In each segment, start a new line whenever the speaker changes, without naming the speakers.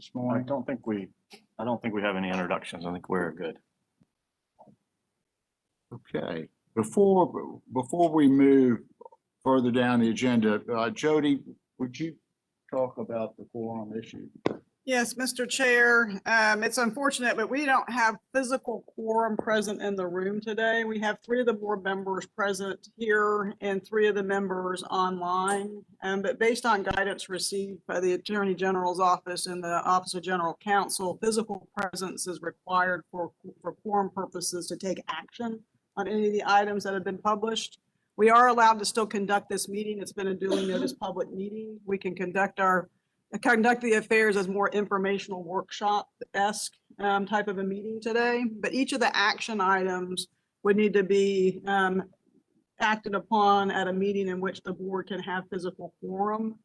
this
I
morning?
don't think we have any introductions. I think we're good.
Okay, before we move further down the agenda, Jody, would you talk about the quorum issue?
Yes, Mr. Chair, it's unfortunate, but we don't have physical quorum present in the room today. We have 3 of the board members present here and 3 of the members online. But based on guidance received by the Attorney General's office and the Office of General Counsel, physical presence is required for quorum purposes to take action on any of the items that have been published. We are allowed to still conduct this meeting. It's been a duly noticed public meeting. We can conduct the affairs as more informational workshop-esque type of a meeting today, but each of the action items would need to be acted upon at a meeting in which the board can have physical quorum.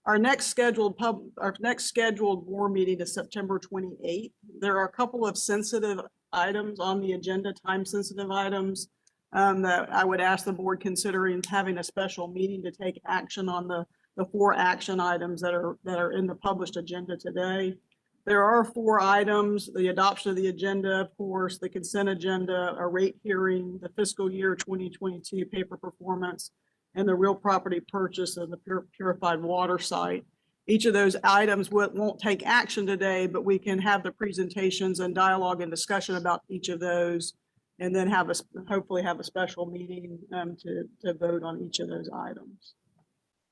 Our next scheduled board meeting is September 28th. There are a couple of sensitive items on the agenda, time-sensitive items, that I would ask the board considering having a special meeting to take action on the 4 action items that are in the published agenda today. There are 4 items: the adoption of the agenda, of course, the consent agenda, a rate hearing, the fiscal year 2022 paper performance, and the real property purchase of the purified water site. Each of those items won't take action today, but we can have the presentations and dialogue and discussion about each of those, and then hopefully have a special meeting to vote on each of those items.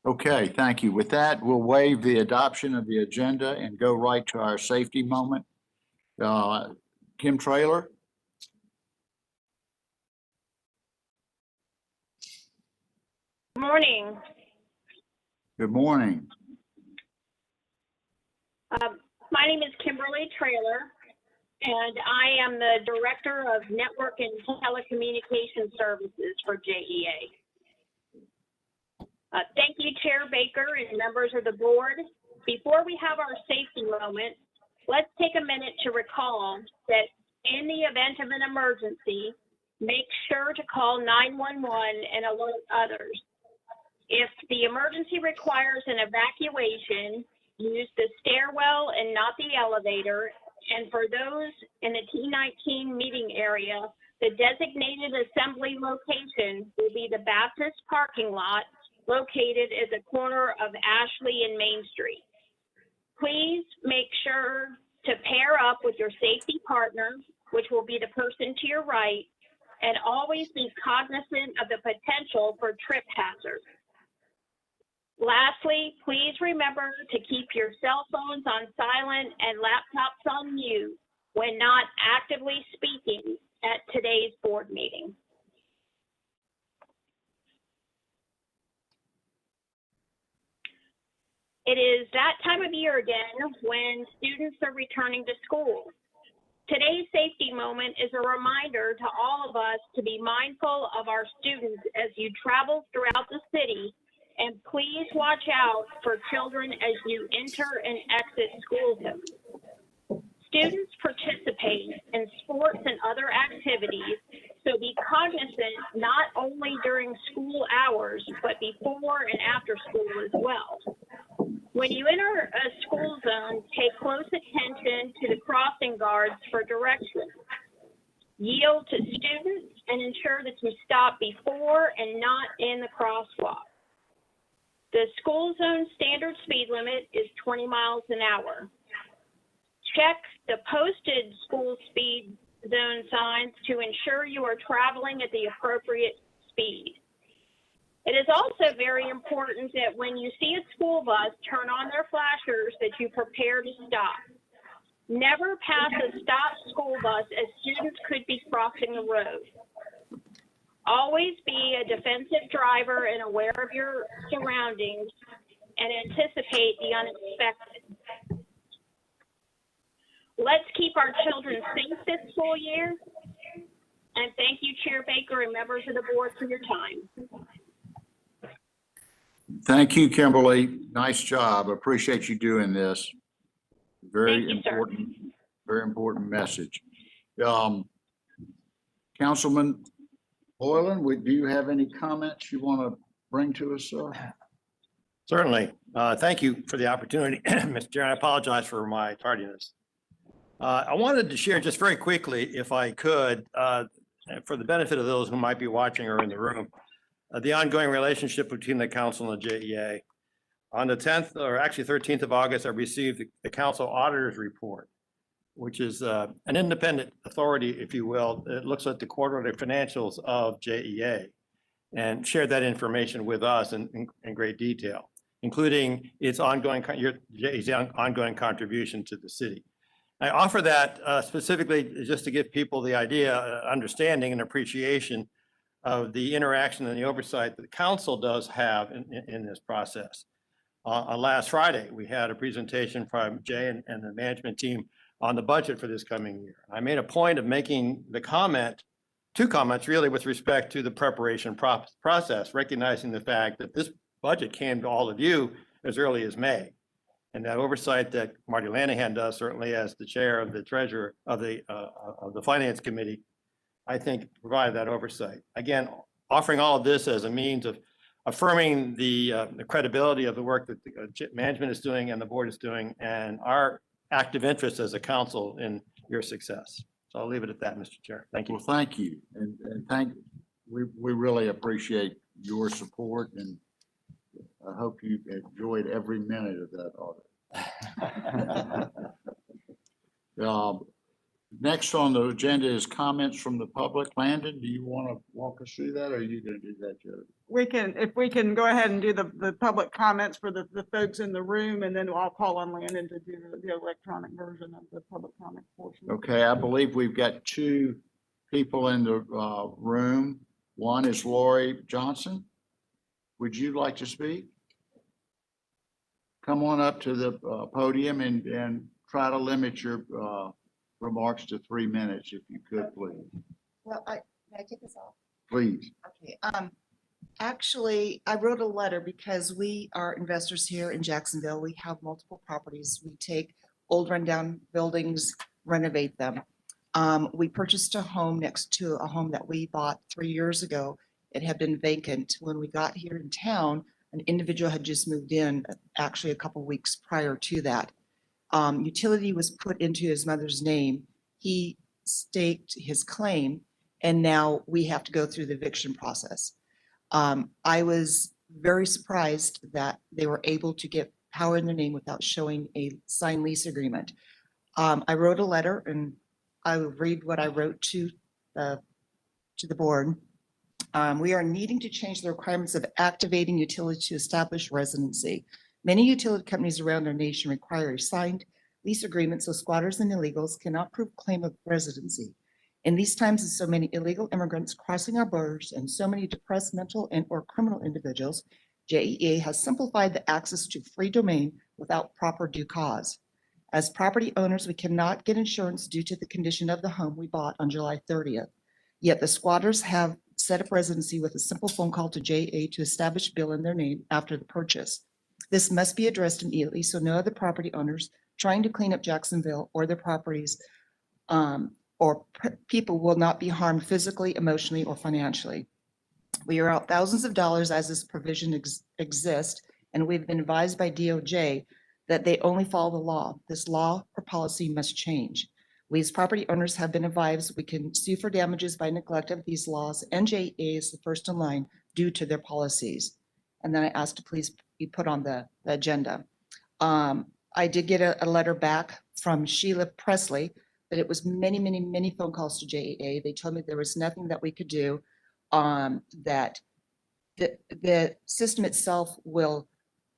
Okay, thank you. With that, we'll waive the adoption of the agenda and go right to our safety moment. Kim Traylor.
Good morning.
Good morning.
My name is Kimberly Traylor, and I am the Director of Network and Telecommunication Services for JEA. Thank you, Chair Baker and members of the board. Before we have our safety moment, let's take a minute to recall that in the event of an emergency, make sure to call 911 and alert others. If the emergency requires an evacuation, use the stairwell and not the elevator. And for those in the T19 meeting area, the designated assembly location will be the Baptist parking lot located at the corner of Ashley and Main Street. Please make sure to pair up with your safety partner, which will be the person to your right, and always be cognizant of the potential for trip hazards. Lastly, please remember to keep your cell phones on silent and laptops on mute when not actively speaking at today's board meeting. It is that time of year again when students are returning to school. Today's safety moment is a reminder to all of us to be mindful of our students as you travel throughout the city, and please watch out for children as you enter and exit school zones. Students participate in sports and other activities, so be cognizant not only during school hours, but before and after school as well. When you enter a school zone, pay close attention to the crossing guards for directions. Yield to students and ensure that you stop before and not in the crosswalk. The school zone standard speed limit is 20 miles an hour. Check the posted school speed zone signs to ensure you are traveling at the appropriate speed. It is also very important that when you see a school bus turn on their flashers that you prepare to stop. Never pass a stopped school bus as students could be crossing the road. Always be a defensive driver and aware of your surroundings and anticipate the unexpected. Let's keep our children safe this school year. And thank you, Chair Baker and members of the board for your time.
Thank you, Kimberly. Nice job. Appreciate you doing this. Very important, very important message. Councilman Boylan, do you have any comments you want to bring to us, sir?
Certainly. Thank you for the opportunity, Mr. Chair. I apologize for my tardiness. I wanted to share just very quickly, if I could, for the benefit of those who might be watching or in the room, the ongoing relationship between the council and the JEA. On the 10th, or actually 13th of August, I received the council auditor's report, which is an independent authority, if you will. It looks at the quarterly financials of JEA and shared that information with us in great detail, including its ongoing, JEA's ongoing contribution to the city. I offer that specifically just to give people the idea, understanding and appreciation of the interaction and the oversight that the council does have in this process. Last Friday, we had a presentation from Jay and the management team on the budget for this coming year. I made a point of making the two comments really with respect to the preparation process, recognizing the fact that this budget came to all of you as early as May. And that oversight that Marty Lanahan does, certainly as the chair of the treasurer of the finance committee, I think provided that oversight. Again, offering all of this as a means of affirming the credibility of the work that the management is doing and the board is doing, and our active interest as a council in your success. So I'll leave it at that, Mr. Chair. Thank you.
Well, thank you. And we really appreciate your support, and I hope you enjoyed every minute of that audit. Next on the agenda is comments from the public. Landon, do you want to walk us through that, or are you going to do that, Joe?
If we can go ahead and do the public comments for the folks in the room, and then I'll call on Landon to do the electronic version of the public comment portion.
Okay, I believe we've got two people in the room. One is Lori Johnson. Would you like to speak? Come on up to the podium and try to limit your remarks to 3 minutes, if you could, please.
Well, can I take this off?
Please.
Okay. Actually, I wrote a letter because we are investors here in Jacksonville. We have multiple properties. We take old rundown buildings, renovate them. We purchased a home next to a home that we bought 3 years ago. It had been vacant. When we got here in town, an individual had just moved in, actually a couple weeks prior to that. Utility was put into his mother's name. He staked his claim, and now we have to go through the eviction process. I was very surprised that they were able to get power in their name without showing a signed lease agreement. I wrote a letter, and I will read what I wrote to the board. We are needing to change the requirements of activating utility to establish residency. Many utility companies around our nation require a signed lease agreement so squatters and illegals cannot prove claim of residency. In these times of so many illegal immigrants crossing our borders and so many depressed mental and or criminal individuals, JEA has simplified the access to free domain without proper due cause. As property owners, we cannot get insurance due to the condition of the home we bought on July 30th. Yet the squatters have set up residency with a simple phone call to JEA to establish bill in their name after the purchase. This must be addressed immediately so no other property owners trying to clean up Jacksonville or their properties people will not be harmed physically, emotionally, or financially. We are out thousands of dollars as this provision exists, and we've been advised by DOJ that they only follow the law. This law or policy must change. We as property owners have been advised we can sue for damages by neglect of these laws, and JEA is the first in line due to their policies. And then I asked to please be put on the agenda. I did get a letter back from Sheila Presley, but it was many, many, many phone calls to JEA. They told me there was nothing that we could do, that the system itself will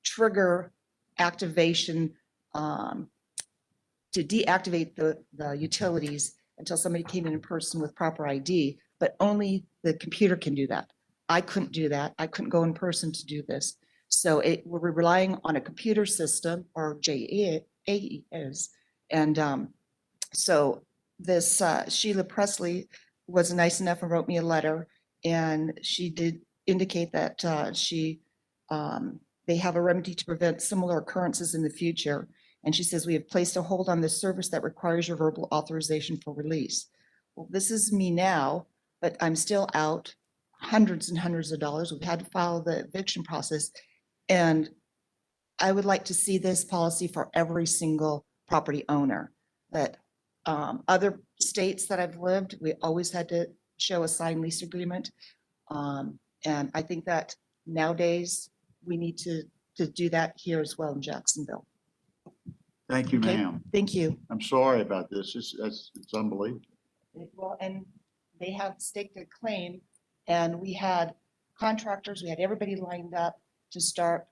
trigger activation to deactivate the utilities until somebody came in person with proper ID, but only the computer can do that. I couldn't do that. I couldn't go in person to do this. So we're relying on a computer system, or JEA is. And so this Sheila Presley was nice enough and wrote me a letter, and she did indicate that they have a remedy to prevent similar occurrences in the future. And she says, we have placed a hold on this service that requires your verbal authorization for release. Well, this is me now, but I'm still out hundreds and hundreds of dollars. We've had to follow the eviction process. And I would like to see this policy for every single property owner. That other states that I've lived, we always had to show a signed lease agreement. And I think that nowadays we need to do that here as well in Jacksonville.
Thank you,
Okay,
ma'am.
thank you.
I'm sorry about this. It's unbelievable.
Well, and they have staked a claim, and we had contractors, we had everybody lined up to start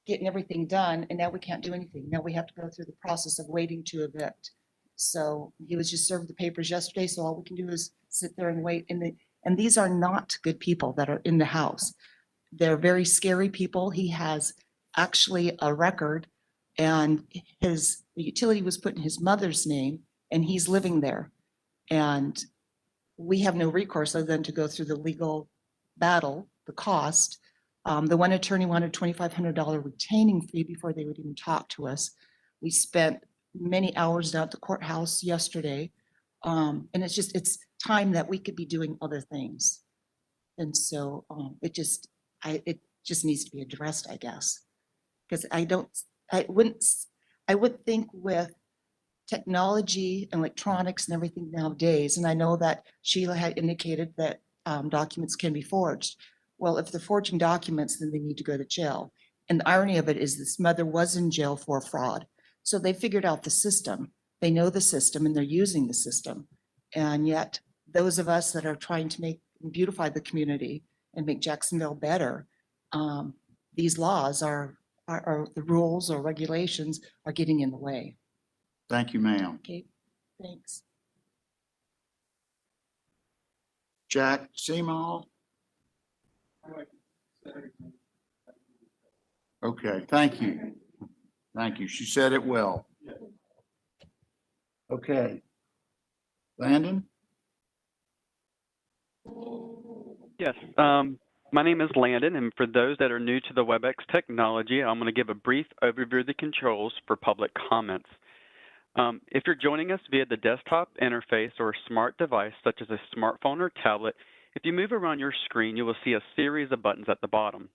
getting everything done, and now we can't do anything. Now we have to go through the process of waiting to evict. So he was just served the papers yesterday, so all we can do is sit there and wait. And these are not good people that are in the house. They're very scary people. He has actually a record, and the utility was put in his mother's name, and he's living there. And we have no recourse other than to go through the legal battle, the cost. The one attorney wanted $2,500 retaining fee before they would even talk to us. We spent many hours down at the courthouse yesterday. And it's time that we could be doing other things. And so it just needs to be addressed, I guess. Because I would think with technology and electronics and everything nowadays, and I know that Sheila had indicated that documents can be forged. Well, if they're forging documents, then they need to go to jail. And the irony of it is this mother was in jail for fraud. So they figured out the system. They know the system and they're using the system. And yet those of us that are trying to beautify the community and make Jacksonville better, these laws are the rules or regulations are getting in the way.
Thank you, ma'am.
Okay, thanks.
Jack Seymour? Okay, thank you. Thank you. She said it well. Okay. Landon?
Yes, my name is Landon, and for those that are new to the WebEx technology, I'm going to give a brief overview of the controls for public comments. If you're joining us via the desktop interface or a smart device, such as a smartphone or tablet, if you move around your screen, you will see a series of buttons at the bottom.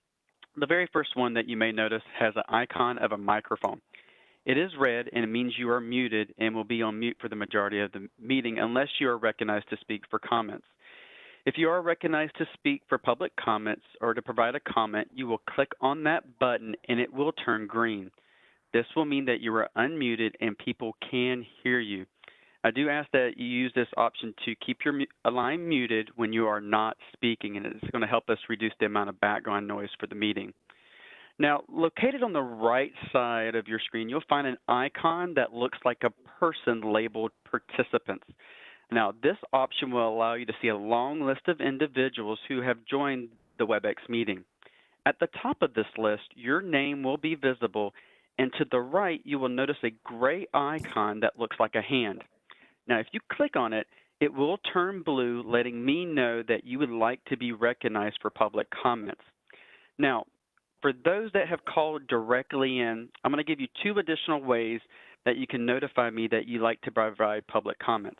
The very first one that you may notice has an icon of a microphone. It is red, and it means you are muted and will be on mute for the majority of the meeting unless you are recognized to speak for comments. If you are recognized to speak for public comments or to provide a comment, you will click on that button and it will turn green. This will mean that you are unmuted and people can hear you. I do ask that you use this option to keep your line muted when you are not speaking, and it's going to help us reduce the amount of background noise for the meeting. Now, located on the right side of your screen, you'll find an icon that looks like a person labeled participants. Now, this option will allow you to see a long list of individuals who have joined the WebEx meeting. At the top of this list, your name will be visible, and to the right, you will notice a gray icon that looks like a hand. Now, if you click on it, it will turn blue, letting me know that you would like to be recognized for public comments. Now, for those that have called directly in, I'm going to give you 2 additional ways that you can notify me that you like to provide public comments.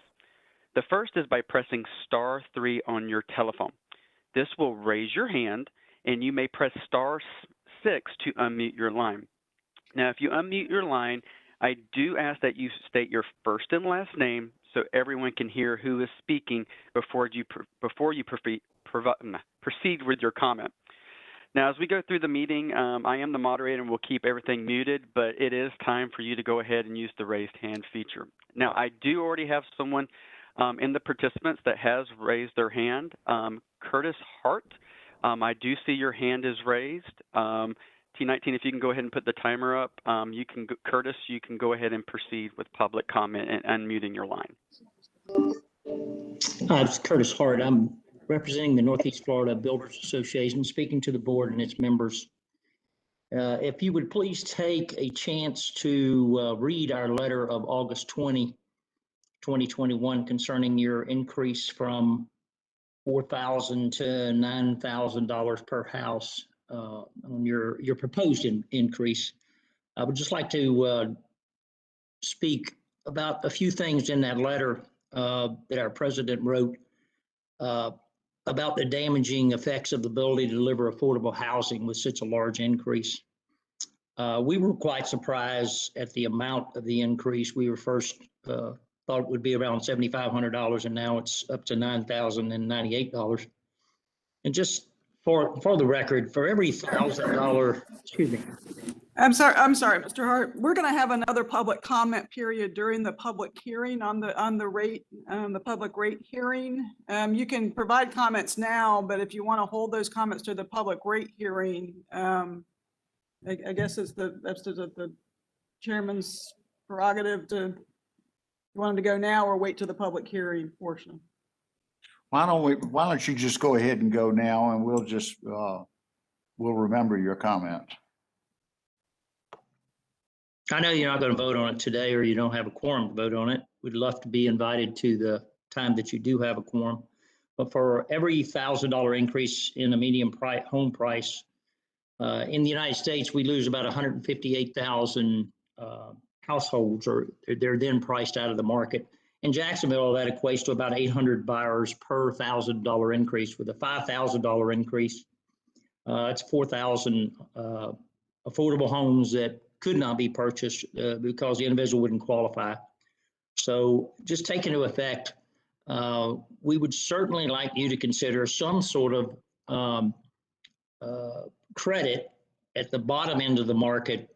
The first is by pressing *3 on your telephone. This will raise your hand, and you may press *6 to unmute your line. Now, if you unmute your line, I do ask that you state your first and last name so everyone can hear who is speaking before you proceed with your comment. Now, as we go through the meeting, I am the moderator and will keep everything muted, but it is time for you to go ahead and use the raised hand feature. Now, I do already have someone in the participants that has raised their hand. Curtis Hart, I do see your hand is raised. T19, if you can go ahead and put the timer up, Curtis, you can go ahead and proceed with public comment and unmuting your line.
Hi, it's Curtis Hart. I'm representing the Northeast Florida Builders Association, speaking to the board and its members. If you would please take a chance to read our letter of August 20, 2021 concerning your increase from $4,000 to $9,000 per house on your proposed increase. I would just like to speak about a few things in that letter that our president wrote about the damaging effects of the ability to deliver affordable housing with such a large increase. We were quite surprised at the amount of the increase. We were first thought it would be around $7,500, and now it's up to $9,098. And just for the record, for every $1,000, excuse me.
I'm sorry, Mr. Hart. We're going to have another public comment period during the public hearing on the rate, the public rate hearing. You can provide comments now, but if you want to hold those comments to the public rate hearing, I guess that's the chairman's prerogative to, you want him to go now or wait to the public hearing portion?
Why don't you just go ahead and go now, and we'll just, we'll remember your comment.
I know you're not going to vote on it today, or you don't have a quorum to vote on it. We'd love to be invited to the time that you do have a quorum. But for every $1,000 increase in the median home price, in the United States, we lose about 158,000 households, or they're then priced out of the market. In Jacksonville, that equates to about 800 buyers per $1,000 increase. With a $5,000 increase, it's 4,000 affordable homes that could not be purchased because the individual wouldn't qualify. So just take into effect, we would certainly like you to consider some sort of credit at the bottom end of the market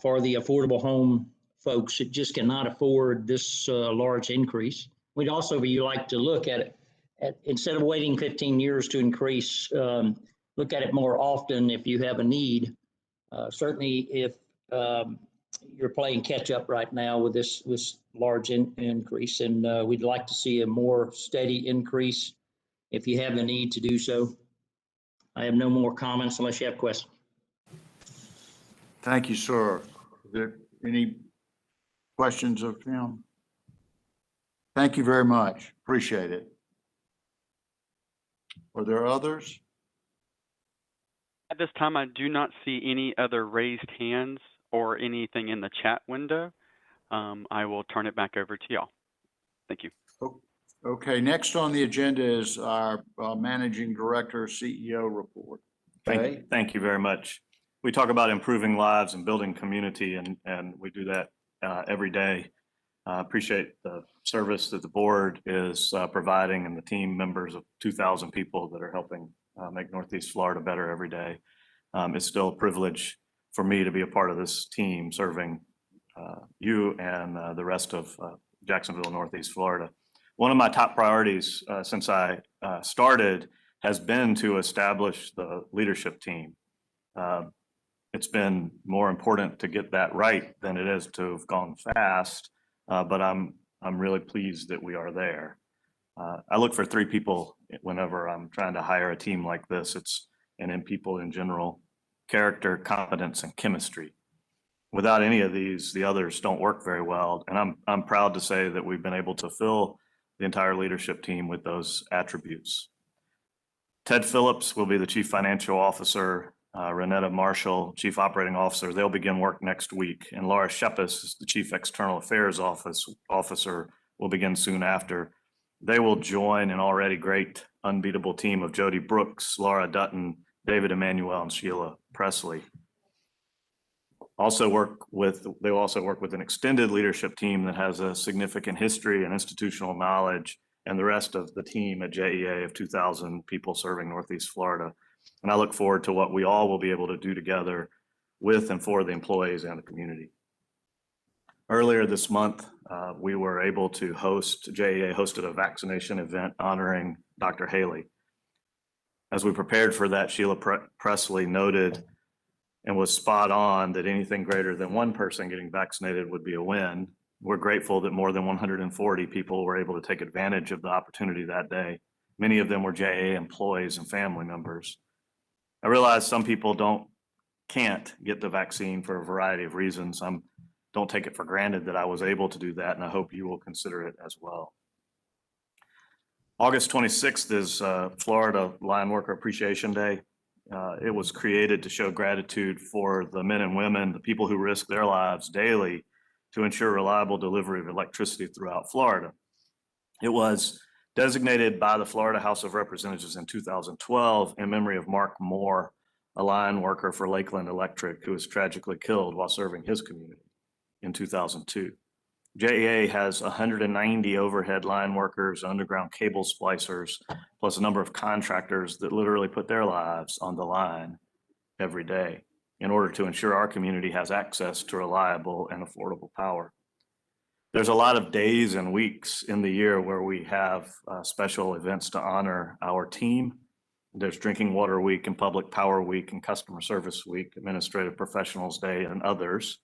for the affordable home folks that just cannot afford this large increase. We'd also like to look at it, instead of waiting 15 years to increase, look at it more often if you have a need. Certainly if you're playing catch up right now with this large increase, and we'd like to see a more steady increase if you have the need to do so. I have no more comments unless you have questions.
Thank you, sir. Are there any questions of him? Thank you very much. Appreciate it. Are there others?
At this time, I do not see any other raised hands or anything in the chat window. I will turn it back over to y'all. Thank you.
Okay, next on the agenda is our Managing Director, CEO report. Okay.
Thank you very much. We talk about improving lives and building community, and we do that every day. Appreciate the service that the board is providing, and the team members of 2,000 people that are helping make Northeast Florida better every day. It's still a privilege for me to be a part of this team serving you and the rest of Jacksonville, Northeast Florida. One of my top priorities since I started has been to establish the leadership team. It's been more important to get that right than it is to have gone fast, but I'm really pleased that we are there. I look for 3 people whenever I'm trying to hire a team like this. And in people in general: character, competence, and chemistry. Without any of these, the others don't work very well. And I'm proud to say that we've been able to fill the entire leadership team with those attributes. Ted Phillips will be the Chief Financial Officer. Renetta Marshall, Chief Operating Officer. They'll begin work next week. And Laura Shepis, the Chief External Affairs Officer, will begin soon after. They will join an already great, unbeatable team of Jody Brooks, Laura Dutton, David Emanuel, and Sheila Presley. They will also work with an extended leadership team that has a significant history and institutional knowledge, and the rest of the team at JEA of 2,000 people serving Northeast Florida. And I look forward to what we all will be able to do together with and for the employees and the community. Earlier this month, we were able to JEA hosted a vaccination event honoring Dr. Haley. As we prepared for that, Sheila Presley noted and was spot on that anything greater than one person getting vaccinated would be a win. We're grateful that more than 140 people were able to take advantage of the opportunity that day. Many of them were JEA employees and family members. I realize some people can't get the vaccine for a variety of reasons. Don't take it for granted that I was able to do that, and I hope you will consider it as well. August 26th is Florida Line Worker Appreciation Day. It was created to show gratitude for the men and women, the people who risk their lives daily to ensure reliable delivery of electricity throughout Florida. It was designated by the Florida House of Representatives in 2012 in memory of Mark Moore, a line worker for Lakeland Electric who was tragically killed while serving his community in 2002. JEA has 190 overhead line workers, underground cable splicers, plus a number of contractors that literally put their lives on the line every day in order to ensure our community has access to reliable and affordable power. There's a lot of days and weeks in the year where we have special events to honor our team. There's Drinking Water Week and Public Power Week and Customer Service Week, Administrative Professionals Day, and others.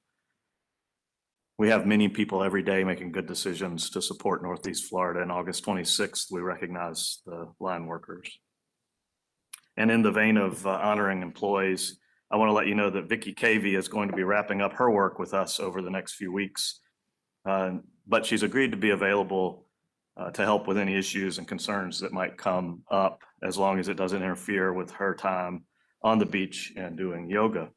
We have many people every day making good decisions to support Northeast Florida. And August 26th, we recognize the line workers. And in the vein of honoring employees, I want to let you know that Vicki Cavey is going to be wrapping up her work with us over the next few weeks. But she's agreed to be available to help with any issues and concerns that might come up, as long as it doesn't interfere with her time on the beach and doing yoga.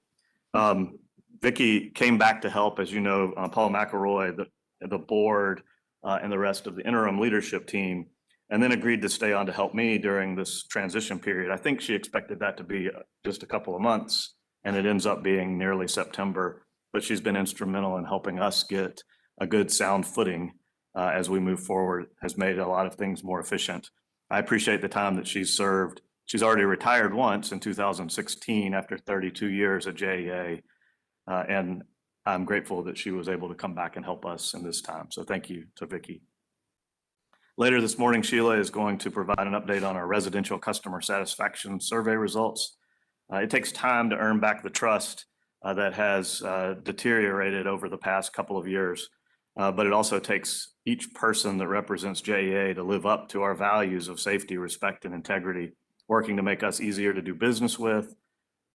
Vicki came back to help, as you know, Paul McElroy, the board, and the rest of the interim leadership team, and then agreed to stay on to help me during this transition period. I think she expected that to be just a couple of months, and it ends up being nearly September, but she's been instrumental in helping us get a good sound footing as we move forward, has made a lot of things more efficient. I appreciate the time that she's served. She's already retired once in 2016 after 32 years at JEA. And I'm grateful that she was able to come back and help us in this time. So thank you to Vicki. Later this morning, Sheila is going to provide an update on our residential customer satisfaction survey results. It takes time to earn back the trust that has deteriorated over the past couple of years, but it also takes each person that represents JEA to live up to our values of safety, respect, and integrity, working to make us easier to do business with,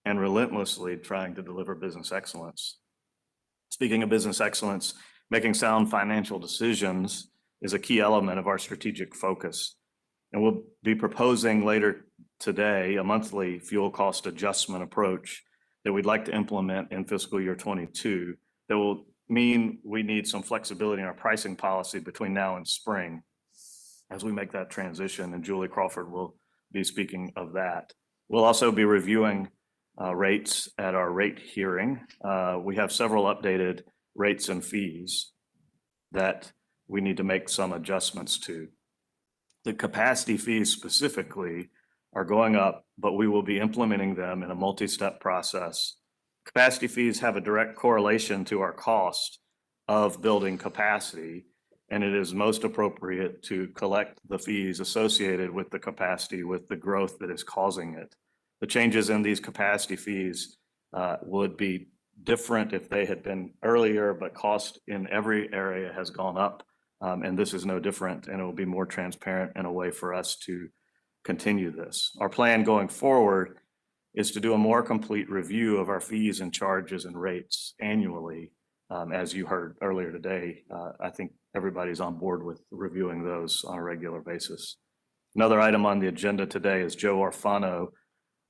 and relentlessly trying to deliver business excellence. Speaking of business excellence, making sound financial decisions is a key element of our strategic focus. And we'll be proposing later today a monthly fuel cost adjustment approach that we'd like to implement in fiscal year 22 that will mean we need some flexibility in our pricing policy between now and spring as we make that transition. And Julie Crawford will be speaking of that. We'll also be reviewing rates at our rate hearing. We have several updated rates and fees that we need to make some adjustments to. The capacity fees specifically are going up, but we will be implementing them in a multi-step process. Capacity fees have a direct correlation to our cost of building capacity, and it is most appropriate to collect the fees associated with the capacity with the growth that is causing it. The changes in these capacity fees would be different if they had been earlier, but cost in every area has gone up. And this is no different, and it will be more transparent and a way for us to continue this. Our plan going forward is to do a more complete review of our fees and charges and rates annually. As you heard earlier today, I think everybody's on board with reviewing those on a regular basis. Another item on the agenda today is Joe Orfano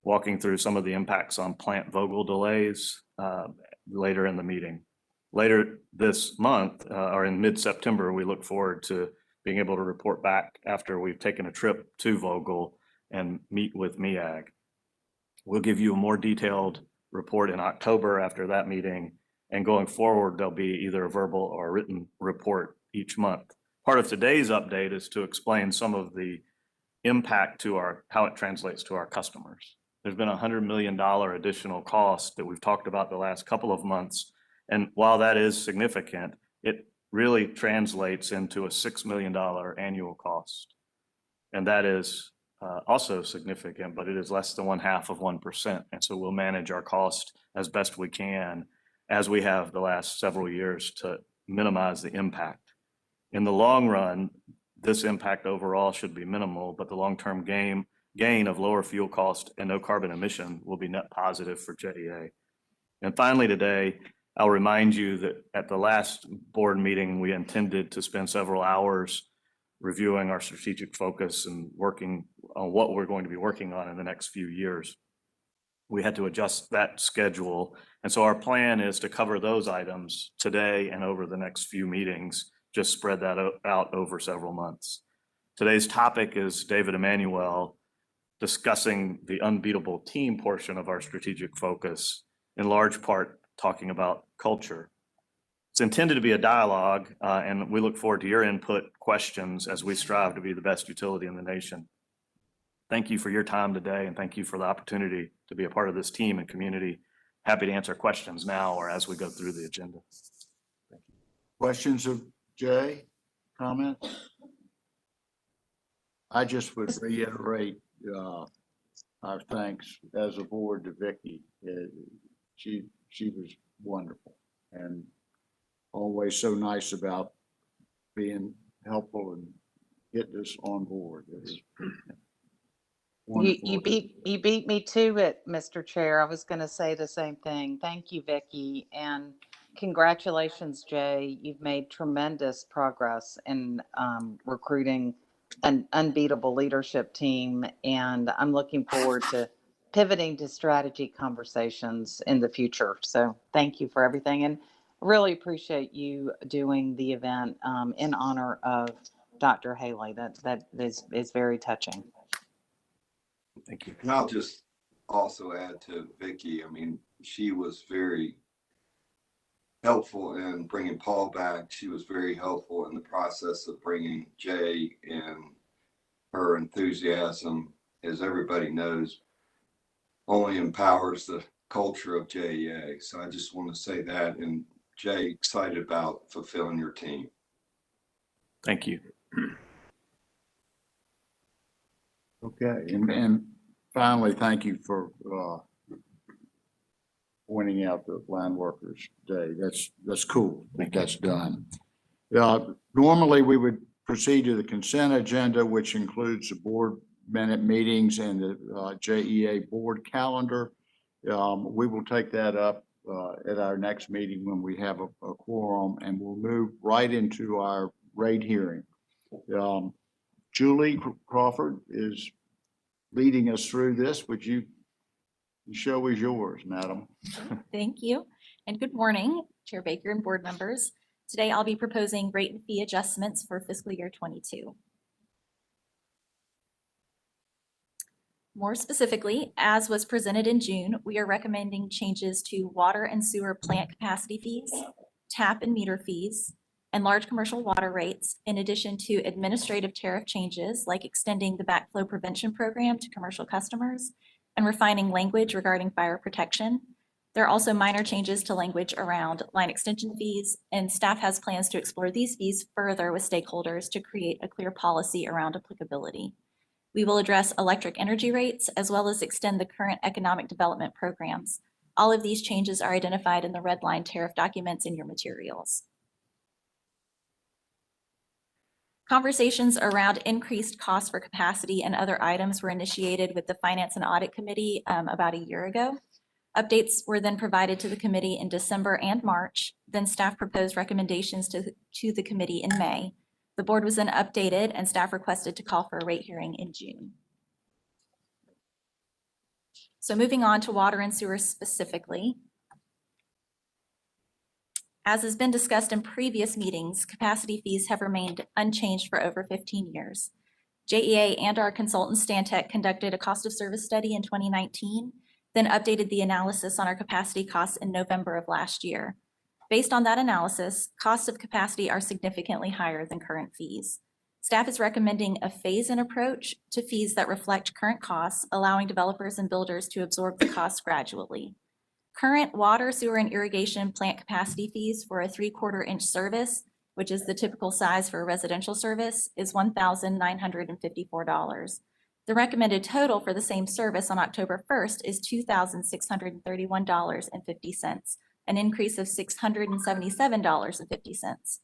walking through some of the impacts on plant Vogel delays later in the meeting. Later this month, or in mid-September, we look forward to being able to report back after we've taken a trip to Vogel and meet with MEAG. We'll give you a more detailed report in October after that meeting, and going forward, there'll be either a verbal or a written report each month. Part of today's update is to explain some of the impact to how it translates to our customers. There's been $100 million additional cost that we've talked about the last couple of months. And while that is significant, it really translates into a $6 million annual cost. And that is also significant, but it is less than 0.5%. And so we'll manage our cost as best we can, as we have the last several years, to minimize the impact. In the long run, this impact overall should be minimal, but the long-term gain of lower fuel cost and no carbon emission will be net positive for JEA. And finally today, I'll remind you that at the last board meeting, we intended to spend several hours reviewing our strategic focus and working on what we're going to be working on in the next few years. We had to adjust that schedule. And so our plan is to cover those items today and over the next few meetings, just spread that out over several months. Today's topic is David Emanuel, discussing the unbeatable team portion of our strategic focus, in large part talking about culture. It's intended to be a dialogue, and we look forward to your input, questions as we strive to be the best utility in the nation. Thank you for your time today, and thank you for the opportunity to be a part of this team and community. Happy to answer questions now or as we go through the agenda.
Questions of Jay? Comments? I just would reiterate our thanks as a board to Vicki. She was wonderful and always so nice about being helpful and getting us on board. It was wonderful.
You beat me to it, Mr. Chair. I was going to say the same thing. Thank you, Vicki, and congratulations, Jay. You've made tremendous progress in recruiting an unbeatable leadership team, and I'm looking forward to pivoting to strategy conversations in the future. So thank you for everything, and really appreciate you doing the event in honor of Dr. Haley. That is very touching.
Thank you.
And I'll just also add to Vicki, I mean, she was very helpful in bringing Paul back. She was very helpful in the process of bringing Jay, and her enthusiasm, as everybody knows, only empowers the culture of JEA. So I just want to say that, and Jay, excited about fulfilling your team.
Thank you.
Okay, and finally, thank you for pointing out the Line Workers Day. That's cool. I think that's done. Normally, we would proceed to the consent agenda, which includes the board minute meetings and the JEA board calendar. We will take that up at our next meeting when we have a quorum, and we'll move right into our rate hearing. Julie Crawford is leading us through this. Would you, the show is yours, madam.
Thank you, and good morning, Chair Baker and board members. Today, I'll be proposing rate and fee adjustments for fiscal year 22. More specifically, as was presented in June, we are recommending changes to water and sewer plant capacity fees, tap and meter fees, and large commercial water rates, in addition to administrative tariff changes like extending the backflow prevention program to commercial customers and refining language regarding fire protection. There are also minor changes to language around line extension fees, and staff has plans to explore these fees further with stakeholders to create a clear policy around applicability. We will address electric energy rates as well as extend the current economic development programs. All of these changes are identified in the red line tariff documents in your materials. Conversations around increased costs for capacity and other items were initiated with the Finance and Audit Committee about a year ago. Updates were then provided to the committee in December and March. Then staff proposed recommendations to the committee in May. The board was then updated and staff requested to call for a rate hearing in June. So moving on to water and sewer specifically. As has been discussed in previous meetings, capacity fees have remained unchanged for over 15 years. JEA and our consultant Stantec conducted a cost of service study in 2019, then updated the analysis on our capacity costs in November of last year. Based on that analysis, costs of capacity are significantly higher than current fees. Staff is recommending a phase-in approach to fees that reflect current costs, allowing developers and builders to absorb the costs gradually. Current water, sewer, and irrigation plant capacity fees for a 3/4 inch service, which is the typical size for a residential service, is $1,954. The recommended total for the same service on October 1st is $2,631.50, an increase of $677.50.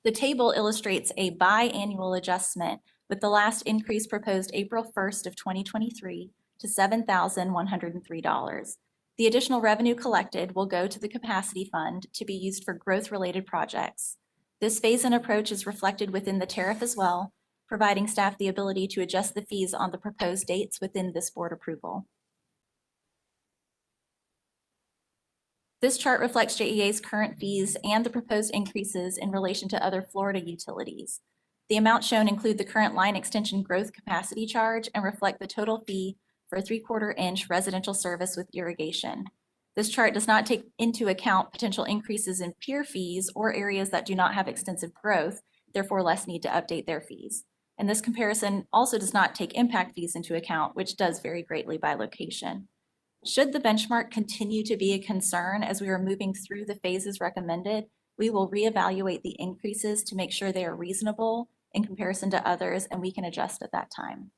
The table illustrates a biannual adjustment, with the last increase proposed April 1st of 2023 to $7,103. The additional revenue collected will go to the capacity fund to be used for growth-related projects. This phase-in approach is reflected within the tariff as well, providing staff the ability to adjust the fees on the proposed dates within this board approval. This chart reflects JEA's current fees and the proposed increases in relation to other Florida utilities. The amounts shown include the current line extension growth capacity charge and reflect the total fee for a 3/4 inch residential service with irrigation. This chart does not take into account potential increases in pier fees or areas that do not have extensive growth, therefore less need to update their fees. And this comparison also does not take impact fees into account, which does vary greatly by location. Should the benchmark continue to be a concern as we are moving through the phases recommended, we will reevaluate the increases to make sure they are reasonable in comparison to others, and we can adjust at that time.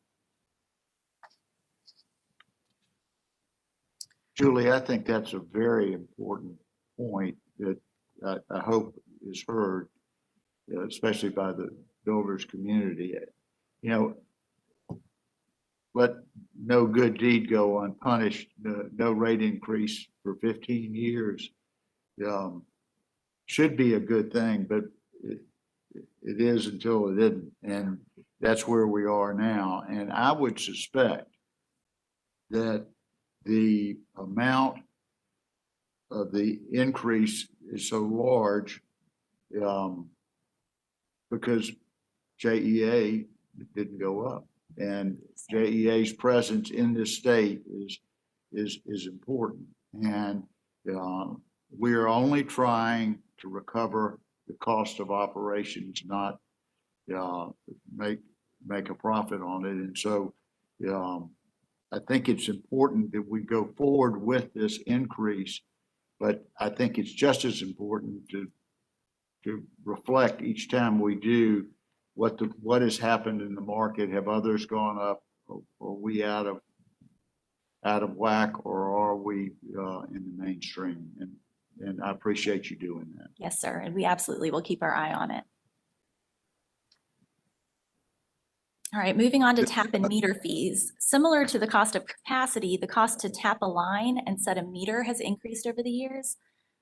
Julie, I think that's a very important point that I hope is heard, especially by the builders community. You know, let no good deed go unpunished. No rate increase for 15 years should be a good thing, but it is until it isn't. And that's where we are now. And I would suspect that the amount of the increase is so large because JEA didn't go up, and JEA's presence in this state is important. And we are only trying to recover the cost of operations, not make a profit on it. And so I think it's important that we go forward with this increase, but I think it's just as important to reflect each time we do what has happened in the market. Have others gone up? Are we out of whack, or are we in the mainstream? And I appreciate you doing that.
Yes, sir. And we absolutely will keep our eye on it. All right, moving on to tap and meter fees. Similar to the cost of capacity, the cost to tap a line and set a meter has increased over the years.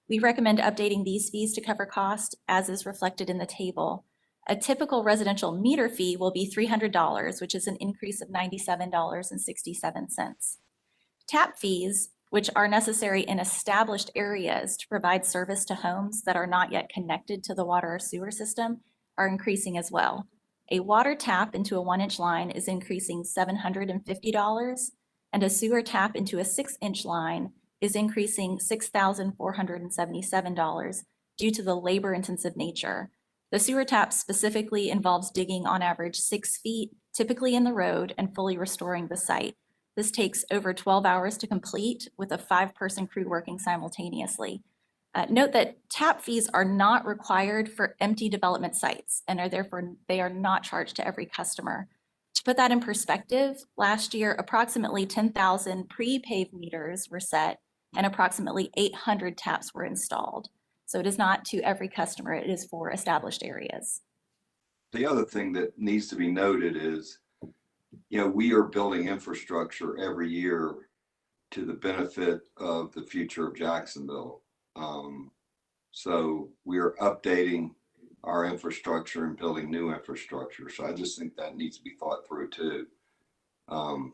We recommend updating these fees to cover cost, as is reflected in the table. A typical residential meter fee will be $300, which is an increase of $97.67. Tap fees, which are necessary in established areas to provide service to homes that are not yet connected to the water or sewer system, are increasing as well. A water tap into a 1-inch line is increasing $750, and a sewer tap into a 6-inch line is increasing $6,477 due to the labor-intensive nature. The sewer tap specifically involves digging on average 6 feet, typically in the road, and fully restoring the site. This takes over 12 hours to complete, with a 5-person crew working simultaneously. Note that tap fees are not required for empty development sites and are therefore they are not charged to every customer. To put that in perspective, last year approximately 10,000 pre-paved meters were set and approximately 800 taps were installed. So it is not to every customer, it is for established areas.
The other thing that needs to be noted is, you know, we are building infrastructure every year to the benefit of the future of Jacksonville. So we are updating our infrastructure and building new infrastructure. So I just think that needs to be thought through too. You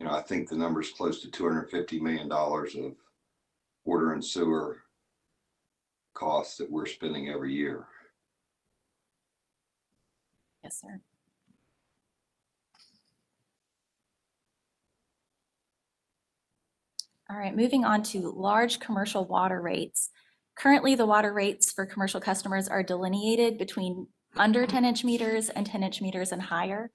know, I think the number is close to $250 million of water and sewer costs that we're spending every year.
Yes, sir. All right, moving on to large commercial water rates. Currently, the water rates for commercial customers are delineated between under 10-inch meters and 10-inch meters and higher.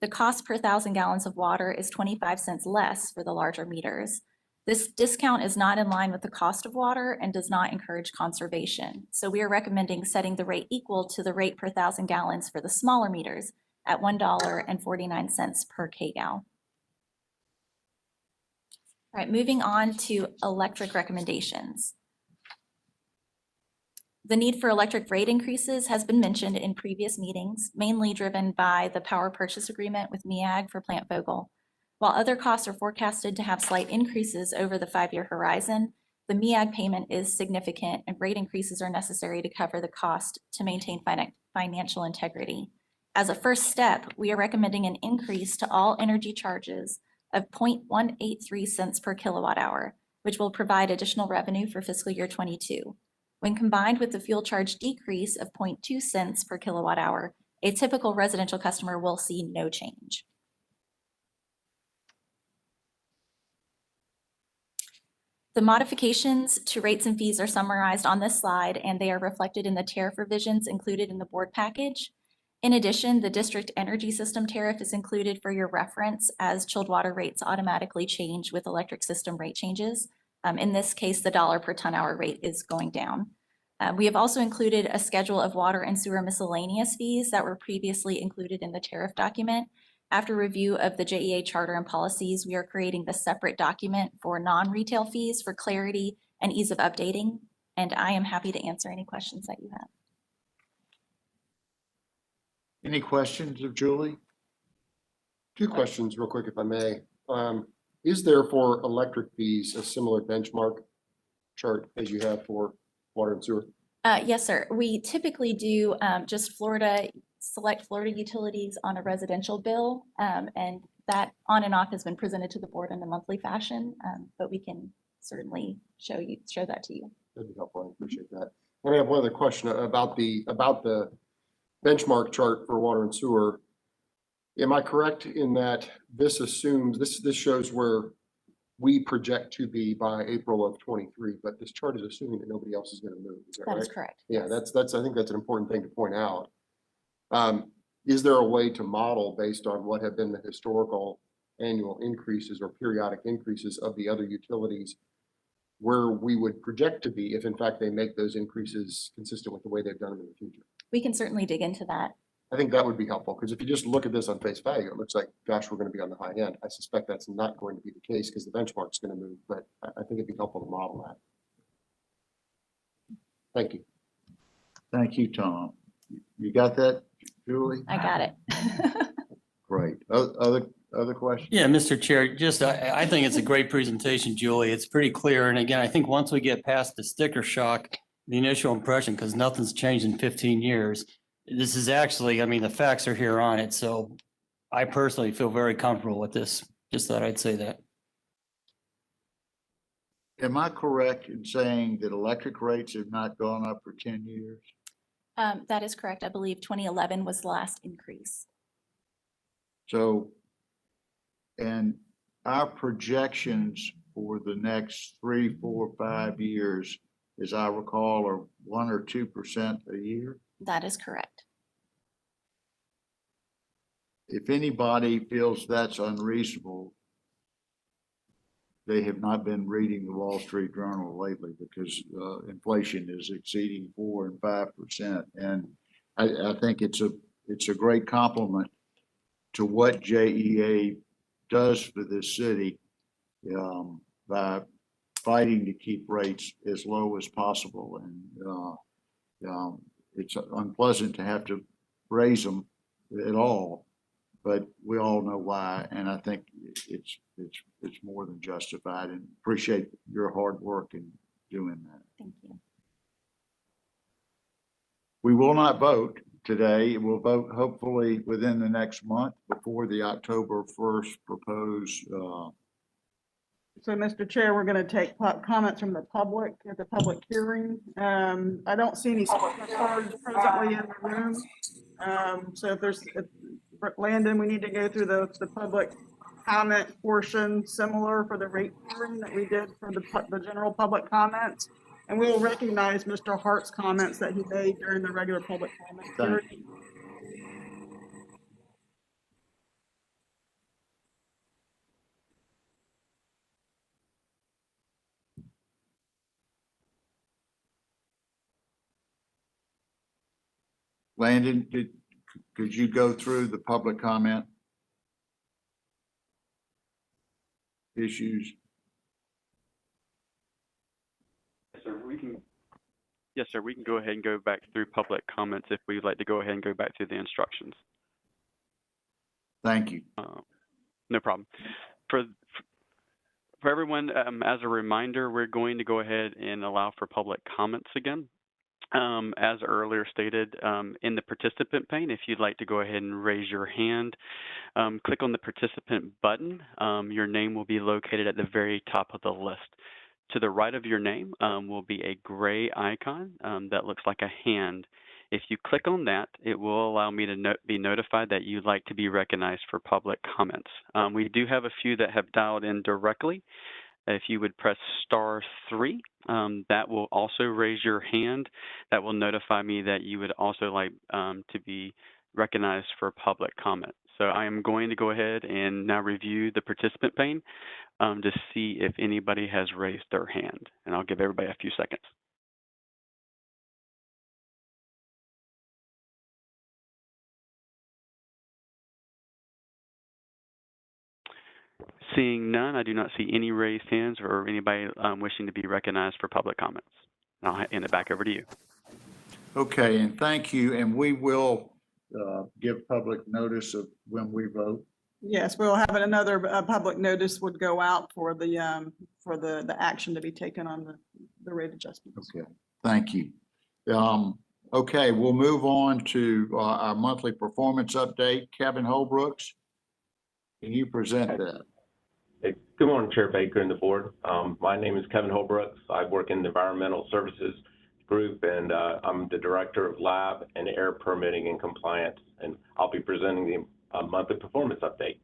The cost per 1,000 gallons of water is 25 cents less for the larger meters. This discount is not in line with the cost of water and does not encourage conservation. So we are recommending setting the rate equal to the rate per 1,000 gallons for the smaller meters at $1.49 per kgal. All right, moving on to electric recommendations. The need for electric rate increases has been mentioned in previous meetings, mainly driven by the power purchase agreement with MEAG for Plant Vogtle. While other costs are forecasted to have slight increases over the 5-year horizon, the MEAG payment is significant and rate increases are necessary to cover the cost to maintain financial integrity. As a first step, we are recommending an increase to all energy charges of 0.183 cents per kilowatt hour, which will provide additional revenue for fiscal year 22. When combined with the fuel charge decrease of 0.2 cents per kilowatt hour, A typical residential customer will see no change. The modifications to rates and fees are summarized on this slide, and they are reflected in the tariff revisions included in the board package. In addition, the district energy system tariff is included for your reference, as chilled water rates automatically change with electric system rate changes. In this case, the dollar per ton hour rate is going down. We have also included a schedule of water and sewer miscellaneous fees that were previously included in the tariff document. After review of the JEA charter and policies, we are creating the separate document for non-retail fees for clarity and ease of updating. And I am happy to answer any questions that you have.
Any questions of Julie?
Two questions real quick, if I may. Is there for electric fees a similar benchmark chart as you have for water and sewer?
Yes, sir. We typically do just select Florida utilities on a residential bill, and that on and off has been presented to the board in a monthly fashion, but we can certainly show that to you.
That'd be helpful. I appreciate that. I have one other question about the benchmark chart for water and sewer. Am I correct in that this assumes this shows where we project to be by April of 23, but this chart is assuming that nobody else is going to move. Is that right?
That is correct.
Yeah,
Yes.
that's I think that's an important thing to point out. Is there a way to model based on what have been the historical annual increases or periodic increases of the other utilities where we would project to be if in fact they make those increases consistent with the way they've done them in the future?
We can certainly dig into that.
I think that would be helpful, because if you just look at this on face value, it looks like, gosh, we're going to be on the high end. I suspect that's not going to be the case because the benchmark's going to move, but I think it'd be helpful to model that. Thank you.
Thank you, Tom. You got that, Julie?
I got it.
Great. Other questions?
Yeah, Mr. Chair, I think it's a great presentation, Julie. It's pretty clear. And again, I think once we get past the sticker shock, the initial impression, because nothing's changed in 15 years, this is actually, I mean, the facts are here on it. So I personally feel very comfortable with this. Just thought I'd say that.
Am I correct in saying that electric rates have not gone up for 10 years?
That is correct. I believe 2011 was the last increase.
So, and our projections for the next 3, 4, 5 years, as I recall, are 1 or 2% a year.
That is correct.
If anybody feels that's unreasonable, they have not been reading the Wall Street Journal lately, because inflation is exceeding 4 and 5%. And I think it's a great compliment to what JEA does for this city by fighting to keep rates as low as possible. And it's unpleasant to have to raise them at all, but we all know why. And I think it's more than justified, and appreciate your hard work in doing that.
Thank you.
We will not vote today. We'll vote hopefully within the next month before the October 1st proposed.
So, Mr. Chair, we're going to take comments from the public at the public hearing. I don't see any cards presently in the room. So if Landon, we need to go through the public comment portion, similar for the rate hearing that we did for the general public comments. And we will recognize Mr. Hart's comments that he made during the regular public comment period.
Landon, could you go through the public comment issues?
Yes, sir. We can go ahead and go back through public comments if we'd like to go ahead and go back through the instructions.
Thank you.
No problem. For everyone, as a reminder, we're going to go ahead and allow for public comments again. As earlier stated, in the participant pane, if you'd like to go ahead and raise your hand, click on the participant button. Your name will be located at the very top of the list. To the right of your name will be a gray icon that looks like a hand. If you click on that, it will allow me to be notified that you'd like to be recognized for public comments. We do have a few that have dialed in directly. If you would press *3, that will also raise your hand. That will notify me that you would also like to be recognized for public comment. So I am going to go ahead and now review the participant pane to see if anybody has raised their hand. And I'll give everybody a few seconds. Seeing none, I do not see any raised hands or anybody wishing to be recognized for public comments. I'll hand it back over to you.
Okay, and thank you. And we will give public notice of when we vote.
Yes, we'll have another public notice would go out for the action to be taken on the rate adjustments.
Okay, thank you. Okay, we'll move on to our monthly performance update. Kevin Holbrooks, can you present that?
Hey, good morning, Chair Baker and the board. My name is Kevin Holbrooks. I work in the Environmental Services Group, and I'm the Director of Lab and Air Permitting and Compliance, and I'll be presenting the monthly performance update.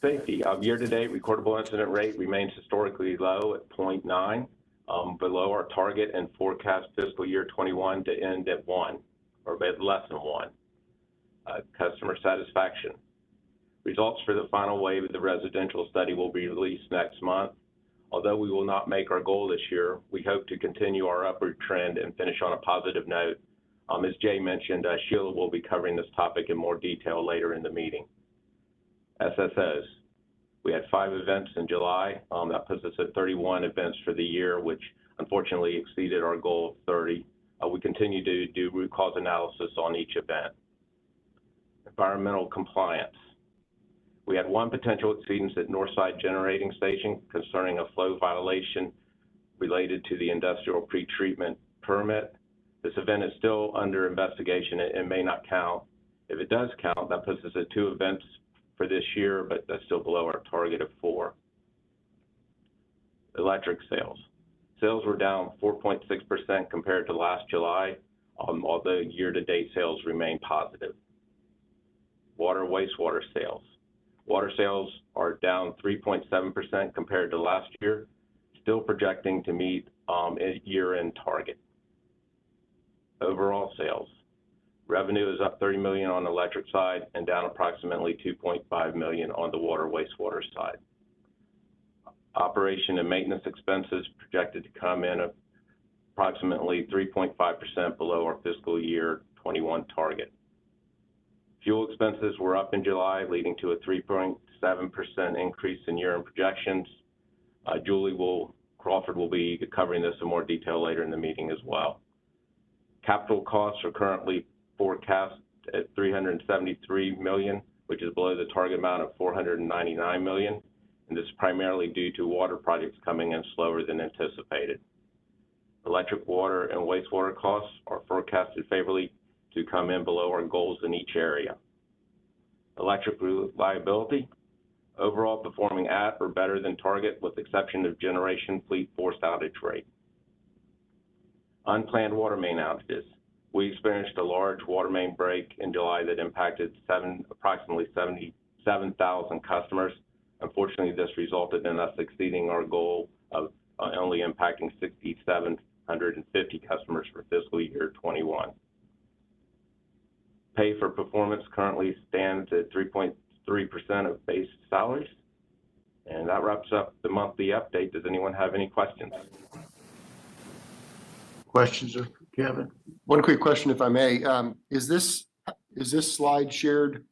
Safety. Year-to-date recordable incident rate remains historically low at 0.9, below our target and forecast fiscal year 21 to end at 1, or a bit less than 1. Customer satisfaction. Results for the final wave of the residential study will be released next month. Although we will not make our goal this year, we hope to continue our upward trend and finish on a positive note. As Jay mentioned, Sheila will be covering this topic in more detail later in the meeting. SSOs. We had 5 events in July. That puts us at 31 events for the year, which unfortunately exceeded our goal of 30. We continue to do root cause analysis on each event. Environmental compliance. We had 1 potential exceedance at Northside Generating Station concerning a flow violation related to the industrial pretreatment permit. This event is still under investigation and may not count. If it does count, that puts us at 2 events for this year, but that's still below our target of 4. Electric sales. Sales were down 4.6% compared to last July, although year-to-date sales remain positive. Water wastewater sales. Water sales are down 3.7% compared to last year, still projecting to meet a year-end target. Overall sales. Revenue is up $30 million on the electric side and down approximately $2.5 million on the water wastewater side. Operation and maintenance expenses projected to come in at approximately 3.5% below our fiscal year 21 target. Fuel expenses were up in July, leading to a 3.7% increase in year-end projections. Julie Crawford will be covering this in more detail later in the meeting as well. Capital costs are currently forecast at $373 million, which is below the target amount of $499 million, and this is primarily due to water projects coming in slower than anticipated. Electric, water, and wastewater costs are forecasted favorably to come in below our goals in each area. Electric reliability, overall performing at or better than target with exception of generation fleet forced outage rate. Unplanned water main outages. We experienced a large water main break in July that impacted approximately 77,000 customers. Unfortunately, this resulted in us exceeding our goal of only impacting 6,750 customers for fiscal year 21. Pay for performance currently stands at 3.3% of base salaries. And that wraps up the monthly update. Does anyone have any questions?
Questions of Kevin?
One quick question, if I may. Is this slide shared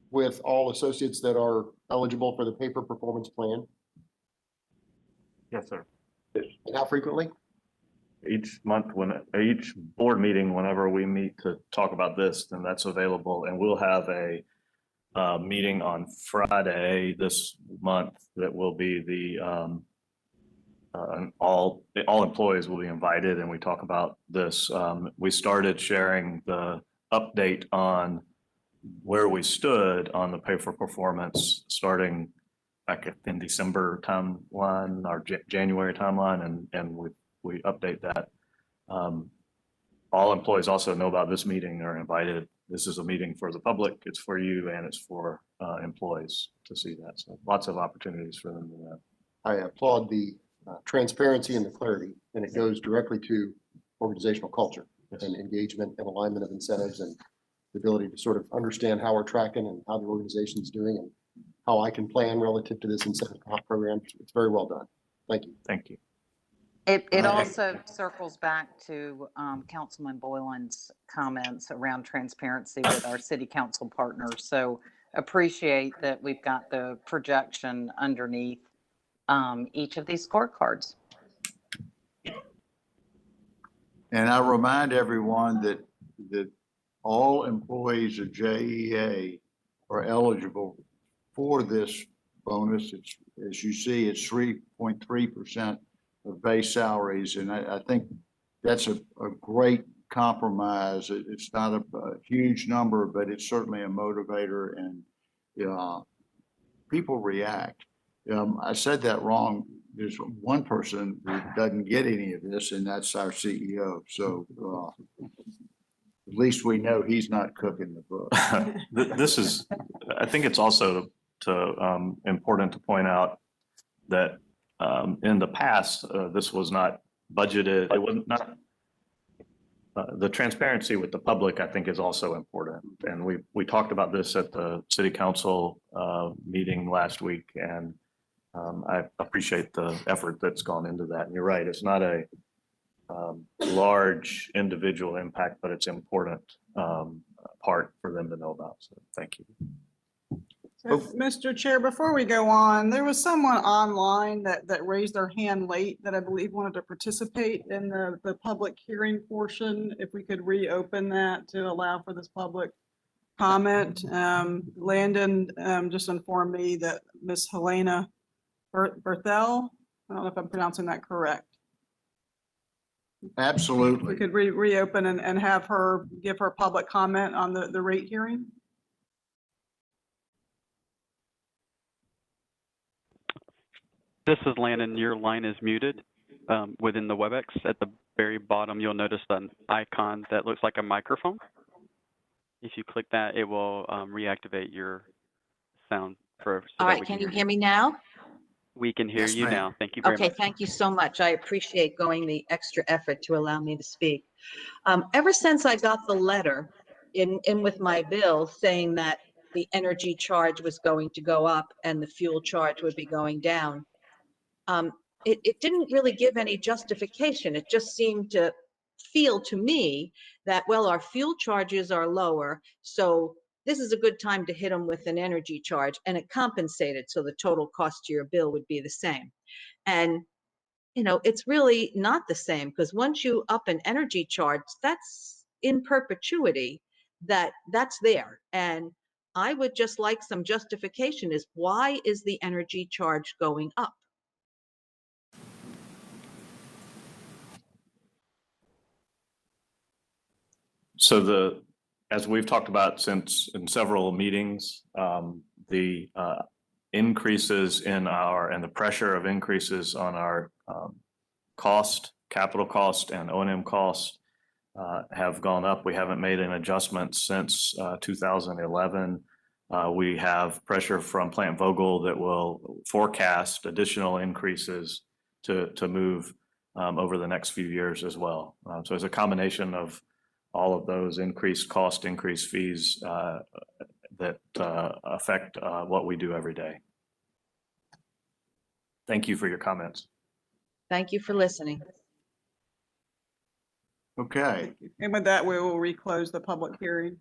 with all associates that are eligible for the paper performance plan?
Yes, sir.
And how frequently?
Each month, each board meeting, whenever we meet to talk about this, then that's available. And we'll have a meeting on Friday this month that will be all employees will be invited, and we talk about this. We started sharing the update on where we stood on the pay for performance starting back in December timeline or January timeline, and we update that All employees also know about this meeting, are invited. This is a meeting for the public. It's for you and it's for employees to see that. So lots of opportunities for them to know.
I applaud the transparency and the clarity, and it goes directly to organizational culture and engagement and alignment of incentives and the ability to sort of understand how we're tracking and how the organization's doing and how I can plan relative to this incentive comp program. It's very well done. Thank you.
Thank you.
It also circles back to Councilman Boylan's comments around transparency with our city council partners. So appreciate that we've got the projection underneath each of these scorecards.
And I remind everyone that all employees of JEA are eligible for this bonus. It's, as you see, it's 3.3% of base salaries. And I think that's a great compromise. It's not a huge number, but it's certainly a motivator, and people react. I said that wrong. There's one person who doesn't get any of this, and that's our CEO. So at least we know he's not cooking the book.
This is, I think it's also important to point out that in the past, this was not budgeted. It was not. The transparency with the public, I think, is also important. And we talked about this at the city council meeting last week, and I appreciate the effort that's gone into that. And you're right, it's not a large individual impact, but it's important part for them to know about. So thank you.
So, Mr. Chair, before we go on, there was someone online that raised their hand late that I believe wanted to participate in the public hearing portion. If we could reopen that to allow for this public comment. Landon just informed me that Miss Helena Berthel, I don't know if I'm pronouncing that correct.
Absolutely.
We could reopen and have her give her public comment on the rate hearing.
This is Landon. Your line is muted within the WebEx. At the very bottom, you'll notice an icon that looks like a microphone. If you click that, it will reactivate your sound.
All right, can you hear me now?
We can hear you now. Thank you very much.
Okay, thank you so much. I appreciate going the extra effort to allow me to speak. Ever since I got the letter in with my bill saying that the energy charge was going to go up and the fuel charge would be going down, it didn't really give any justification. It just seemed to feel to me that, well, our fuel charges are lower, so this is a good time to hit them with an energy charge, and it compensated, so the total cost to your bill would be the same. And, you know, it's really not the same, because once you up an energy charge, that's in perpetuity, that's there. And I would just like some justification is why is the energy charge going up?
So as we've talked about in several meetings, the increases in and the pressure of increases on our capital cost and O&M cost have gone up. We haven't made an adjustment since 2011. We have pressure from Plant Vogel that will forecast additional increases to move over the next few years as well. So it's a combination of all of those increased fees that affect what we do every day. Thank you for your comments.
Thank you for listening.
Okay.
And with that, we will reclose the public hearing.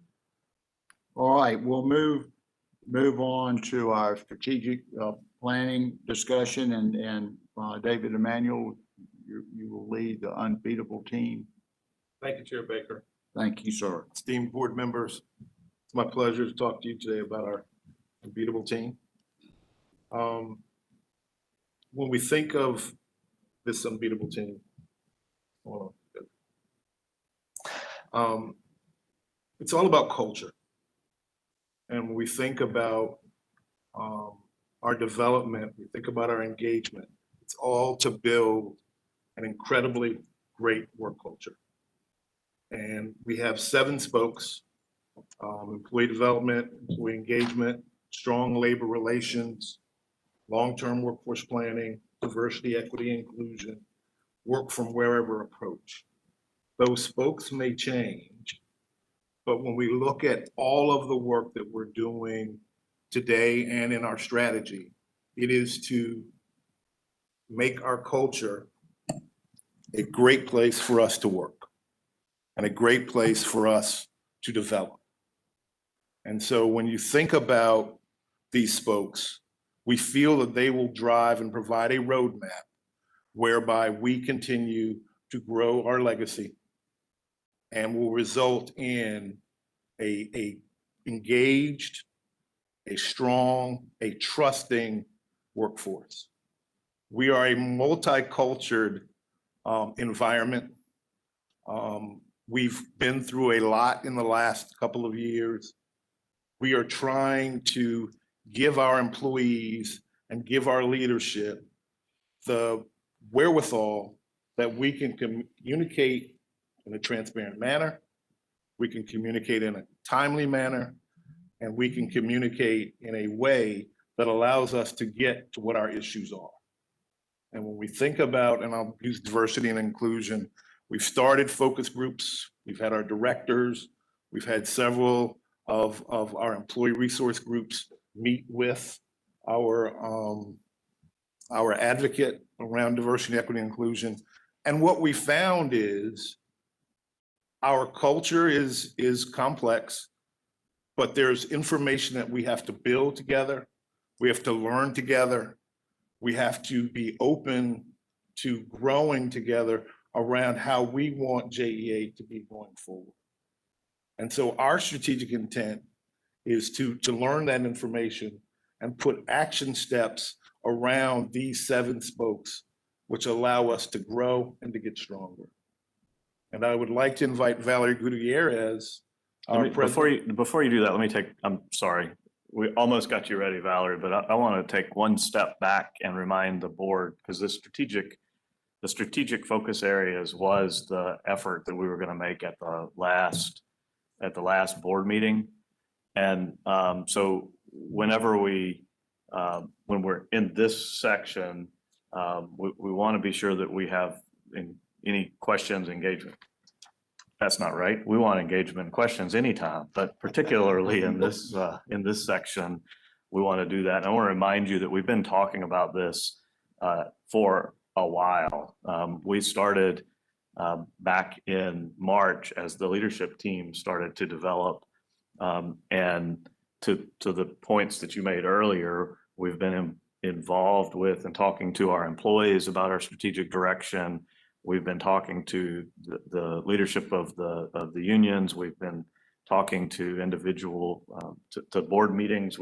All right, we'll move on to our strategic planning discussion, and David Emanuel, you will lead the unbeatable team.
Thank you, Chair Baker.
Thank you, sir.
Esteemed board members, it's my pleasure to talk to you today about our unbeatable team. When we think of this unbeatable team, it's all about culture. And when we think about our development, we think about our engagement, it's all to build an incredibly great work culture. And we have 7 spokes, employee development, employee engagement, strong labor relations, long-term workforce planning, diversity, equity, inclusion, work from wherever approach. Those spokes may change, but when we look at all of the work that we're doing today and in our strategy, it is to make our culture a great place for us to work and a great place for us to develop. And so when you think about these spokes, we feel that they will drive and provide a roadmap whereby we continue to grow our legacy and will result in a engaged, a strong, a trusting workforce. We are a multicultural environment. We've been through a lot in the last couple of years. We are trying to give our employees and give our leadership the wherewithal that we can communicate in a transparent manner, we can communicate in a timely manner, and we can communicate in a way that allows us to get to what our issues are. And when we think about, and I'll use diversity and inclusion, we've started focus groups, we've had our directors, we've had several of our employee resource groups meet with our advocate around diversity, equity, and inclusion. And what we found is our culture is complex, but there's information that we have to build together. We have to learn together. We have to be open to growing together around how we want JEA to be going forward. And so our strategic intent is to learn that information and put action steps around these 7 spokes, which allow us to grow and to get stronger. And I would like to invite Valerie Gutierrez, our president.
Before you do that, I'm sorry. We almost got you ready, Valerie, but I want to take one step back and remind the board, because the strategic focus areas was the effort that we were going to make at the last board meeting. And so whenever when we're in this section, we want to be sure that we have any questions, engagement. That's not right. We want engagement and questions anytime, but particularly in this section, we want to do that. And I want to remind you that we've been talking about this for a while. We started back in March as the leadership team started to develop, and to the points that you made earlier, we've been involved with and talking to our employees about our strategic direction. We've been talking to the leadership of the unions. We've been talking to individual to board meetings.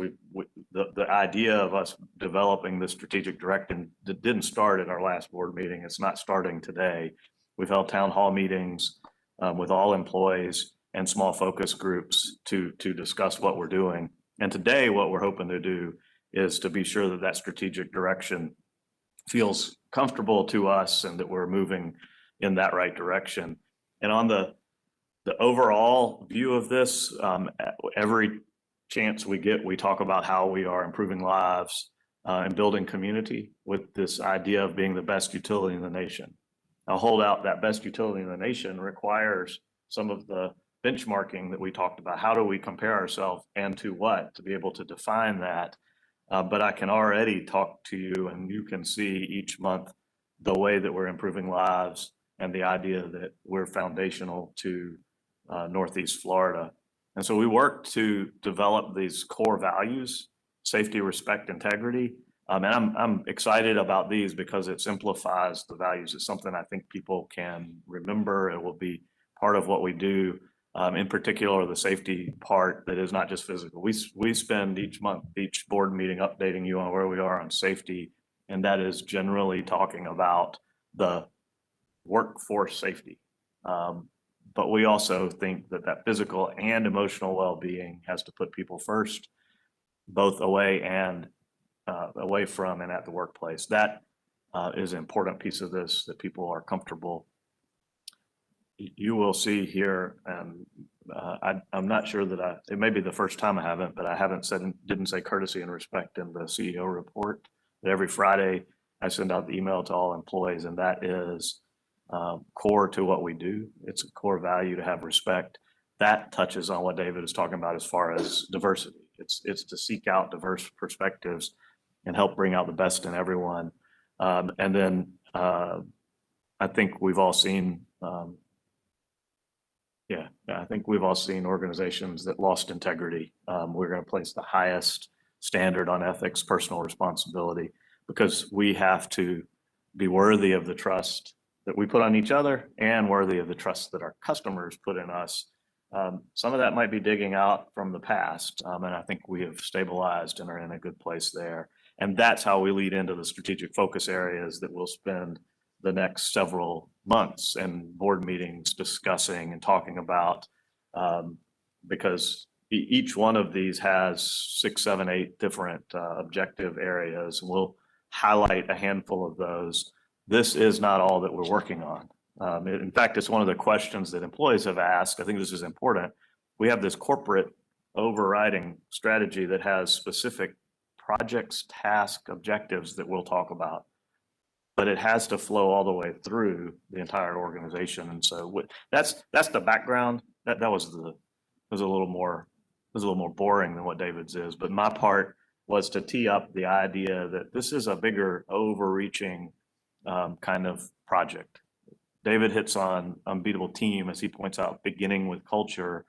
The idea of us developing this strategic direction didn't start at our last board meeting. It's not starting today. We've held town hall meetings with all employees and small focus groups to discuss what we're doing. And today, what we're hoping to do is to be sure that that strategic direction feels comfortable to us and that we're moving in that right direction. And on the overall view of this, every chance we get, we talk about how we are improving lives and building community with this idea of being the best utility in the nation. Now, hold out that best utility in the nation requires some of the benchmarking that we talked about. How do we compare ourselves and to what to be able to define that? But I can already talk to you and you can see each month the way that we're improving lives and the idea that we're foundational to Northeast Florida. And so we work to develop these core values: safety, respect, integrity. And I'm excited about these because it simplifies the values. It's something I think people can remember. It will be part of what we do. In particular, the safety part that is not just physical. We spend each month, each board meeting updating you on where we are on safety. And that is generally talking about the workforce safety. But we also think that that physical and emotional well-being has to put people first, both away from and at the workplace. That is an important piece of this that people are comfortable you will see here, and I'm not sure that it may be the first time I haven't, but I haven't didn't say courtesy and respect in the CEO report. But every Friday, I send out the email to all employees, and that is core to what we do. It's a core value to have respect. That touches on what David is talking about as far as diversity. It's to seek out diverse perspectives and help bring out the best in everyone. And then I think we've all seen, I think we've all seen organizations that lost integrity. We're going to place the highest standard on ethics, personal responsibility, because we have to be worthy of the trust that we put on each other and worthy of the trust that our customers put in us. Some of that might be digging out from the past, and I think we have stabilized and are in a good place there. And that's how we lead into the strategic focus areas that we'll spend the next several months and board meetings discussing and talking about, because each one of these has 6, 7, 8 different objective areas. And we'll highlight a handful of those. This is not all that we're working on. In fact, it's one of the questions that employees have asked. I think this is important. We have this corporate overriding strategy that has specific projects, tasks, objectives that we'll talk about, but it has to flow all the way through the entire organization. And so that's the background. That was a little more boring than what David's is. But my part was to tee up the idea that this is a bigger, overreaching kind of project. David hits on unbeatable team, as he points out, beginning with culture.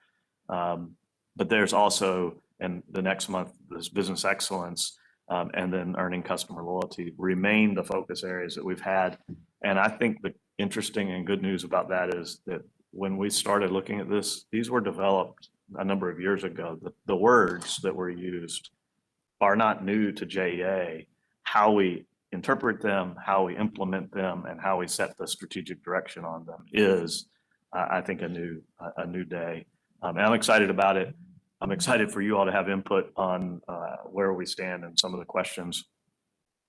But there's also, in the next month, this business excellence, and then earning customer loyalty remain the focus areas that we've had. And I think the interesting and good news about that is that when we started looking at this, these were developed a number of years ago. The words that were used are not new to JEA. How we interpret them, how we implement them, and how we set the strategic direction on them is, I think, a new day. And I'm excited about it. I'm excited for you all to have input on where we stand and some of the questions.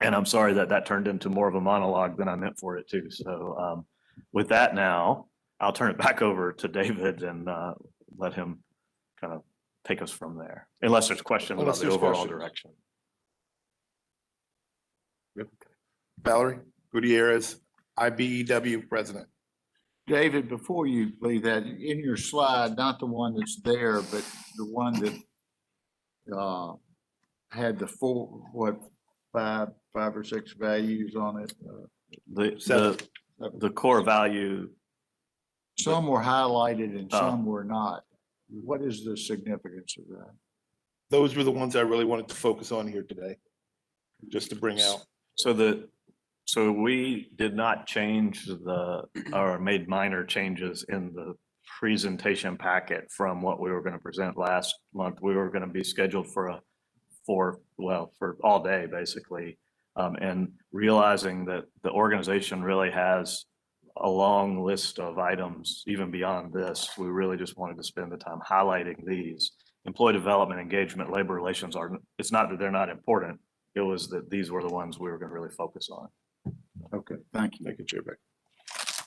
And I'm sorry that turned into more of a monologue than I meant for it to. So with that now, I'll turn it back over to David and let him kind of take us from there, unless there's questions about the overall direction.
Valerie Gutierrez, IBEW President.
David, before you leave that, in your slide, not the one that's there, but the one that had the five or six values on it.
The core value.
Some were highlighted and some were not. What is the significance of that?
Those were the ones I really wanted to focus on here today, just to bring out.
So we did not change or made minor changes in the presentation packet from what we were going to present last month. We were going to be scheduled for all day, basically. And realizing that the organization really has a long list of items, even beyond this, we really just wanted to spend the time highlighting these. Employee development, engagement, labor relations it's not that they're not important. It was that these were the ones we were going to really focus on.
Okay, thank you.
Thank you, Chair Beck.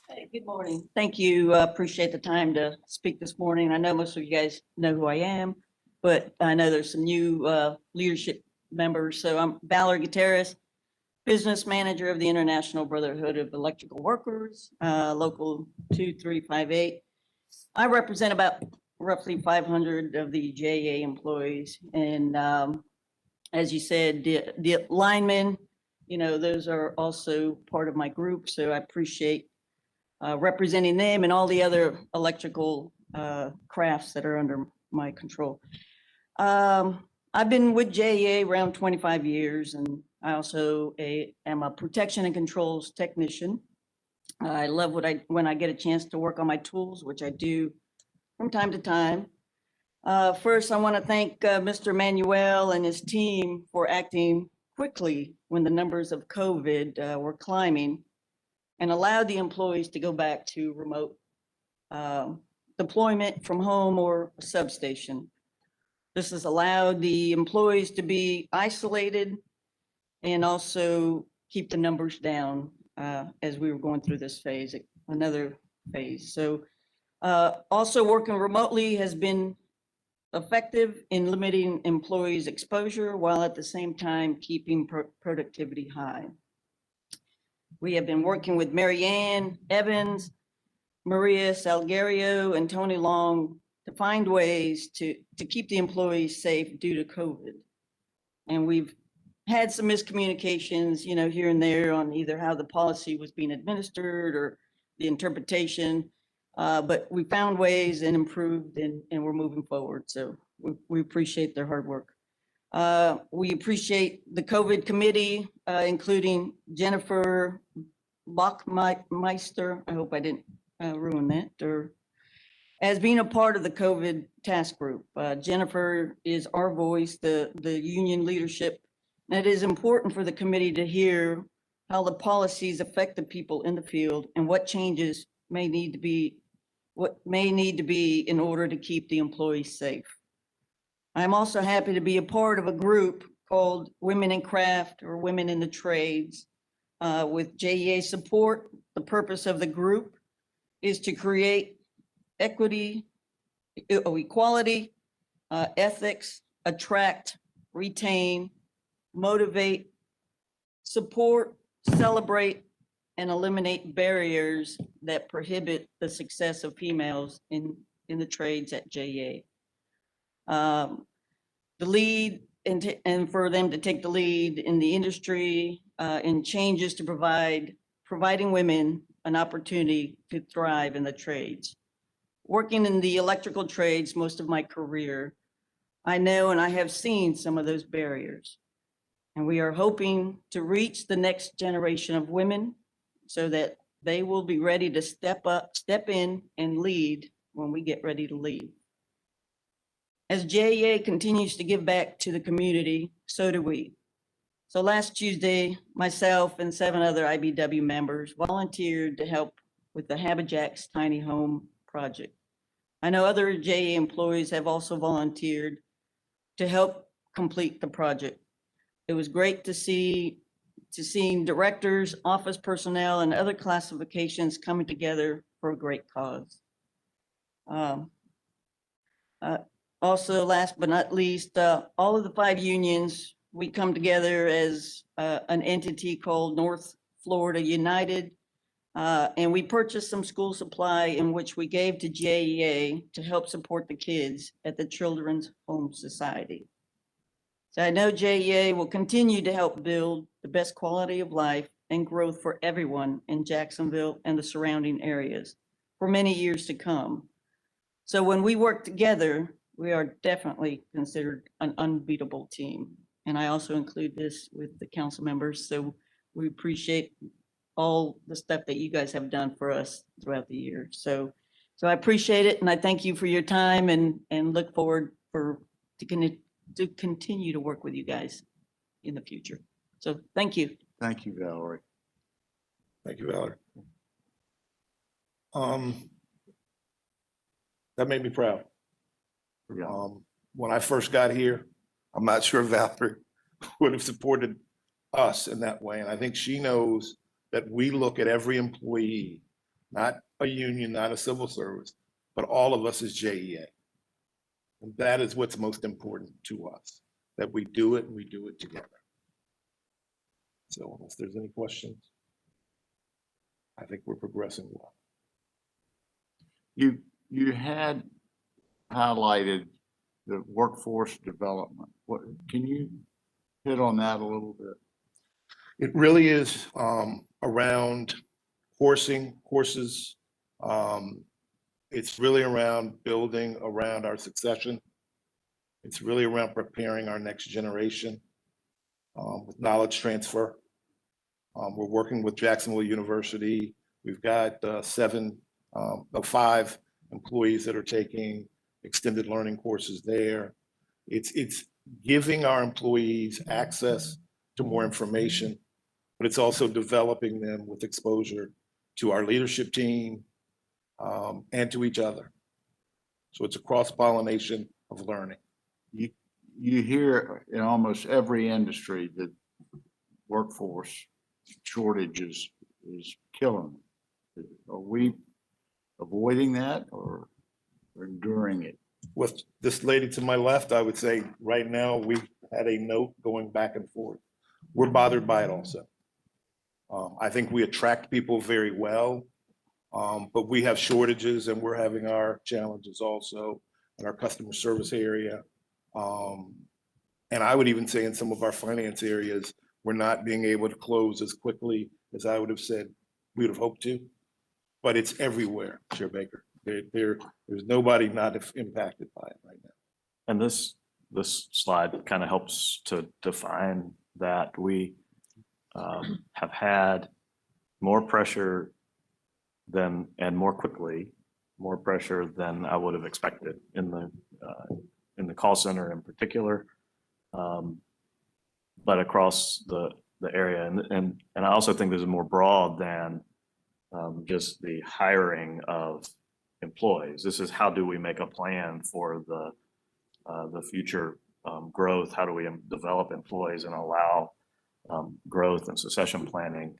Hey, good morning. Thank you. Appreciate the time to speak this morning. I know most of you guys know who I am, but I know there's some new leadership members. So I'm Valerie Gutierrez, Business Manager of the International Brotherhood of Electrical Workers, Local 2358. I represent about roughly 500 of the JEA employees. And as you said, the linemen, those are also part of my group. So I appreciate representing them and all the other electrical crafts that are under my control. I've been with JEA around 25 years, and I also am a protection and controls technician. I love when I get a chance to work on my tools, which I do from time to time. First, I want to thank Mr. Manuel and his team for acting quickly when the numbers of COVID were climbing and allowed the employees to go back to remote deployment from home or a substation. This has allowed the employees to be isolated and also keep the numbers down as we were going through this phase, another phase. So Also, working remotely has been effective in limiting employees' exposure while at the same time keeping productivity high. We have been working with Mary Ann Evans, Maria Salgario, and Tony Long to find ways to keep the employees safe due to COVID. And we've had some miscommunications, here and there on either how the policy was being administered or the interpretation. But we found ways and improved and we're moving forward. So we appreciate their hard work. We appreciate the COVID committee, including Jennifer Bachmeister. I hope I didn't ruin that, or as being a part of the COVID task group. Jennifer is our voice, the union leadership. And it is important for the committee to hear how the policies affect the people in the field and what changes may need to be in order to keep the employees safe. I'm also happy to be a part of a group called Women in Craft or Women in the Trades. With JEA support, the purpose of the group is to create equality, ethics, attract, retain, motivate, support, celebrate, and eliminate barriers that prohibit the success of females in the trades at JEA. The lead and for them to take the lead in the industry in changes to providing women an opportunity to thrive in the trades. Working in the electrical trades most of my career, I know and I have seen some of those barriers. And we are hoping to reach the next generation of women so that they will be ready to step in and lead when we get ready to leave. As JEA continues to give back to the community, so do we. So last Tuesday, myself and 7 other IBW members volunteered to help with the Habijack's Tiny Home Project. I know other JEA employees have also volunteered to help complete the project. It was great to see directors, office personnel, and other classifications coming together for a great cause. Also, last but not least, all of the 5 unions, we come together as an entity called North Florida United, and we purchased some school supply in which we gave to JEA to help support the kids at the Children's Home Society. So I know JEA will continue to help build the best quality of life and growth for everyone in Jacksonville and the surrounding areas for many years to come. So when we work together, we are definitely considered an unbeatable team. And I also include this with the council members. So we appreciate all the stuff that you guys have done for us throughout the year. So I appreciate it. And I thank you for your time and look forward to continue to work with you guys in the future. So thank you.
Thank you, Valerie.
Thank you, Valerie. That made me proud. When I first got here, I'm not sure Valerie would have supported us in that way. And I think she knows that we look at every employee, not a union, not a civil service, but all of us as JEA. And that is what's most important to us, that we do it and we do it together. So unless there's any questions, I think we're progressing well.
You had highlighted the workforce development. Can you hit on that a little bit?
It really is around courses. It's really around building around our succession. It's really around preparing our next generation with knowledge transfer. We're working with Jacksonville University. We've got 5 employees that are taking extended learning courses there. It's giving our employees access to more information, but it's also developing them with exposure to our leadership team and to each other. So it's a cross-pollination of learning.
You hear in almost every industry that workforce shortages is killing them. Are avoiding that or enduring it?
With this lady to my left, I would say right now, we had a note going back and forth. We're bothered by it also. I think we attract people very well, but we have shortages and we're having our challenges also in our customer service area. And I would even say in some of our finance areas, we're not being able to close as quickly as I would have said we would have hoped to. But it's everywhere, Chair Baker. There's nobody not impacted by it right now.
And this slide kind of helps to define that we have had more pressure than, and more quickly, more pressure than I would have expected in the call center in particular, but across the area. And I also think this is more broad than just the hiring of employees. This is how do we make a plan for the future growth? How do we develop employees and allow growth and succession planning?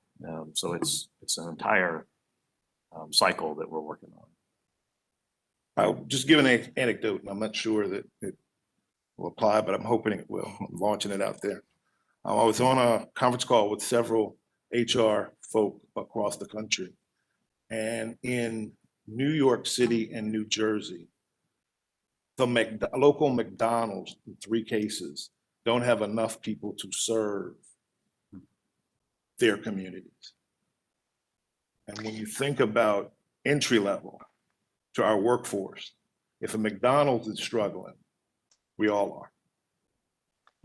So it's an entire cycle that we're working on.
I'll just give an anecdote, and I'm not sure that it will apply, but I'm hoping it will. I'm launching it out there. I was on a conference call with several HR folk across the country. And in New York City and New Jersey, the local McDonald's, in 3 cases, don't have enough people to serve their communities. And when you think about entry level to our workforce, if a McDonald's is struggling, we all are.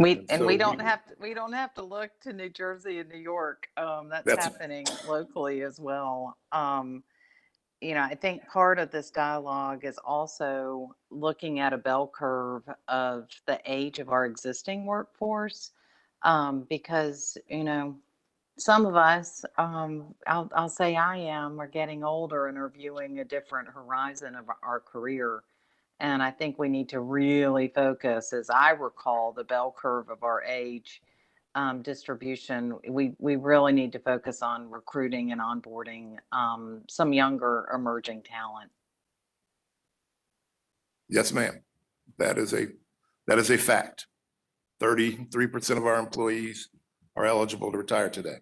We
so
don't have to look to New Jersey and New York. That's happening locally as well. You know, I think part of this dialogue is also looking at a bell curve of the age of our existing workforce, because, you know, some of us, I'll say are getting older and are viewing a different horizon of our career. And I think we need to really focus, as I recall, the bell curve of our age distribution. We really need to focus on recruiting and onboarding some younger emerging talent.
Yes, ma'am. That is a fact. 33% of our employees are eligible to retire today.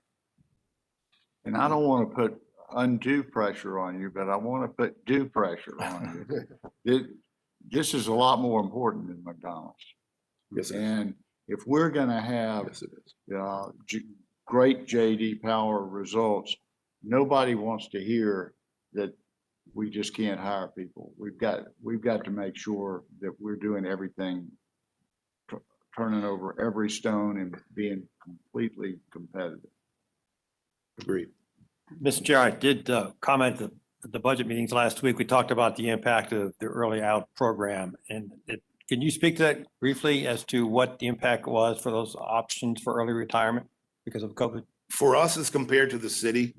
And I don't want to put undue pressure on you, but I want to put due pressure on you. This is a lot more important than McDonald's.
Yes,
and if we're going to have great JD Power results, nobody wants to hear that we just can't hire people. We've got to make sure that we're doing everything, turning over every stone and being completely competitive.
Agreed.
Mr. Chair, I did comment at the budget meetings last week. We talked about the impact of the early out program. And can you speak to that briefly as to what the impact was for those options for early retirement because of COVID?
For us, as compared to the city,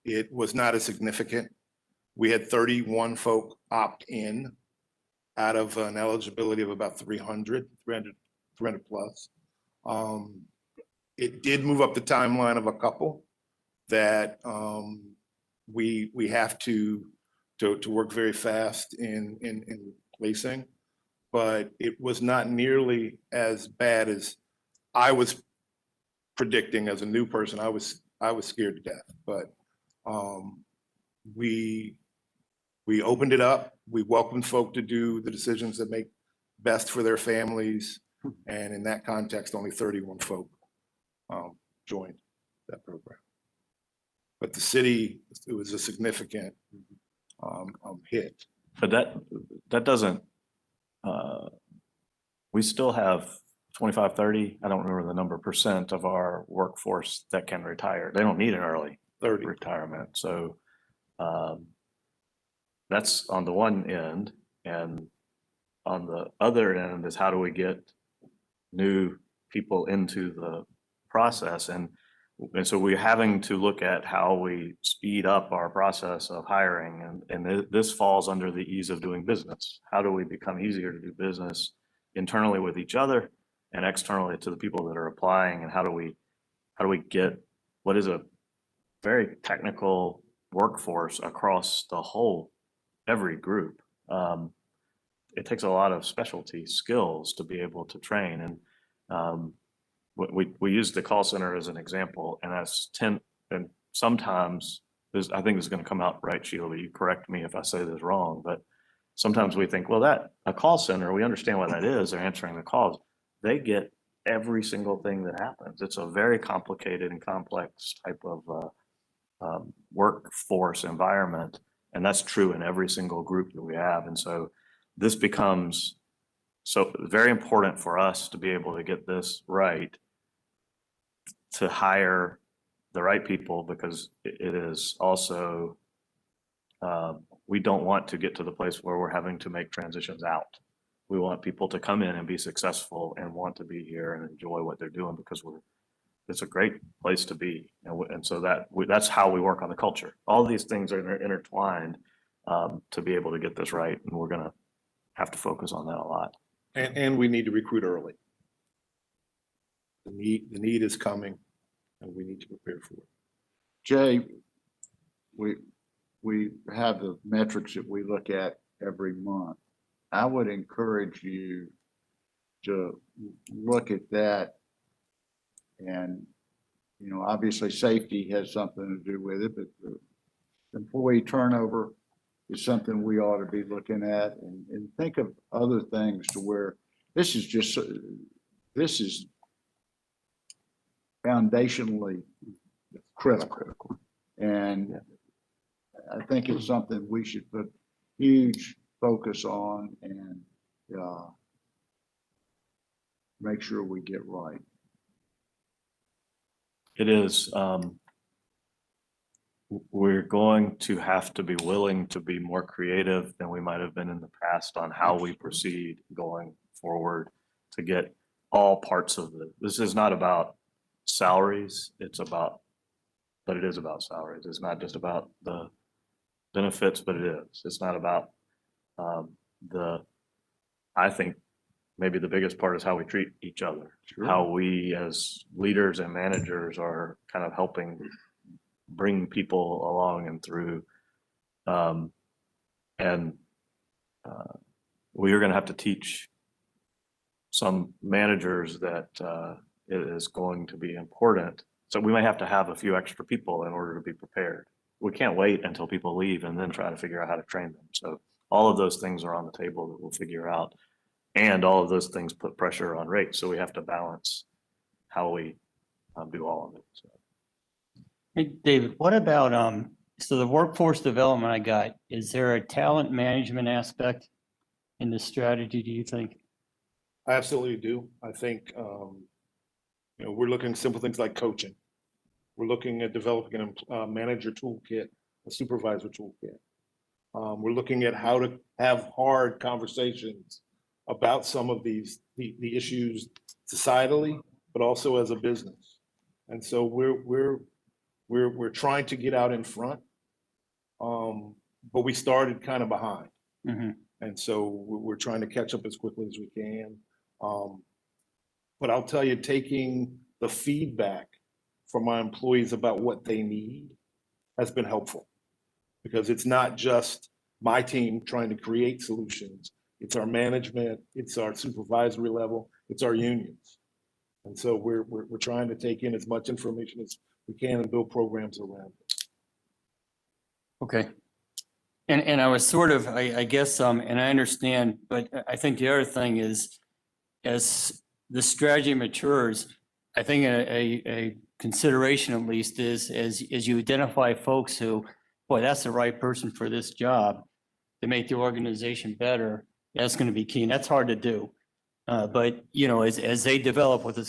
it was not as significant. We had 31 folk opt in out of an eligibility of about 300 plus. It did move up the timeline of a couple that we have to work very fast in placing, but it was not nearly as bad as I was predicting as a new person. I was scared to death, but we opened it up. We welcomed folk to do the decisions that make best for their families, and in that context, only 31 folk joined that program. But the city, it was a significant hit.
But that doesn't, we still have 25, 30, I don't remember the number, % of our workforce that can retire. They don't need an early
30
retirement. So that's on the one end. And on the other end is how do we get new people into the process? And so we're having to look at how we speed up our process of hiring. And this falls under the ease of doing business. How do we become easier to do business internally with each other and externally to the people that are applying? And how do we get what is a very technical workforce across the whole every group. It takes a lot of specialty skills to be able to train. And we use the call center as an example, and and sometimes I think this is going to come out right, Sheila. You correct me if I say this wrong, but sometimes we think, well, that a call center, we understand what that is. They're answering the calls. They get every single thing that happens. It's a very complicated and complex type of workforce environment, and that's true in every single group that we have. And so this becomes so very important for us to be able to get this right, to hire the right people, because it is also, we don't want to get to the place where we're having to make transitions out. We want people to come in and be successful and want to be here and enjoy what they're doing, because it's a great place to be. And so that's how we work on the culture. All these things are intertwined to be able to get this right. And we're going to have to focus on that a lot.
And we need to recruit early. The need is coming, and we need to prepare for it.
Jay, we have the metrics that we look at every month. I would encourage you to look at that, and, obviously safety has something to do with it, but the employee turnover is something we ought to be looking at, and think of other things to where this is foundationally critical. And I think it's something we should put huge focus on and make sure we get right.
It is, we're going to have to be willing to be more creative than we might have been in the past on how we proceed going forward to get all parts of this is not about salaries, but it is about salaries. It's not just about the benefits, but it is. It's not about I think maybe the biggest part is how we treat each other. Sure. How we as leaders and managers are kind of helping bring people along and through. We are going to have to teach some managers that it is going to be important. So we may have to have a few extra people in order to be prepared. We can't wait until people leave and then try to figure out how to train them. So all of those things are on the table that we'll figure out. And all of those things put pressure on rates. So we have to balance how we do all of it. So.
Hey, David, what about, so the workforce development I got, is there a talent management aspect in the strategy, do you think?
I absolutely do. I think, we're looking at simple things like coaching. We're looking at developing a manager toolkit, a supervisor toolkit. We're looking at how to have hard conversations about some of the issues societally, but also as a business. And so we're trying to get out in front, but we started kind of behind.
Mm-hmm.
And so we're trying to catch up as quickly as we can. But I'll tell you, taking the feedback from my employees about what they need has been helpful, because it's not just my team trying to create solutions. It's our management, it's our supervisory level, it's our unions. And so we're trying to take in as much information as we can and build programs around it.
Okay. And I was sort of, I guess, and I understand, but I think the other thing is, as the strategy matures, I think a consideration at least is as you identify folks who, boy, that's the right person for this job to make the organization better, that's going to be key. And that's hard to do. But, as they develop with a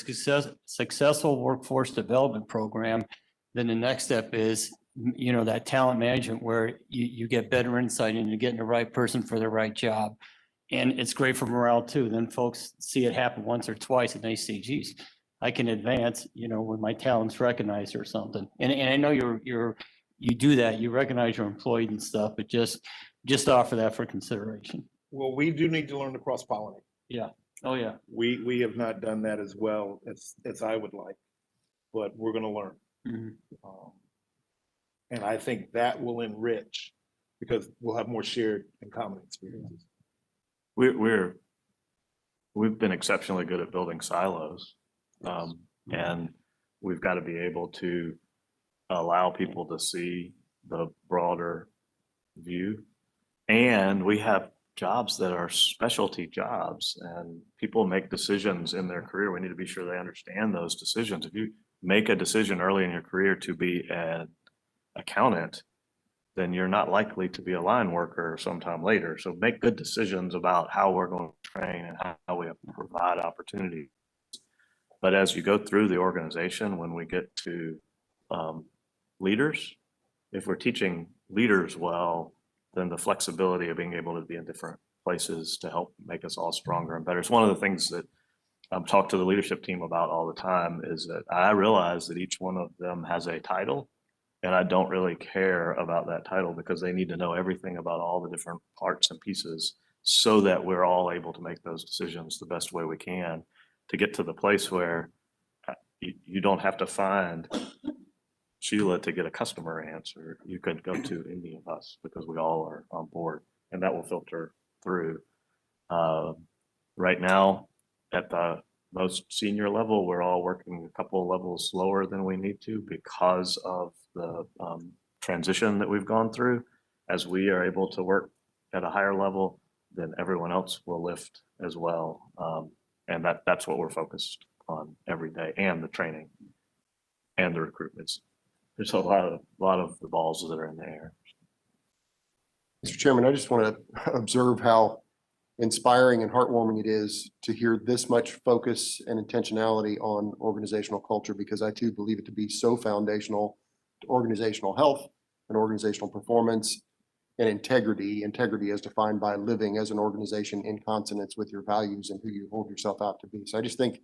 successful workforce development program, then the next step is, that talent management where you get better insight into getting the right person for the right job. And it's great for morale too. Then folks see it happen once or twice and they say, geez, I can advance, when my talent's recognized or something. And I know you do that, you recognize your employees and stuff, but just offer that for consideration.
Well, we do need to learn to cross-pollinate.
Yeah. Oh, yeah.
We have not done that as well as I would like, but we're going to learn.
Mm-hmm.
And I think that will enrich because we'll have more shared and common experiences.
We've been exceptionally good at building silos. And we've got to be able to allow people to see the broader view. And we have jobs that are specialty jobs, and people make decisions in their career. We need to be sure they understand those decisions. If you make a decision early in your career to be an accountant, then you're not likely to be a line worker sometime later. So make good decisions about how we're going to train and how we provide opportunity. But as you go through the organization, when we get to leaders, if we're teaching leaders well, then the flexibility of being able to be in different places to help make us all stronger and better. It's one of the things that I've talked to the leadership team about all the time, is that I realize that each one of them has a title, and I don't really care about that title because they need to know everything about all the different parts and pieces so that we're all able to make those decisions the best way we can to get to the place where you don't have to find Sheila to get a customer answer. You could go to any of us because we all are on board, and that will filter through. Right now, at the most senior level, we're all working a couple of levels slower than we need to because of the transition that we've gone through. As we are able to work at a higher level, then everyone else will lift as well. And that's what we're focused on every day, and the training and the recruitments. There's a lot of the balls that are in the air.
Mr. Chairman, I just want to observe how inspiring and heartwarming it is to hear this much focus and intentionality on organizational culture, because I too believe it to be so foundational to organizational health and organizational performance and integrity as defined by living as an organization in consonance with your values and who you hold yourself out to be. So I just think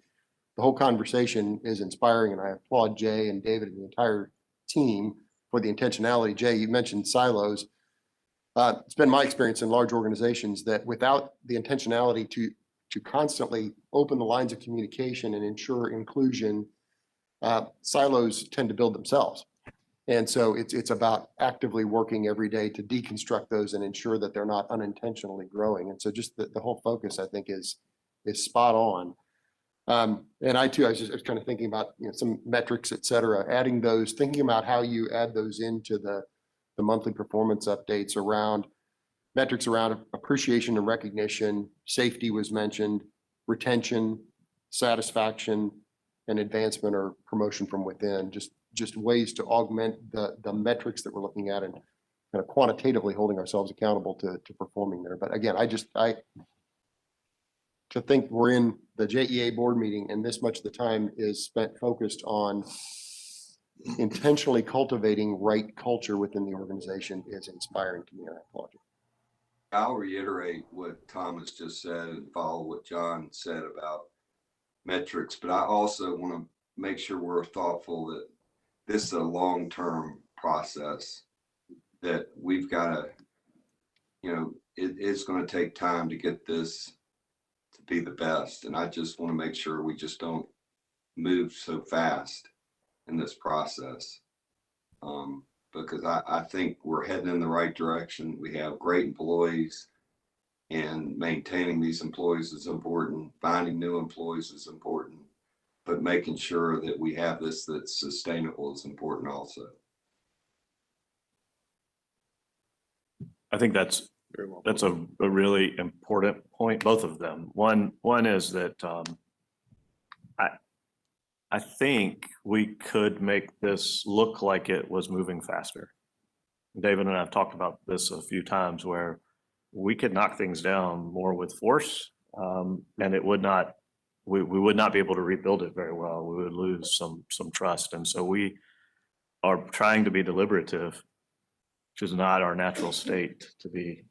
the whole conversation is inspiring, and I applaud Jay and David and the entire team for the intentionality. Jay, you mentioned silos. It's been my experience in large organizations that without the intentionality to constantly open the lines of communication and ensure inclusion, silos tend to build themselves. And so it's about actively working every day to deconstruct those and ensure that they're not unintentionally growing. And so just the whole focus, I think, is spot on. And I was kind of thinking about, some metrics, et cetera, adding those, thinking about how you add those into the monthly performance updates around metrics around appreciation and recognition. Safety was mentioned, retention, satisfaction, and advancement or promotion from within. Just ways to augment the metrics that we're looking at and kind of quantitatively holding ourselves accountable to performing there. But again, to think we're in the JEA board meeting and this much of the time is spent focused on intentionally cultivating right culture within the organization is inspiring to me, and I applaud you.
I'll reiterate what Thomas just said and follow what John said about metrics, but I also want to make sure we're thoughtful that this is a long-term process, that we've got to, it's going to take time to get this to be the best. And I just want to make sure we just don't move so fast in this process. Because I think we're heading in the right direction. We have great employees, and maintaining these employees is important. Finding new employees is important, but making sure that we have this that's sustainable is important also.
I think that's a really important point, both of them. One is that I think we could make this look like it was moving faster. David and I have talked about this a few times, where we could knock things down more with force, and we would not be able to rebuild it very well. We would lose some trust. And so we are trying to be deliberative, which is not our natural state, to be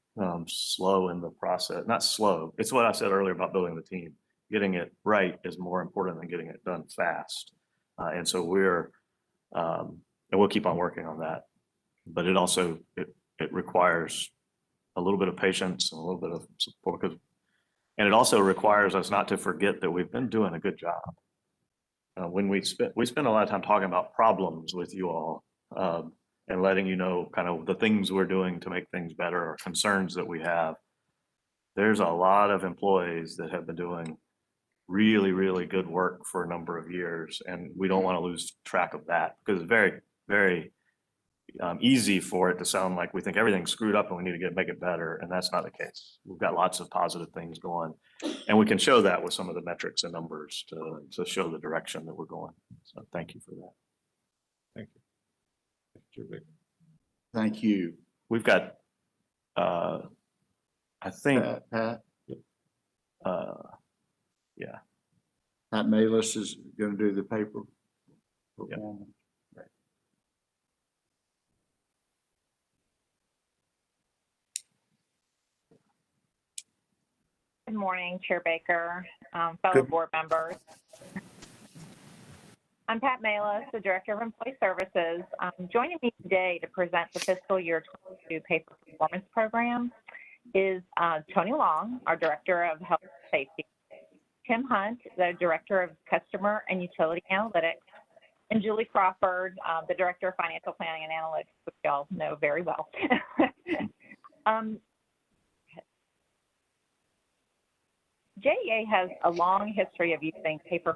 slow in the process. Not slow. It's what I said earlier about building the team. Getting it right is more important than getting it done fast. And so and we'll keep on working on that. But it also, it requires a little bit of patience and a little bit of support. And it also requires us not to forget that we've been doing a good job. When we spend a lot of time talking about problems with you all, and letting you know kind of the things we're doing to make things better or concerns that we have. There's a lot of employees that have been doing really, really good work for a number of years, and we don't want to lose track of that because it's very, very easy for it to sound like we think everything's screwed up and we need to make it better, and that's not the case. We've got lots of positive things going, and we can show that with some of the metrics and numbers to show the direction that we're going. So thank you for that.
Thank you.
Thank you.
We've got, I think,
Pat,
yeah.
Pat Malis is going to do the paper performance.
Good morning, Chair Baker, fellow board members. I'm Pat Malis, the Director of Employee Services. Joining me today to present the fiscal year 22 pay for performance program is Tony Long, our Director of Health and Safety, Tim Hunt, the Director of Customer and Utility Analytics, and Julie Crawford, the Director of Financial Planning and Analytics, which y'all know very well. JEA has a long history of using pay for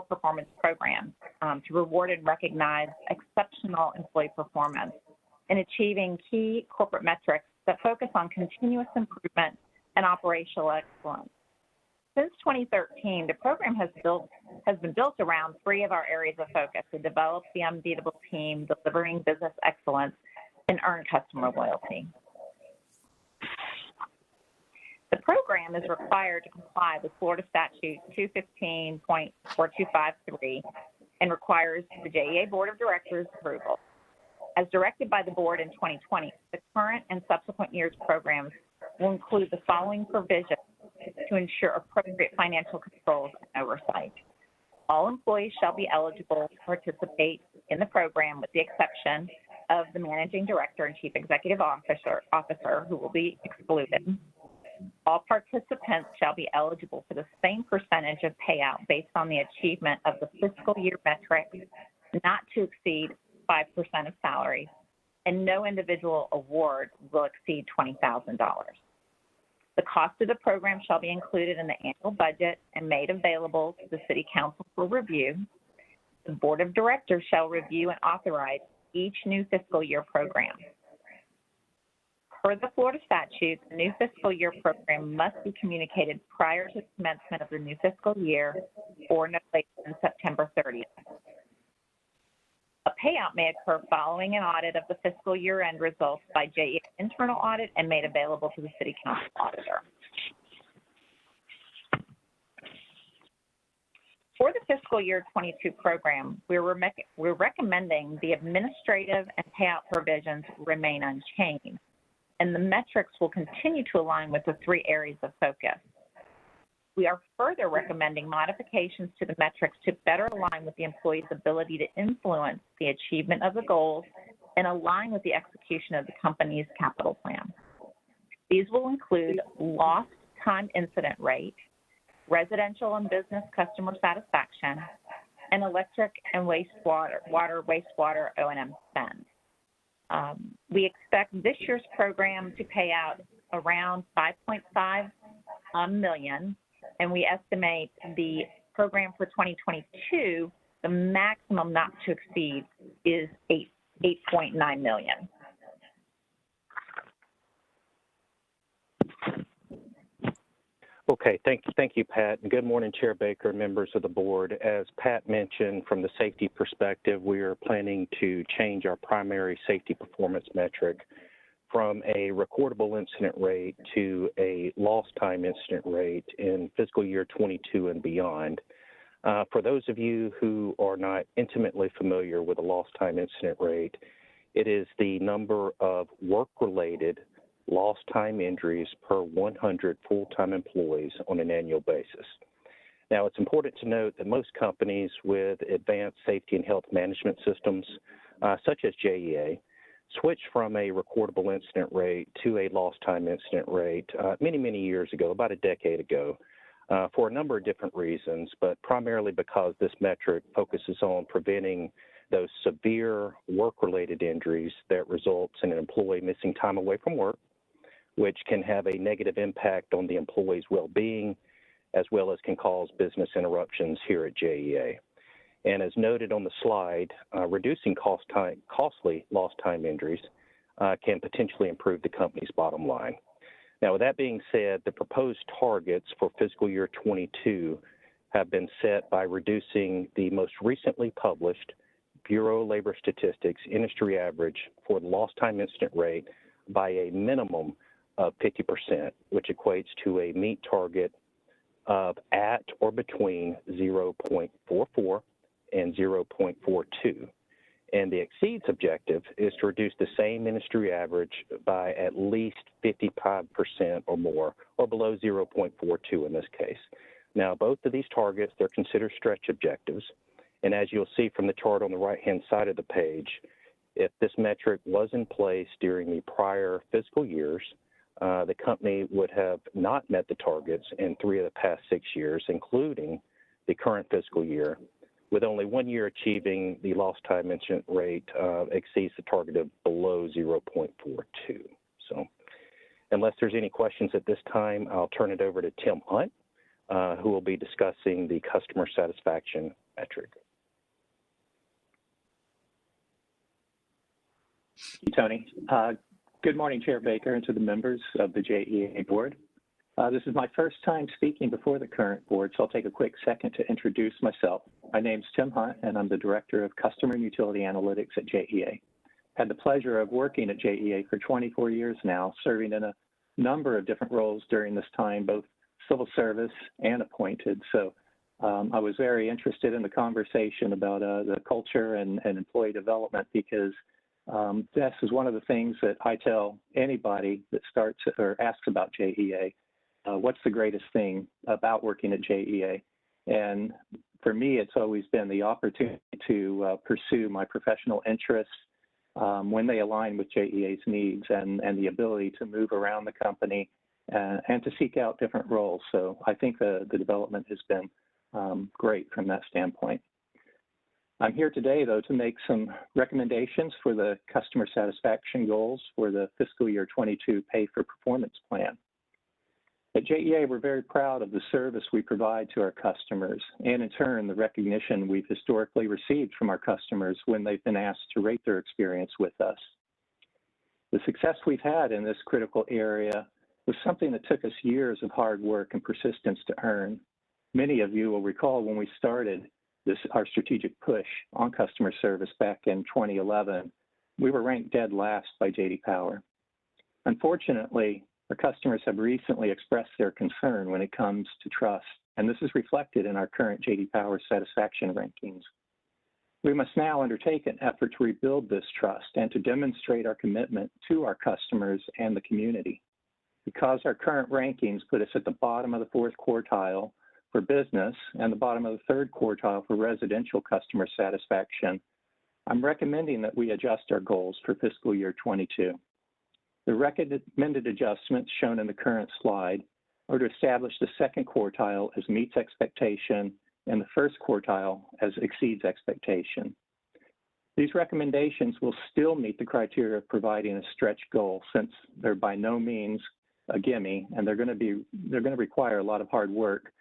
performance programs to reward and recognize exceptional employee performance in achieving key corporate metrics that focus on continuous improvement and operational excellence. Since 2013, the program has been built around three of our areas of focus: to develop the unbeatable team, delivering business excellence, and earn customer loyalty. The program is required to comply with Florida Statute 215.4253 and requires the JEA Board of Directors approval. As directed by the board in 2020, the current and subsequent years programs will include the following provisions to ensure appropriate financial controls and oversight. All employees shall be eligible to participate in the program with the exception of the managing director and chief executive officer who will be excluded. All participants shall be eligible for the same percentage of payout based on the achievement of the fiscal year metric not to exceed 5% of salary, and no individual award will exceed $20,000. The cost of the program shall be included in the annual budget and made available to the City Council for review. The Board of Directors shall review and authorize each new fiscal year program. Per the Florida statute, the new fiscal year program must be communicated prior to the commencement of the new fiscal year or no later than September 30th. A payout may occur following an audit of the fiscal year-end results by JEA internal audit and made available to the City Council auditor. For the fiscal year 22 program, we're recommending the administrative and payout provisions remain unchanged, and the metrics will continue to align with the three areas of focus. We are further recommending modifications to the metrics to better align with the employee's ability to influence the achievement of the goals and align with the execution of the company's capital plan. These will include lost time incident rate, residential and business customer satisfaction, and electric and wastewater O&M spend. We expect this year's program to pay out around $5.5 million, and we estimate the program for 2022, the maximum not to exceed is $8.9 million.
Okay, thank you, Pat. And good morning, Chair Baker, members of the board. As Pat mentioned, from the safety perspective, we are planning to change our primary safety performance metric from a recordable incident rate to a lost time incident rate in fiscal year 22 and beyond. For those of you who are not intimately familiar with a lost time incident rate, it is the number of work-related lost time injuries per 100 full-time employees on an annual basis. Now, it's important to note that most companies with advanced safety and health management systems, such as JEA, switched from a recordable incident rate to a lost time incident rate many years ago, about a decade ago, for a number of different reasons, but primarily because this metric focuses on preventing
those severe work-related injuries that results in an employee missing time away from work, which can have a negative impact on the employee's well-being, as well as can cause business interruptions here at JEA. And as noted on the slide, reducing costly lost time injuries can potentially improve the company's bottom line. Now, with that being said, the proposed targets for fiscal year 22 have been set by reducing the most recently published Bureau of Labor Statistics industry average for the lost time incident rate by a minimum of 50%, which equates to a meet target of at or between 0.44 and 0.42. And the exceeds objective is to reduce the same industry average by at least 55% or more, or below 0.42 in this case. Now, both of these targets, they're considered stretch objectives. And as you'll see from the chart on the right-hand side of the page, if this metric was in place during the prior fiscal years, the company would have not met the targets in 3 of the past 6 years, including the current fiscal year, with only 1 year achieving the lost time incident rate exceeds the target of below 0.42. So unless there's any questions at this time, I'll turn it over to Tim Hunt, who will be discussing the customer satisfaction metric.
Tony. Good morning, Chair Baker, and to the members of the JEA board. This is my first time speaking before the current board, so I'll take a quick second to introduce myself. My name's Tim Hunt, and I'm the Director of Customer and Utility Analytics at JEA. Had the pleasure of working at JEA for 24 years now, serving in a number of different roles during this time, both civil service and appointed. So I was very interested in the conversation about the culture and employee development, because this is one of the things that I tell anybody that starts or asks about JEA. What's the greatest thing about working at JEA? And for me, it's always been the opportunity to pursue my professional interests when they align with JEA's needs, and the ability to move around the company and to seek out different roles. So I think the development has been great from that standpoint. I'm here today, though, to make some recommendations for the customer satisfaction goals for the fiscal year 22 Pay for Performance Plan. At JEA, we're very proud of the service we provide to our customers, and in turn, the recognition we've historically received from our customers when they've been asked to rate their experience with us. The success we've had in this critical area was something that took us years of hard work and persistence to earn. Many of you will recall when we started our strategic push on customer service back in 2011, we were ranked dead last by J.D. Power. Unfortunately, our customers have recently expressed their concern when it comes to trust, and this is reflected in our current J.D. Power satisfaction rankings. We must now undertake an effort to rebuild this trust and to demonstrate our commitment to our customers and the community. Because our current rankings put us at the bottom of the 4th quartile for business and the bottom of the 3rd quartile for residential customer satisfaction, I'm recommending that we adjust our goals for fiscal year 22. The recommended adjustments shown in the current slide are to establish the 2nd quartile as meets expectation and the 1st quartile as exceeds expectation. These recommendations will still meet the criteria of providing a stretch goal, since they're by no means a gimme, and they're going to require a lot of hard work,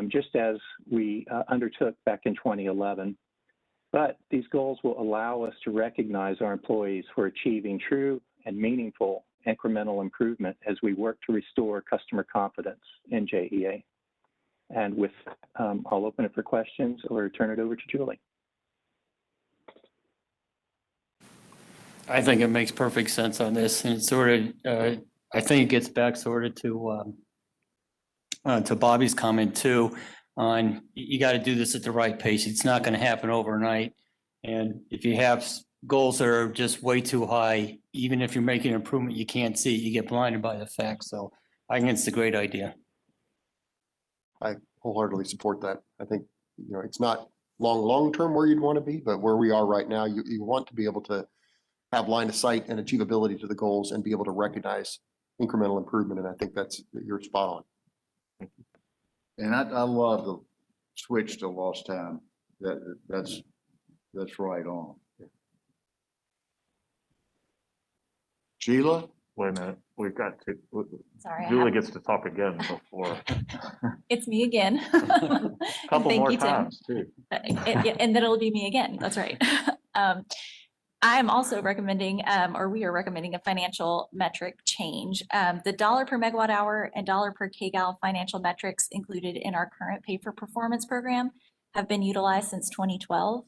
just as we undertook back in 2011. But these goals will allow us to recognize our employees for achieving true and meaningful incremental improvement as we work to restore customer confidence in JEA. And with, I'll open it for questions or turn it over to Julie.
I think it makes perfect sense on this, and it's sort of, I think it gets back sort of to Bobby's comment too, on you got to do this at the right pace. It's not going to happen overnight. And if you have goals that are just way too high, even if you're making an improvement, you can't see it, you get blinded by the facts. So I think it's a great idea.
I wholeheartedly support that. I think, it's not long-term where you'd want to be, but where we are right now, you want to be able to have line of sight and achievability to the goals and be able to recognize incremental improvement. And I think you're spot on.
And I love the switch to lost time. That's that's right on. Sheila?
Wait a minute, we've got to,
Sorry, I
Julie
have-
gets to talk again before.
It's me again.
Couple
Thank
more
you, Tim.
times too.
And then it'll be me again. That's right. I am also recommending, or we are recommending a financial metric change. The dollar per megawatt hour and dollar per kgal financial metrics included in our current pay for performance program have been utilized since 2012.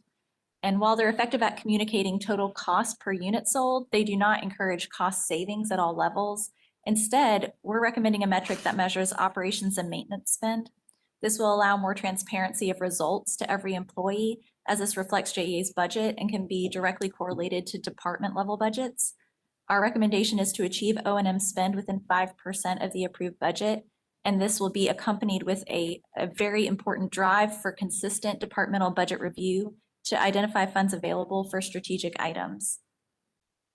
And while they're effective at communicating total cost per unit sold, they do not encourage cost savings at all levels. Instead, we're recommending a metric that measures operations and maintenance spend. This will allow more transparency of results to every employee, as this reflects JEA's budget and can be directly correlated to department level budgets. Our recommendation is to achieve O&M spend within 5% of the approved budget, and this will be accompanied with a very important drive for consistent departmental budget review to identify funds available for strategic items.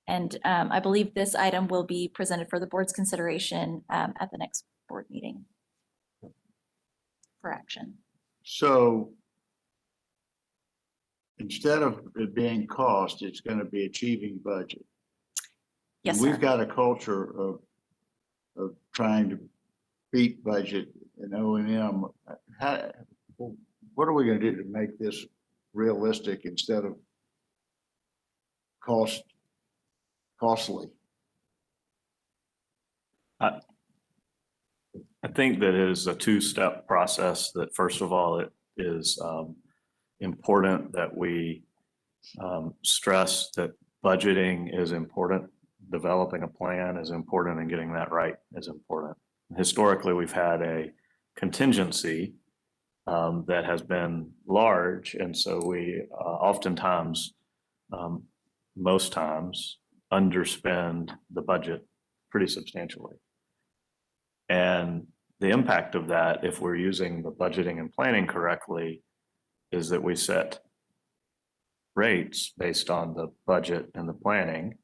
And I believe this item will be presented for the board's consideration at the next board meeting for action.
So instead of it being cost, it's going to be achieving budget.
Yes,
We've
sir.
got a culture of trying to beat budget and O&M. What are we going to do to make this realistic instead of costly?
I think that it is a two-step process. That first of all, it is important that we stress that budgeting is important. Developing a plan is important, and getting that right is important. Historically, we've had a contingency that has been large, and so we oftentimes, most times, underspend the budget pretty substantially. And the impact of that, if we're using the budgeting and planning correctly, is that we set rates based on the budget and the planning,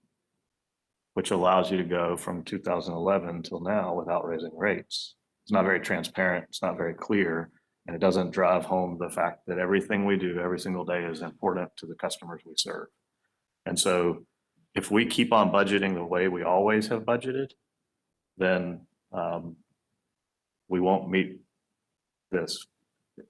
which allows you to go from 2011 till now without raising rates. It's not very transparent, it's not very clear, and it doesn't drive home the fact that everything we do every single day is important to the customers we serve. And so if we keep on budgeting the way we always have budgeted, then we won't meet this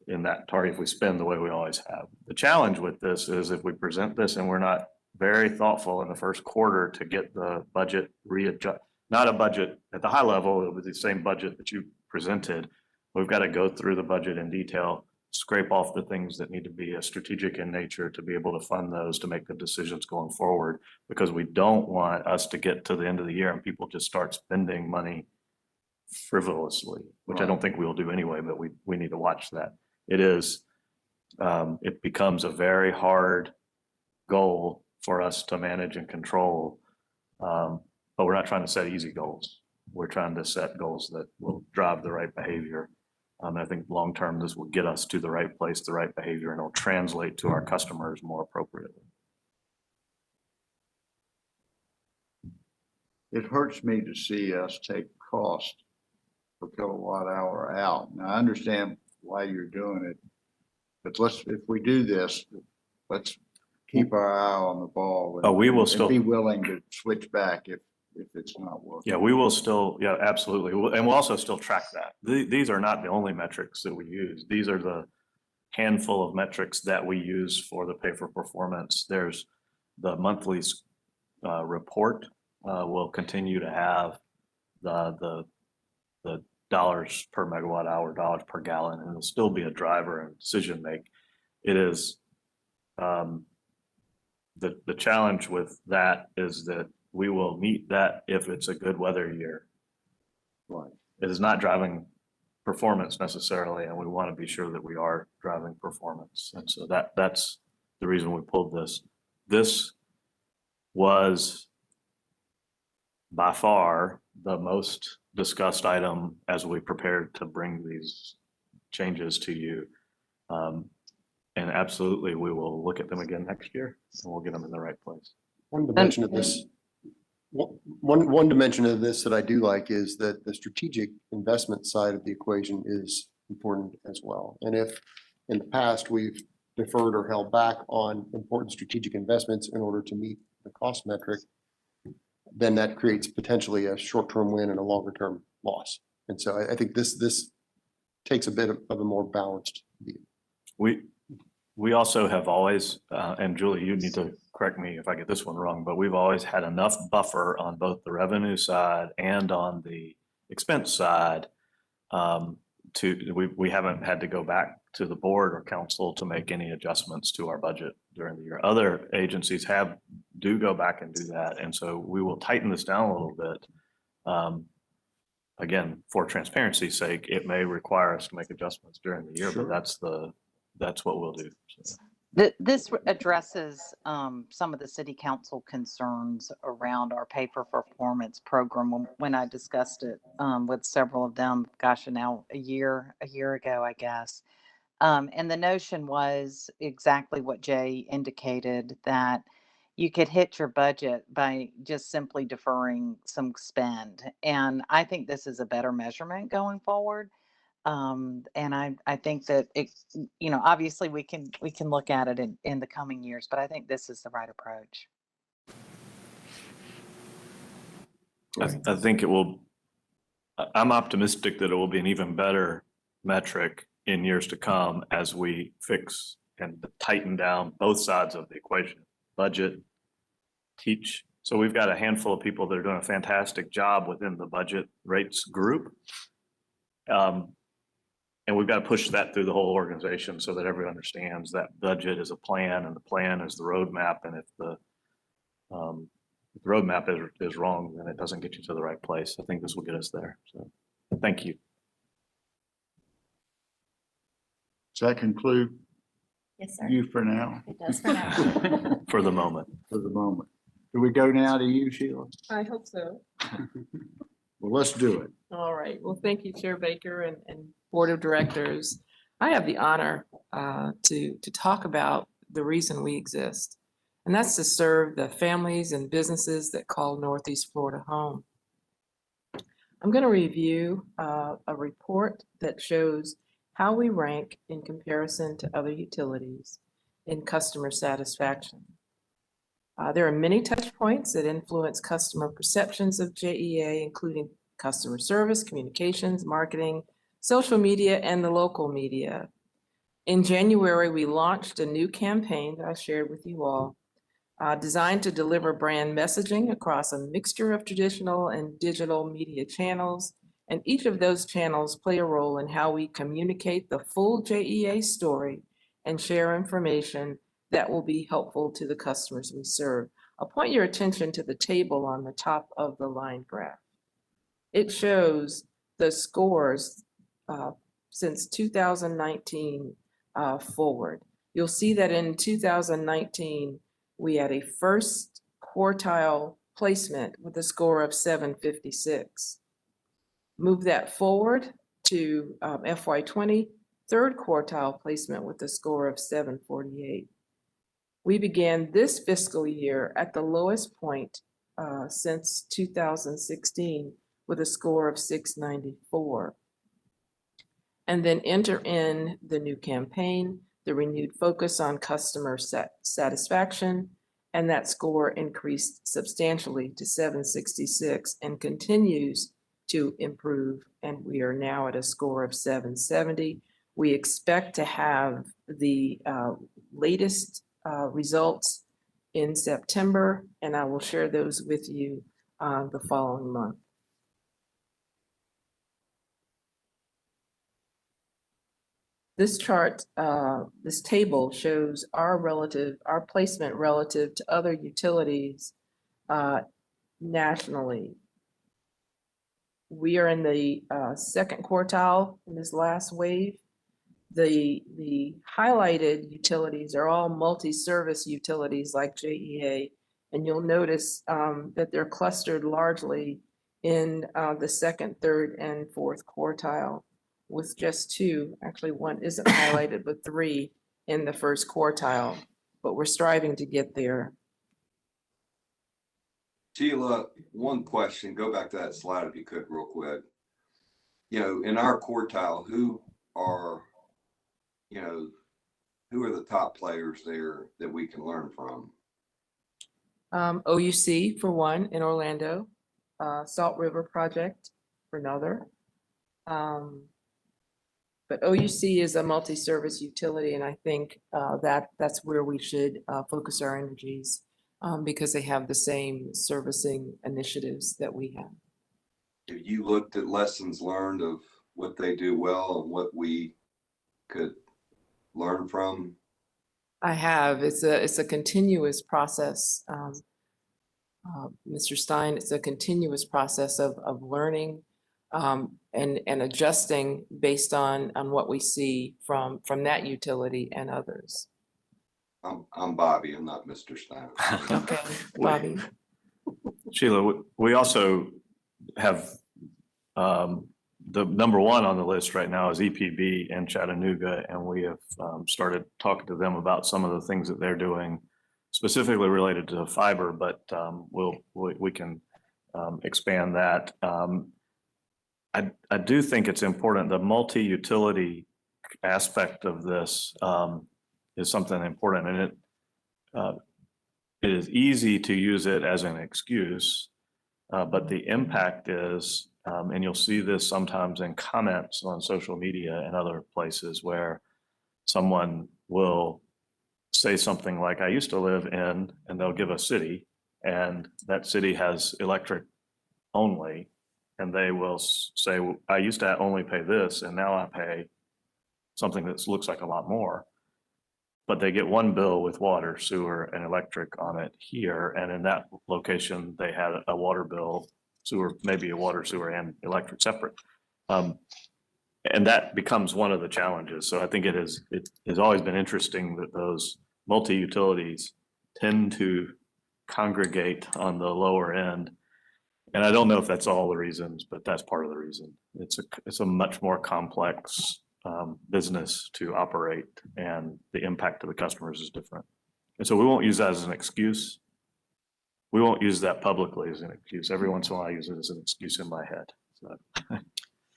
in that target if we spend the way we always have. The challenge with this is if we present this and we're not very thoughtful in the first quarter to get the budget readjust, not a budget at the high level, it was the same budget that you presented. We've got to go through the budget in detail, scrape off the things that need to be strategic in nature to be able to fund those, to make the decisions going forward, because we don't want us to get to the end of the year and people just start spending money frivolously, which I don't think we'll do anyway, but we need to watch that. It is, it becomes a very hard goal for us to manage and control, but we're not trying to set easy goals. We're trying to set goals that will drive the right behavior. I think long-term, this will get us to the right place, the right behavior, and it'll translate to our customers more appropriately.
It hurts me to see us take cost per kilowatt hour out. Now, I understand why you're doing it, but if we do this, let's keep our eye on the ball.
Oh, we will
and
still
be willing to switch back if it's not working.
Yeah, we will still, yeah, absolutely. And we'll also still track that. These are not the only metrics that we use. These are the handful of metrics that we use for the pay for performance. There's the monthly report will continue to have the dollars per megawatt hour, dollars per gallon, and it'll still be a driver and decision make. It is the challenge with that is that we will meet that if it's a good weather year.
Right.
It is not driving performance necessarily, and we want to be sure that we are driving performance. And so that's the reason we pulled this. This was by far the most discussed item as we prepared to bring these changes to you. And absolutely, we will look at them again next year and we'll get them in the right place.
One dimension of this, one dimension of this that I do like is that the strategic investment side of the equation is important as well. And if in the past we've deferred or held back on important strategic investments in order to meet the cost metric, then that creates potentially a short-term win and a longer-term loss. And so I think this takes a bit of a more balanced view.
We also have always, and Julie, you need to correct me if I get this one wrong, but we've always had enough buffer on both the revenue side and on the expense side. We haven't had to go back to the board or council to make any adjustments to our budget during the year. Other agencies do go back and do that. And so we will tighten this down a little bit. Again, for transparency's sake, it may require us to make adjustments during the year, but that's what we'll do. So.
This addresses some of the city council concerns around our pay for performance program when I discussed it with several of them, gosh, now a year ago, I guess. And the notion was exactly what Jay indicated, that you could hit your budget by just simply deferring some spend. And I think this is a better measurement going forward. And I think that it, obviously we can look at it in the coming years, but I think this is the right approach.
I think it will, I'm optimistic that it will be an even better metric in years to come as we fix and tighten down both sides of the equation, budget, teach. So we've got a handful of people that are doing a fantastic job within the budget rates group. And we've got to push that through the whole organization so that everyone understands that budget is a plan and the plan is the roadmap. And if the roadmap is wrong, then it doesn't get you to the right place. I think this will get us there. So thank you.
Does that conclude
Yes, sir.
you for now?
It does for now.
For the moment.
For the moment. Do we go now to you, Sheila?
I hope so.
Well, let's do it.
All right. Well, thank you, Chair Baker and Board of Directors. I have the honor to talk about the reason we exist, and that's to serve the families and businesses that call Northeast Florida home. I'm going to review a report that shows how we rank in comparison to other utilities in customer satisfaction. There are many touch points that influence customer perceptions of JEA, including customer service, communications, marketing, social media, and the local media. In January, we launched a new campaign that I shared with you all, designed to deliver brand messaging across a mixture of traditional and digital media channels. And each of those channels play a role in how we communicate the full JEA story and share information that will be helpful to the customers we serve. I'll point your attention to the table on the top of the line graph. It shows the scores since 2019 forward. You'll see that in 2019, we had a first quartile placement with a score of 756. Move that forward to FY20, third quartile placement with a score of 748. We began this fiscal year at the lowest point since 2016 with a score of 694. And then enter in the new campaign, the renewed focus on customer satisfaction, and that score increased substantially to 766 and continues to improve, and we are now at a score of 770. We expect to have the latest results in September, and I will share those with you the following month. This chart, this table shows our placement relative to other utilities nationally. We are in the second quartile in this last wave. The highlighted utilities are all multi-service utilities like JEA, and you'll notice that they're clustered largely in the second, third, and fourth quartile, with just two, actually one isn't highlighted, but three in the first quartile, but we're striving to get there.
Sheila, one question, go back to that slide if you could real quick. You know, in our quartile, who who are the top players there that we can learn from?
OUC for one in Orlando, Salt River Project for another. But OUC is a multi-service utility, and I think that's where we should focus our energies because they have the same servicing initiatives that we have.
Have you looked at lessons learned of what they do well and what we could learn from?
I have. It's a continuous process, Mr. Stein. It's a continuous process of learning and adjusting based on what we see from that utility and others.
I'm Bobby. I'm not Mr. Stein.
Okay, Bobby.
Sheila, we also have the number one on the list right now is EPB in Chattanooga, and we have started talking to them about some of the things that they're doing specifically related to fiber, but we can expand that. I do think it's important. The multi-utility aspect of this is something important, and it is easy to use it as an excuse, but the impact is, and you'll see this sometimes in comments on social media and other places where someone will say something like, I used to live in, and they'll give a city, and that city has electric only. And they will say, I used to only pay this, and now I pay something that looks like a lot more. But they get one bill with water, sewer, and electric on it here. And in that location, they had a water bill, sewer, maybe a water, sewer, and electric separate. And that becomes one of the challenges. So I think it has always been interesting that those multi-utilities tend to congregate on the lower end. And I don't know if that's all the reasons, but that's part of the reason. It's a much more complex business to operate, and the impact to the customers is different. And so we won't use that as an excuse. We won't use that publicly as an excuse. Every once in a while, I use it as an excuse in my head. So,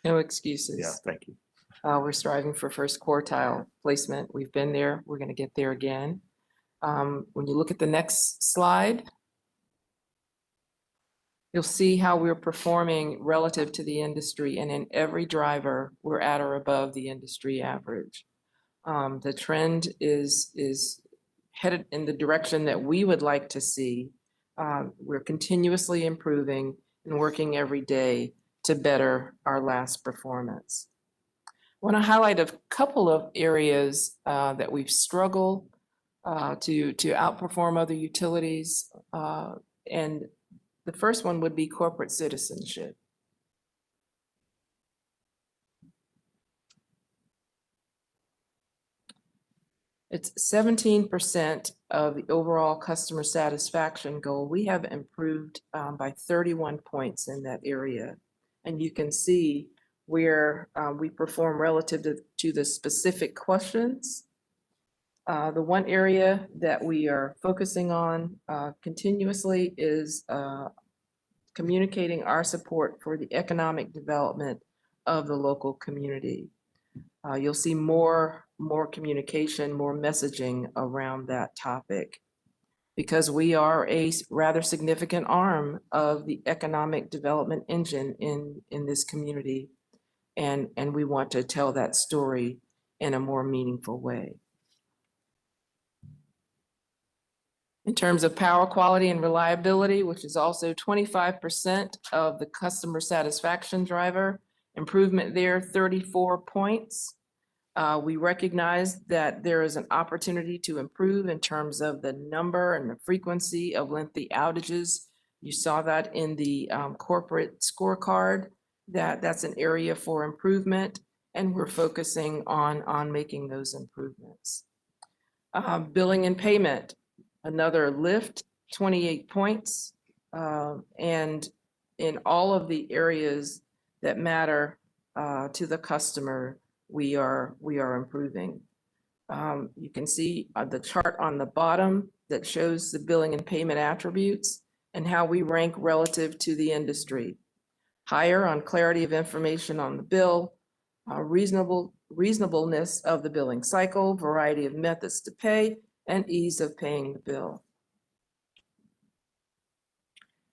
No excuses.
yeah, thank you.
We're striving for first quartile placement. We've been there. We're going to get there again. When you look at the next slide, you'll see how we're performing relative to the industry, and in every driver, we're at or above the industry average. The trend is headed in the direction that we would like to see. We're continuously improving and working every day to better our last performance. I want to highlight a couple of areas that we've struggled to outperform other utilities, and the first one would be corporate citizenship. It's 17% of the overall customer satisfaction goal. We have improved by 31 points in that area. And you can see where we perform relative to the specific questions. The one area that we are focusing on continuously is communicating our support for the economic development of the local community. You'll see more communication, more messaging around that topic, because we are a rather significant arm of the economic development engine in this community. And we want to tell that story in a more meaningful way. In terms of power quality and reliability, which is also 25% of the customer satisfaction driver, improvement there, 34 points. We recognize that there is an opportunity to improve in terms of the number and the frequency of lengthy outages. You saw that in the corporate scorecard, that's an area for improvement, and we're focusing on making those improvements. Billing and payment, another lift, 28 points. And in all of the areas that matter to the customer, we are improving. You can see the chart on the bottom that shows the billing and payment attributes and how we rank relative to the industry. Higher on clarity of information on the bill, reasonableness of the billing cycle, variety of methods to pay, and ease of paying the bill.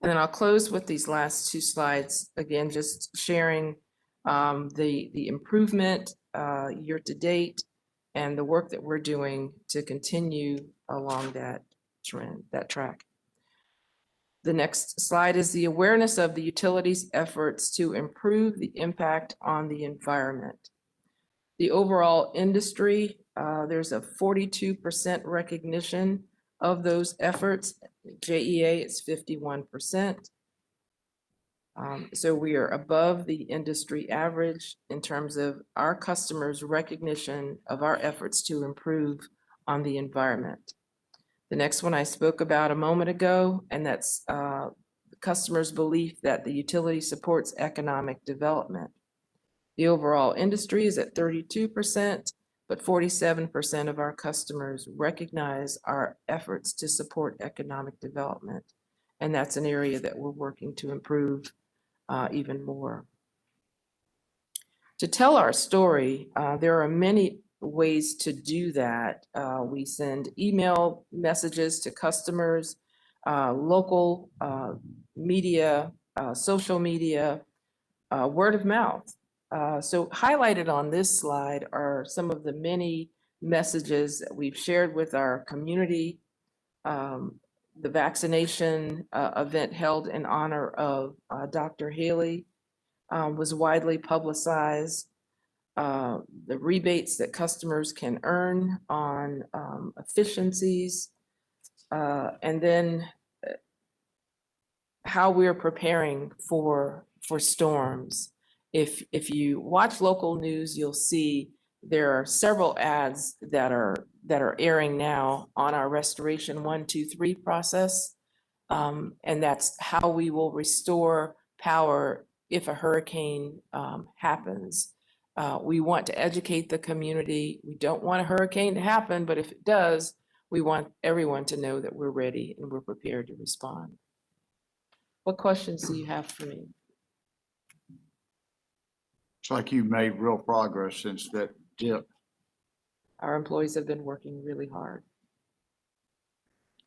And then I'll close with these last two slides, again, just sharing the improvement year to date and the work that we're doing to continue along that trend, that track. The next slide is the awareness of the utilities' efforts to improve the impact on the environment. The overall industry, there's a 42% recognition of those efforts. JEA is 51%. So we are above the industry average in terms of our customers' recognition of our efforts to improve on the environment. The next one I spoke about a moment ago, and that's the customers' belief that the utility supports economic development. The overall industry is at 32%, but 47% of our customers recognize our efforts to support economic development. And that's an area that we're working to improve even more. To tell our story, there are many ways to do that. We send email messages to customers, local media, social media, word of mouth. So highlighted on this slide are some of the many messages that we've shared with our community. The vaccination event held in honor of Dr. Haley was widely publicized. The rebates that customers can earn on efficiencies, and then how we're preparing for storms. If you watch local news, you'll see there are several ads that are airing now on our Restoration 1, 2, 3 process, and that's how we will restore power if a hurricane happens. We want to educate the community. We don't want a hurricane to happen, but if it does, we want everyone to know that we're ready and we're prepared to respond. What questions do you have for me?
It's like you've made real progress since that dip.
Our employees have been working really hard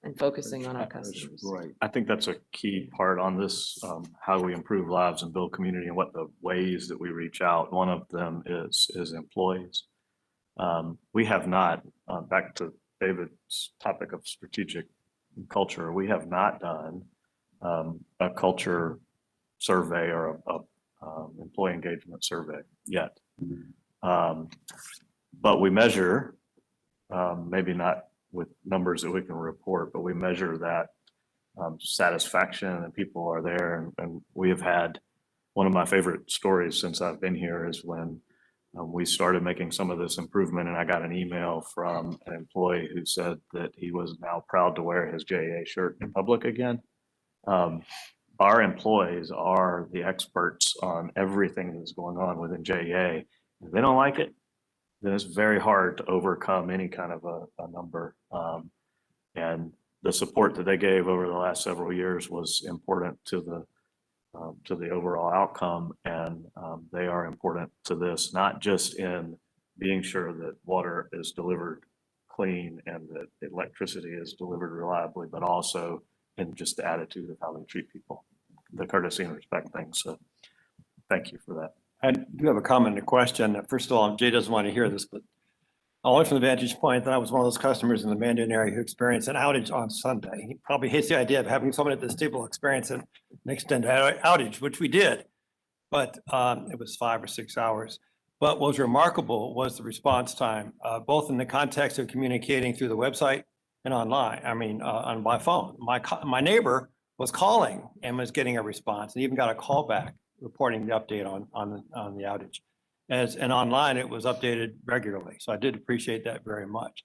and focusing on our customers.
Right.
I think that's a key part on this, how we improve lives and build community and what the ways that we reach out. One of them is employees. We have not, back to David's topic of strategic culture, we have not done a culture survey or a employee engagement survey yet. But we measure, maybe not with numbers that we can report, but we measure that satisfaction and people are there. And we have had, one of my favorite stories since I've been here is when we started making some of this improvement, and I got an email from an employee who said that he was now proud to wear his JEA shirt in public again. Our employees are the experts on everything that's going on within JEA. If they don't like it, then it's very hard to overcome any kind of a number. And the support that they gave over the last several years was important to the overall outcome. And they are important to this, not just in being sure that water is delivered clean and that electricity is delivered reliably, but also in just the attitude of how they treat people, the courtesy and respect things. So thank you for that.
I do have a comment and a question. First of all, Jay doesn't want to hear this, but only from the vantage point that I was one of those customers in the Mandan area who experienced an outage on Sunday. He probably hates the idea of having someone at this table experience an extended outage, which we did, but it was 5 or 6 hours. But what was remarkable was the response time, both in the context of communicating through the website and online. I mean, on my phone. My neighbor was calling and was getting a response, and even got a call back reporting the update on the outage. And online, it was updated regularly. So I did appreciate that very much.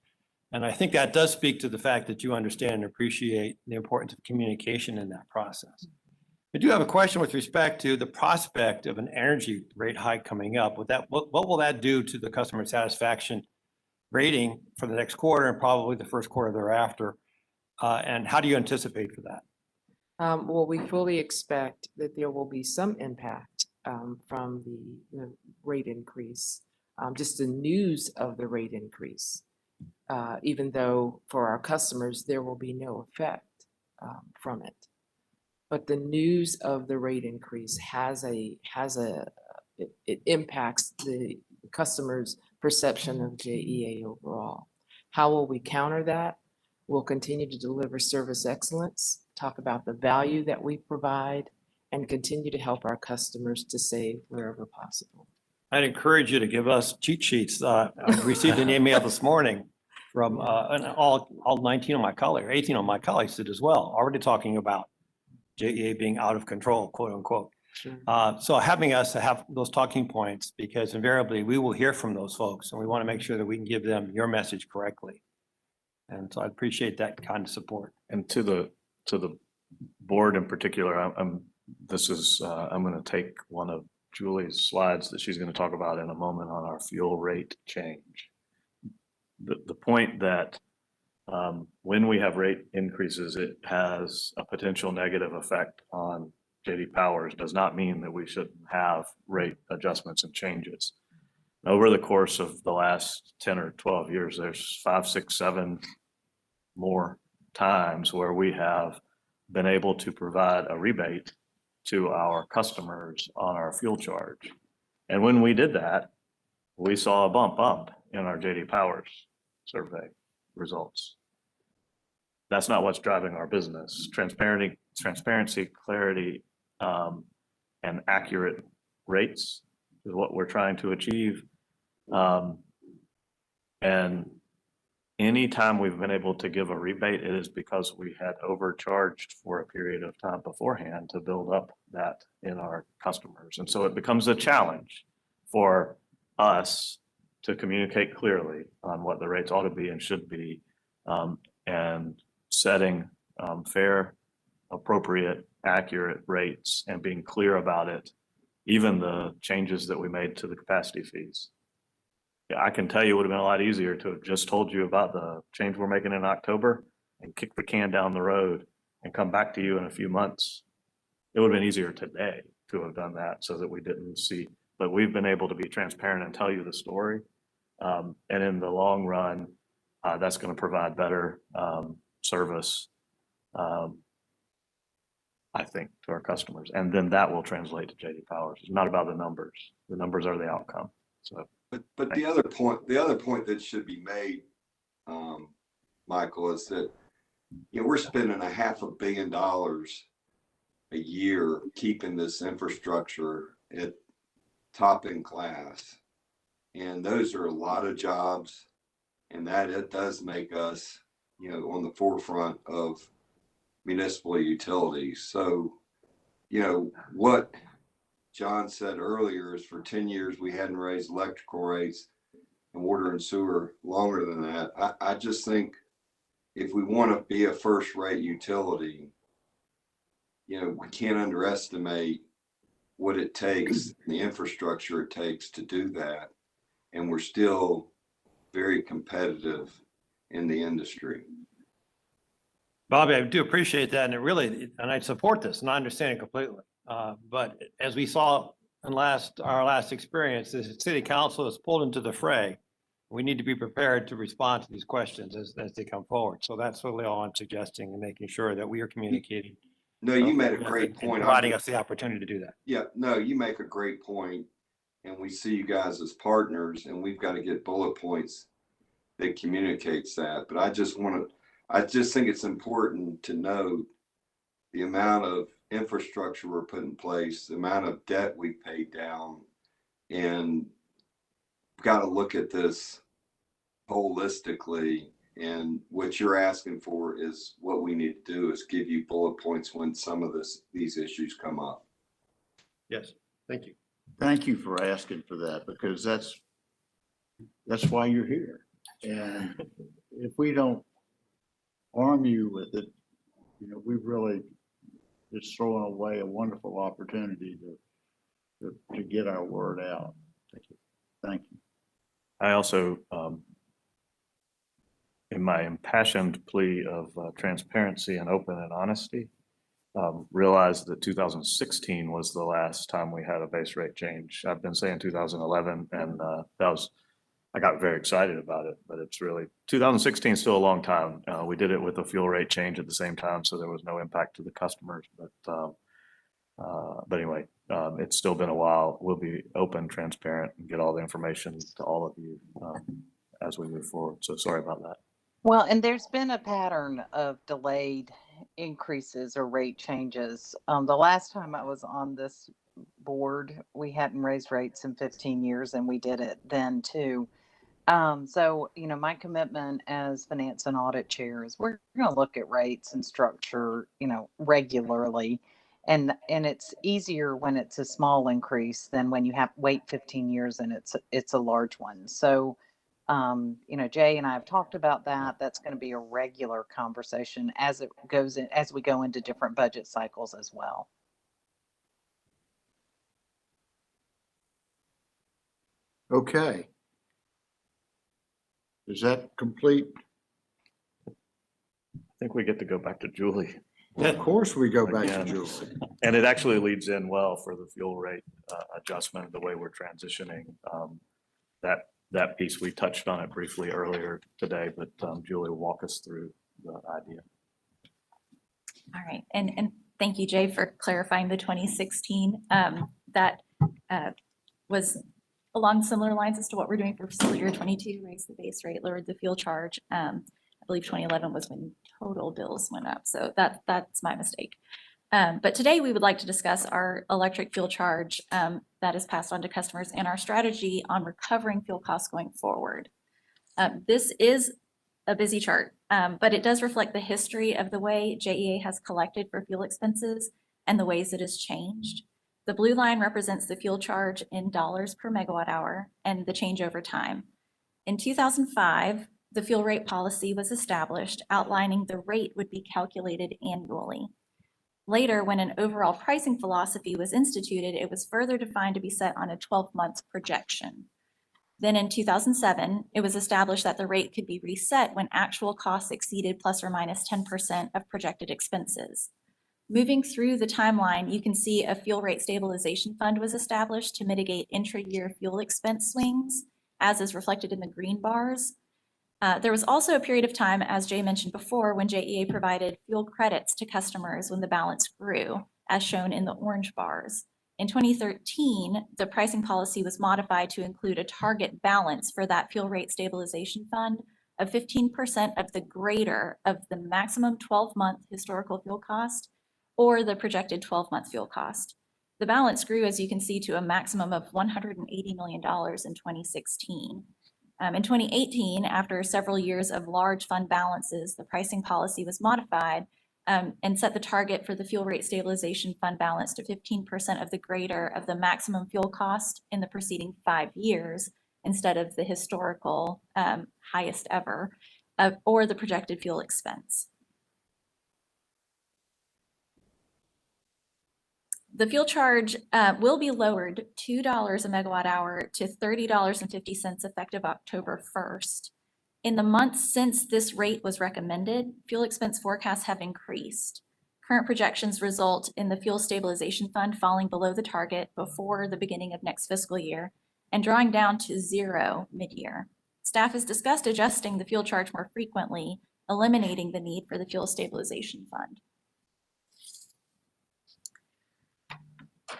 And I think that does speak to the fact that you understand and appreciate the importance of communication in that process. I do have a question with respect to the prospect of an energy rate hike coming up. What will that do to the customer satisfaction rating for the next quarter and probably the first quarter thereafter? And how do you anticipate for that?
Well, we fully expect that there will be some impact from the rate increase, just the news of the rate increase, even though for our customers, there will be no effect from it. But the news of the rate increase it impacts the customer's perception of JEA overall. How will we counter that? We'll continue to deliver service excellence, talk about the value that we provide, and continue to help our customers to save wherever possible.
I'd encourage you to give us cheat sheets. I received an email this morning from and all 19 of my colleagues, 18 of my colleagues did as well, already talking about JEA being out of control, quote unquote.
Sure.
So having us to have those talking points, because invariably we will hear from those folks and we want to make sure that we can give them your message correctly. And so I appreciate that kind of support.
And to the board in particular, I'm going to take one of Julie's slides that she's going to talk about in a moment on our fuel rate change. The point that when we have rate increases, it has a potential negative effect on J.D. Powers does not mean that we shouldn't have rate adjustments and changes. Over the course of the last 10 or 12 years, there's 5, 6, 7 more times where we have been able to provide a rebate to our customers on our fuel charge. And when we did that, we saw a bump up in our J.D. Powers survey results. That's not what's driving our business. Transparency, clarity, and accurate rates is what we're trying to achieve. And anytime we've been able to give a rebate, it is because we had overcharged for a period of time beforehand to build up that in our customers. And so it becomes a challenge for us to communicate clearly on what the rates ought to be and should be, and setting fair, appropriate, accurate rates and being clear about it, even the changes that we made to the capacity fees. Yeah, I can tell you it would have been a lot easier to have just told you about the change we're making in October and kick the can down the road and come back to you in a few months. It would have been easier today to have done that so that we didn't see, but we've been able to be transparent and tell you the story. And in the long run, that's going to provide better service, I think, to our customers. And then that will translate to J.D. Powers. It's not about the numbers. The numbers are the outcome. So,
but the other point that should be made, Michael, is that, we're spending $500 million a year keeping this infrastructure at top in class. And those are a lot of jobs, and that it does make us, on the forefront of municipal utilities. So, what John said earlier is for 10 years, we hadn't raised electrical rates and water and sewer longer than that. I just think if we want to be a first rate utility, we can't underestimate what it takes, the infrastructure it takes to do that. And we're still very competitive in the industry.
Bobby, I do appreciate that. And I support this and I understand it completely. But as we saw in our last experience, the city council is pulled into the fray. We need to be prepared to respond to these questions as they come forward. So that's really all I'm suggesting and making sure that we are communicating.
No, you made a great point.
Providing us the opportunity to do that.
Yeah, no, you make a great point. And we see you guys as partners, and we've got to get bullet points that communicates that. But I just think it's important to note the amount of infrastructure we're putting in place, the amount of debt we paid down, and got to look at this holistically. And what you're asking for is what we need to do is give you bullet points when some of these issues come up.
Yes, thank you.
Thank you for asking for that, because that's why you're here. And if we don't arm you with it, we really just throwing away a wonderful opportunity to get our word out. Thank you. Thank you.
I also, in my impassioned plea of transparency and open and honesty, realized that 2016 was the last time we had a base rate change. I've been saying 2011, and I got very excited about it, but it's really 2016 is still a long time. We did it with a fuel rate change at the same time, so there was no impact to the customers. But anyway, it's still been a while. We'll be open, transparent, and get all the information to all of you as we move forward. So sorry about that.
Well, and there's been a pattern of delayed increases or rate changes. The last time I was on this board, we hadn't raised rates in 15 years, and we did it then too. So, my commitment as finance and audit chair is we're going to look at rates and structure, regularly. And it's easier when it's a small increase than when you have wait 15 years and it's a large one. So, Jay and I have talked about that. That's going to be a regular conversation as we go into different budget cycles as well.
Okay. Is that complete?
I think we get to go back to Julie.
Of course we go back to
Again.
Julie.
And it actually leads in well for the fuel rate adjustment, the way we're transitioning. That piece, we touched on it briefly earlier today, but Julie will walk us through the idea.
All right, and thank you, Jay, for clarifying the 2016. That was along similar lines as to what we're doing for fiscal year 22, raised the base rate, lowered the fuel charge. I believe 2011 was when total bills went up, so that's my mistake. But today we would like to discuss our electric fuel charge that is passed on to customers and our strategy on recovering fuel costs going forward. This is a busy chart, but it does reflect the history of the way JEA has collected for fuel expenses and the ways it has changed. The blue line represents the fuel charge in dollars per megawatt hour and the change over time. In 2005, the fuel rate policy was established, outlining the rate would be calculated annually. Later, when an overall pricing philosophy was instituted, it was further defined to be set on a 12-month projection. Then in 2007, it was established that the rate could be reset when actual costs exceeded plus or minus 10% of projected expenses. Moving through the timeline, you can see a fuel rate stabilization fund was established to mitigate intra-year fuel expense swings, as is reflected in the green bars. There was also a period of time, as Jay mentioned before, when JEA provided fuel credits to customers when the balance grew, as shown in the orange bars. In 2013, the pricing policy was modified to include a target balance for that fuel rate stabilization fund of 15% of the greater of the maximum 12-month historical fuel cost or the projected 12-month fuel cost. The balance grew, as you can see, to a maximum of $180 million in 2016. In 2018, after several years of large fund balances, the pricing policy was modified and set the target for the fuel rate stabilization fund balance to 15% of the greater of the maximum fuel cost in the preceding 5 years instead of the historical highest ever or the projected fuel expense. The fuel charge will be lowered $2 a megawatt hour to $30.50 effective October 1st. In the months since this rate was recommended, fuel expense forecasts have increased. Current projections result in the fuel stabilization fund falling below the target before the beginning of next fiscal year and drawing down to zero mid-year. Staff has discussed adjusting the fuel charge more frequently, eliminating the need for the fuel stabilization fund.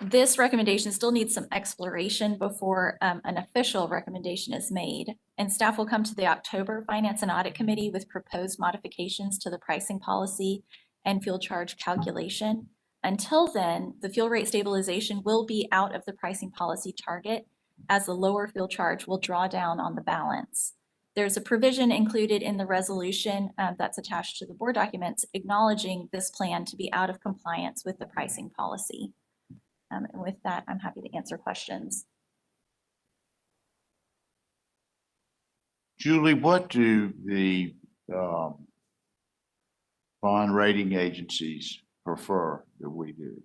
This recommendation still needs some exploration before an official recommendation is made, and staff will come to the October Finance and Audit Committee with proposed modifications to the pricing policy and fuel charge calculation. Until then, the fuel rate stabilization will be out of the pricing policy target as the lower fuel charge will draw down on the balance. There's a provision included in the resolution that's attached to the board documents acknowledging this plan to be out of compliance with the pricing policy. And with that, I'm happy to answer questions.
Julie, what do the bond rating agencies prefer that we do?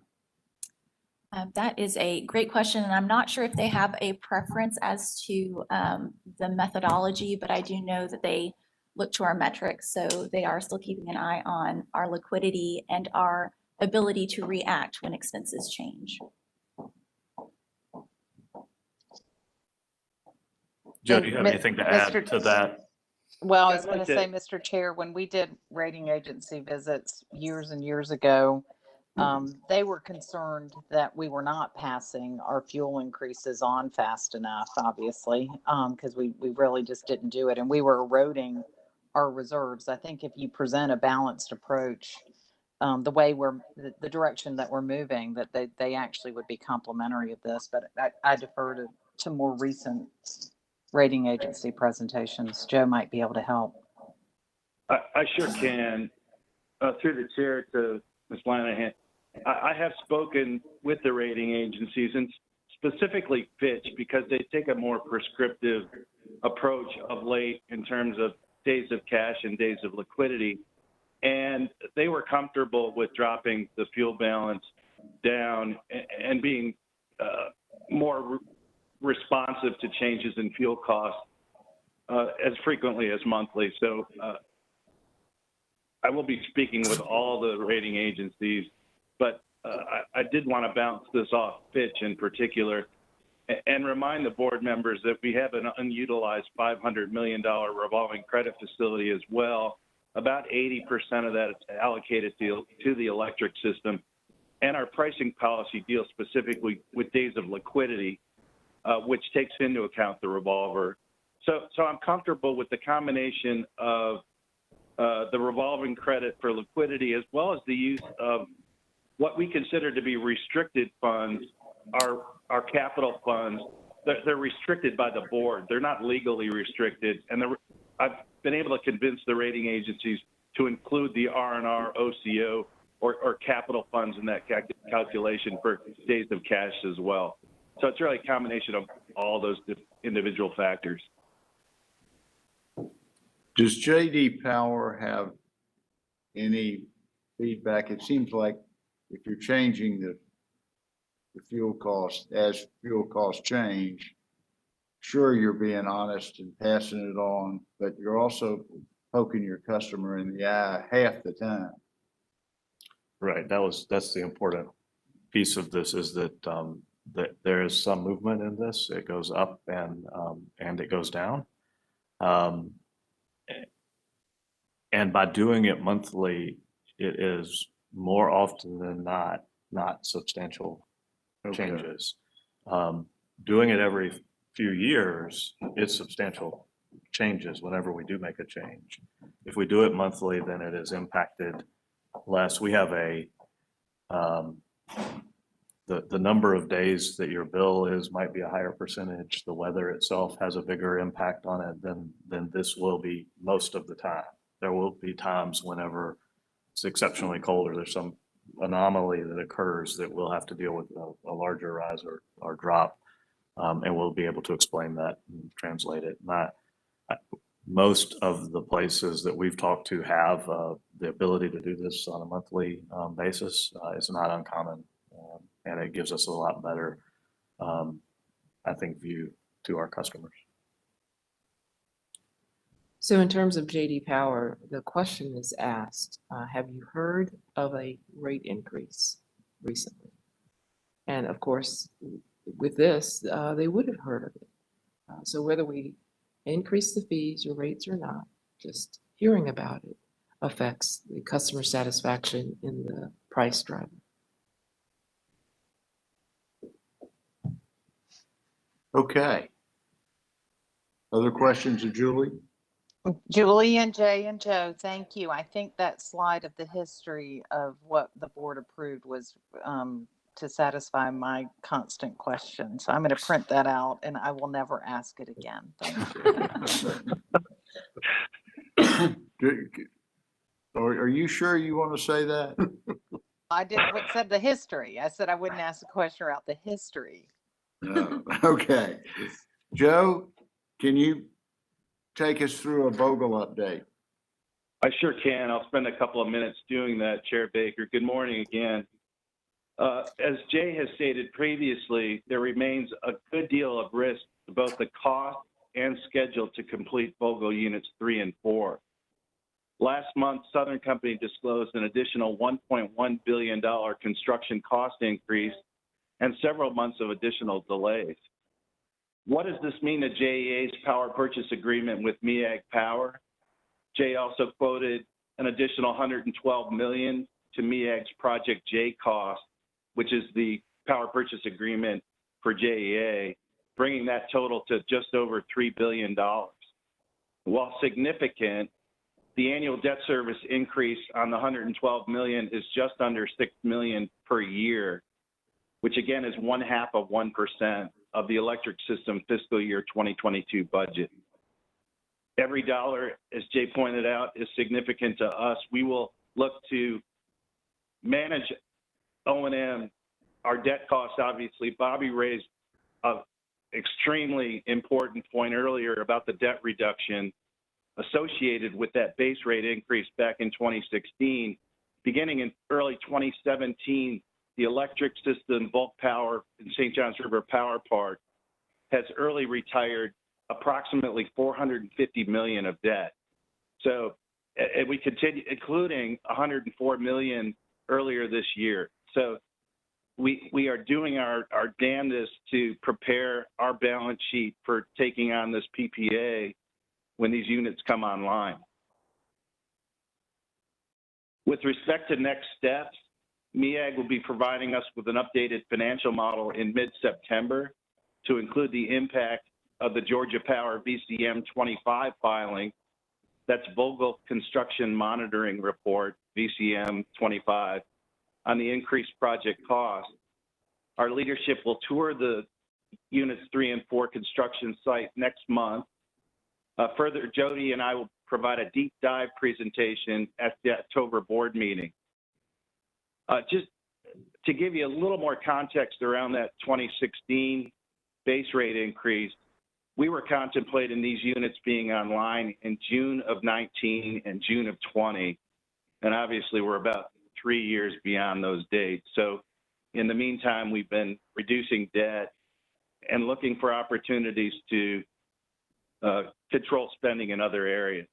That is a great question, and I'm not sure if they have a preference as to the methodology, but I do know that they look to our metrics, so they are still keeping an eye on our liquidity and our ability to react when expenses change.
Joe, do you have anything to add to that?
Well, I was going to say, Mr. Chair, when we did rating agency visits years and years ago, they were concerned that we were not passing our fuel increases on fast enough, obviously, because we really just didn't do it. And we were eroding our reserves. I think if you present a balanced approach, the way the direction that we're moving, that they actually would be complimentary of this. But I defer to more recent rating agency presentations. Joe might be able to help.
I sure can. Through the chair to Ms. Lanahan, I have spoken with the rating agencies, and specifically Fitch, because they take a more prescriptive approach of late in terms of days of cash and days of liquidity. And they were comfortable with dropping the fuel balance down and being more responsive to changes in fuel costs as frequently as monthly. So I will be speaking with all the rating agencies, but I did want to bounce this off Fitch in particular and remind the board members that we have an unutilized $500 million revolving credit facility as well. About 80% of that is allocated to the electric system. And our pricing policy deals specifically with days of liquidity, which takes into account the revolver. So I'm comfortable with the combination of the revolving credit for liquidity, as well as the use of what we consider to be restricted funds, our capital funds. They're restricted by the board. They're not legally restricted. And I've been able to convince the rating agencies to include the R&R, OCO, or capital funds in that calculation for days of cash as well. So it's really a combination of all those individual factors.
Does JD Power have any feedback? It seems like if you're changing the fuel cost, as fuel costs change, sure, you're being honest and passing it on, but you're also poking your customer in the eye half the time.
Right. That's the important piece of this, is that that there is some movement in this. It goes up and it goes down. And by doing it monthly, it is more often than not substantial changes. Doing it every few years, it's substantial changes whenever we do make a change. If we do it monthly, then it is impacted less. We have the number of days that your bill might be a higher percentage. The weather itself has a bigger impact on it than this will be most of the time. There will be times whenever it's exceptionally cold or there's some anomaly that occurs that we'll have to deal with a larger rise or drop. And we'll be able to explain that and translate it. Most of the places that we've talked to have the ability to do this on a monthly basis. It's not uncommon, and it gives us a lot better, I think, view to our customers.
So in terms of JD Power, the question is asked, have you heard of a rate increase recently? And of course, with this, they would have heard of it. So whether we increase the fees or rates or not, just hearing about it affects the customer satisfaction in the price driver.
Okay. Other questions of Julie?
Julie and Jay and Joe, thank you. I think that slide of the history of what the board approved was to satisfy my constant question. So I'm going to print that out and I will never ask it again. Thank you.
Are you sure you want to say that?
I did what said the history. I said I wouldn't ask a question about the history.
No. Okay. Joe, can you take us through a Vogel update?
I sure can. I'll spend a couple of minutes doing that, Chair Baker. Good morning again. As Jay has stated previously, there remains a good deal of risk to both the cost and schedule to complete Vogel Units 3 and 4. Last month, Southern Company disclosed an additional $1.1 billion construction cost increase and several months of additional delays. What does this mean to JEA's power purchase agreement with MEAG Power? JEA also quoted an additional $112 million to MEAG's Project J cost, which is the power purchase agreement for JEA, bringing that total to just over $3 billion. While significant, the annual debt service increase on the $112 million is just under $6 million per year, which again is 0.5% of the electric system fiscal year 2022 budget. Every dollar, as Jay pointed out, is significant to us. We will look to manage O&M, our debt costs, obviously. Bobby raised an extremely important point earlier about the debt reduction associated with that base rate increase back in 2016. Beginning in early 2017, the electric system, bulk power, and St. Johns River Power Park has early retired approximately $450 million of debt. So, and we continue, including $104 million earlier this year. So we are doing our damnedest to prepare our balance sheet for taking on this PPA when these units come online. With respect to next steps, MEAG will be providing us with an updated financial model in mid-September to include the impact of the Georgia Power VCM 25 filing. That's Vogtle Construction Monitoring Report, VCM 25, on the increased project cost. Our leadership will tour the units 3 and 4 construction site next month. Further, Jody and I will provide a deep dive presentation at the October board meeting. Just to give you a little more context around that 2016 base rate increase, we were contemplating these units being online in June of 19 and June of 20. And obviously we're about 3 years beyond those dates. So in the meantime, we've been reducing debt and looking for opportunities to control spending in other areas.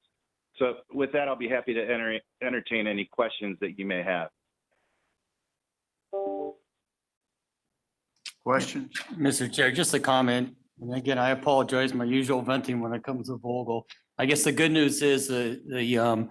So with that, I'll be happy to entertain any questions that you may have.
Questions?
Mr. Chair, just a comment. And again, I apologize, my usual venting when it comes to Vogtle. I guess the good news is the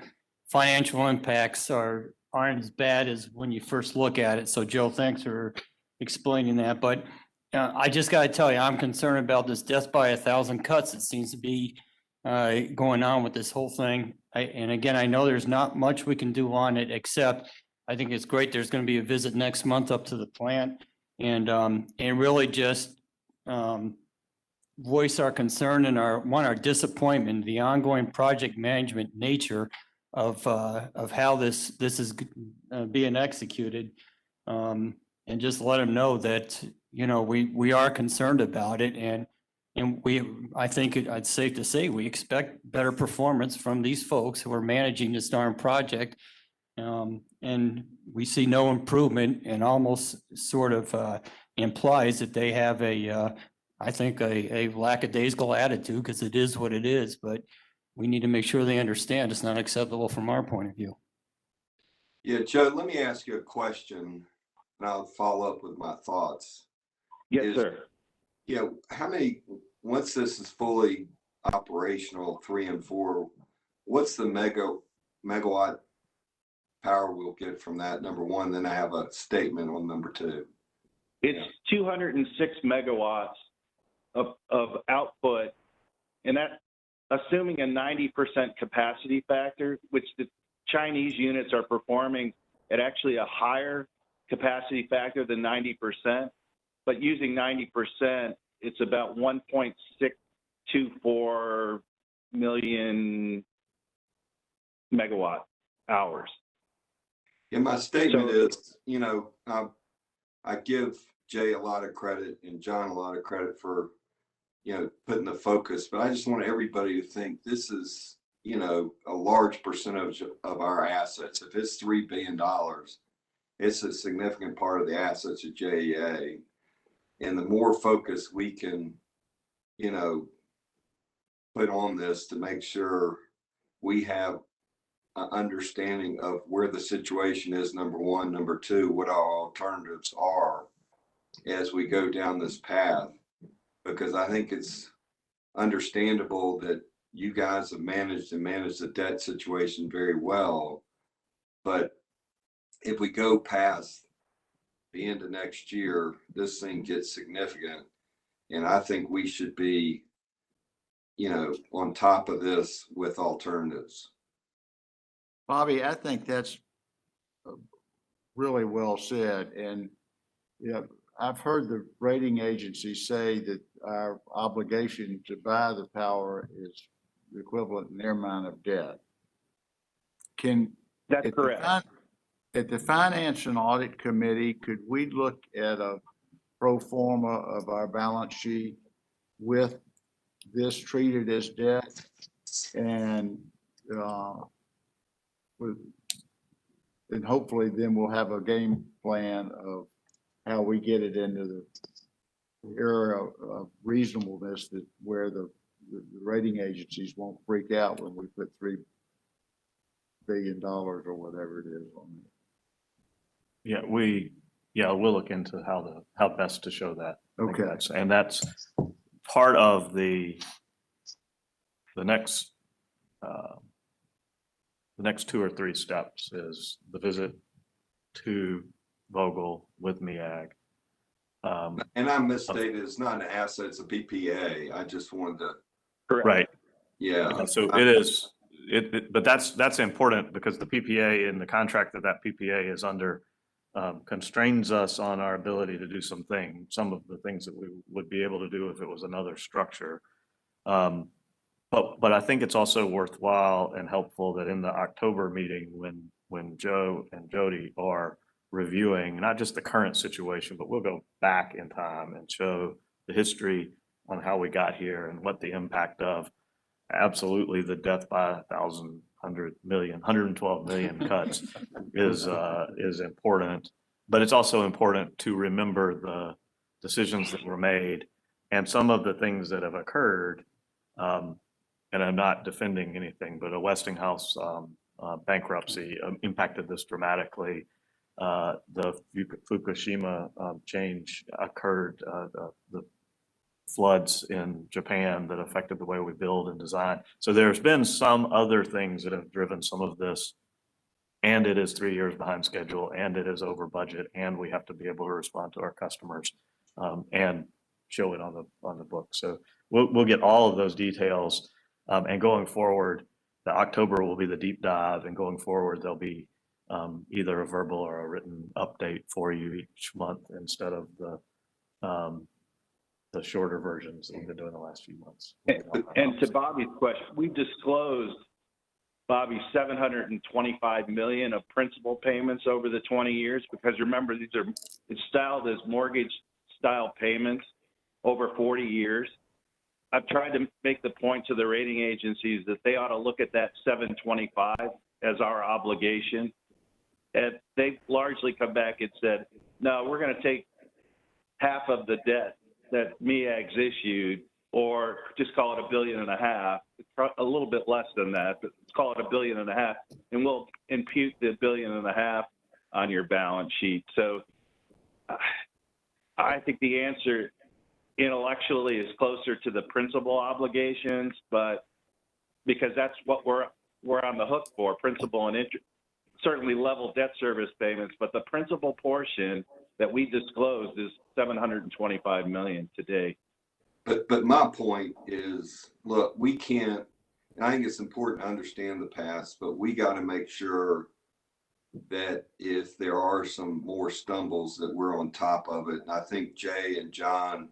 financial impacts aren't as bad as when you first look at it. So Joe, thanks for explaining that. But I just got to tell you, I'm concerned about this death by 1,000 cuts that seems to be going on with this whole thing. And again, I know there's not much we can do on it, except I think it's great. There's going to be a visit next month up to the plant and really just voice our concern and our disappointment, the ongoing project management nature of how this is being executed, and just let them know that, you know, we are concerned about it, and I think it's safe to say we expect better performance from these folks who are managing this darn project, and we see no improvement, and almost sort of implies that they have I think a lackadaisical attitude, because it is what it is, but we need to make sure they understand it's not acceptable from our point of view.
Yeah, Joe, let me ask you a question, and I'll follow up with my thoughts.
Yes, sir.
Yeah, how many, once this is fully operational, 3 and 4, what's the megawatt power we'll get from that, number one? Then I have a statement on number 2.
It's 206 megawatts of output, and that assuming a 90% capacity factor, which the Chinese units are performing at actually a higher capacity factor than 90%, but using 90%, it's about 1.624 million megawatt hours.
Yeah, my statement is, you know, I give Jay a lot of credit and John a lot of credit for, you know, putting the focus, but I just want everybody to think this is, you know, a large percentage of our assets. If it's $3 billion, it's a significant part of the assets of JEA. And the more focus we can, you know, put on this to make sure we have understanding of where the situation is, number one. Number two, what our alternatives are as we go down this path. Because I think it's understandable that you guys have managed the debt situation very well. But if we go past the end of next year, this thing gets significant. And I think we should be, on top of this with alternatives.
Bobby, I think that's really well said. And I've heard the rating agencies say that our obligation to buy the power is equivalent in their mind of debt.
That's correct.
At the Finance and Audit Committee, could we look at a pro forma of our balance sheet with this treated as debt? And hopefully then we'll have a game plan of how we get it into the area of reasonableness, that where the rating agencies won't freak out when we put $3 billion or whatever it is on it.
We'll look into how best to show that.
Okay.
And that's part of the next 2 or 3 steps is the visit to Vogel with MEAG.
And I misstated, it's not an asset, it's a PPA. I just wanted to.
Correct. Right.
Yeah.
So it is, but that's important because the PPA and the contract that PPA is under constrains us on our ability to do some of the things that we would be able to do if it was another structure. But I think it's also worthwhile and helpful that in the October meeting, when Joe and Jody are reviewing not just the current situation, but we'll go back in time and show the history on how we got here and what the impact of absolutely the death by 112 million cuts is important. But it's also important to remember the decisions that were made and some of the things that have occurred. And I'm not defending anything, but a Westinghouse bankruptcy impacted this dramatically. The Fukushima change occurred, the floods in Japan that affected the way we build and design. So there's been some other things that have driven some of this, and it is 3 years behind schedule, and it is over budget, and we have to be able to respond to our customers and show it on the book. So we'll get all of those details. And going forward, the October will be the deep dive, and going forward, there'll be either a verbal or a written update for you each month instead of the shorter versions that we've been doing the last few months.
And to Bobby's question, we've disclosed, Bobby, $725 million of principal payments over the 20 years, because remember, it's styled as mortgage style payments over 40 years. I've tried to make the point to the rating agencies that they ought to look at that 725 as our obligation. And they've largely come back and said, no, we're going to take half of the debt that MEAG's issued, or just call it $1.5 billion. It's a little bit less than that, but let's call it $1.5 billion, and we'll impute the $1.5 billion on your balance sheet. So I think the answer intellectually is closer to the principal obligations, but because that's what we're on the hook for, principal and interest, certainly level debt service payments, but the principal portion that we disclosed is $725 million today.
But my point is, look, we can't, and I think it's important to understand the past, but we got to make sure that if there are some more stumbles that we're on top of it. And I think Jay and John,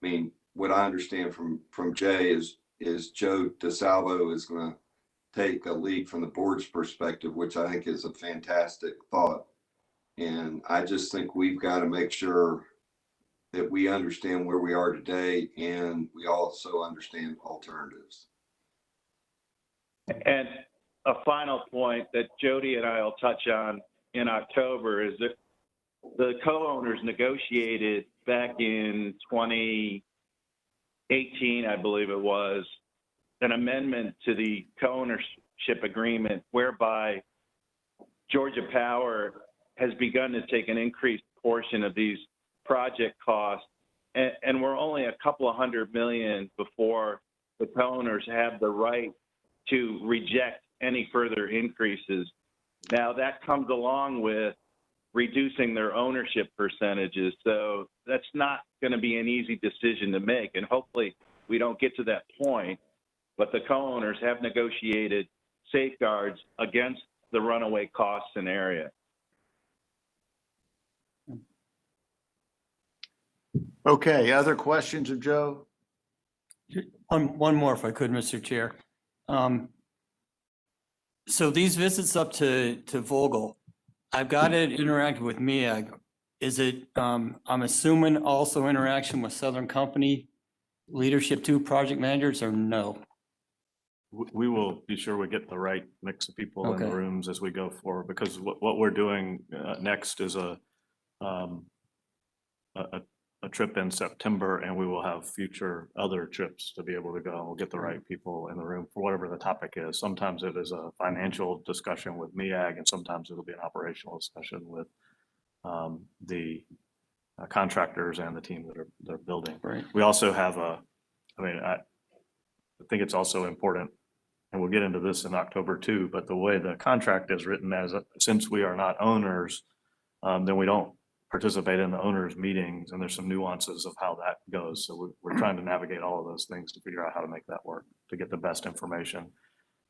I mean, what I understand from Jay is Joe DeSalvo is going to take a lead from the board's perspective, which I think is a fantastic thought. And I just think we've got to make sure that we understand where we are today, and we also understand alternatives.
And a final point that Jody and I will touch on in October is that the co-owners negotiated back in 2018, I believe it was, an amendment to the co-owners partnership agreement whereby Georgia Power has begun to take an increased portion of these project costs, and we're only a couple of $100 million before the co-owners have the right to reject any further increases. Now, that comes along with reducing their ownership percentages, so that's not going to be an easy decision to make, and hopefully we don't get to that point, but the co-owners have negotiated safeguards against the runaway cost scenario.
Okay, other questions of Joe?
One more if I could, Mr. Chair. So these visits up to Vogel, I've got it interacting with MEAG. Is it, I'm assuming also interaction with Southern Company leadership too, project managers, or no?
We will be sure we get the right mix of people in the
Okay.
rooms as we go forward, because what we're doing next is a trip in September, and we will have future other trips to be able to go. We'll get the right people in the room for whatever the topic is. Sometimes it is a financial discussion with MEAG, and sometimes it'll be an operational discussion with the contractors and the team that they're building.
Right.
We also have I think it's also important, and we'll get into this in October too, but the way the contract is written since we are not owners, then we don't participate in the owners meetings, and there's some nuances of how that goes. So we're trying to navigate all of those things to figure out how to make that work, to get the best information.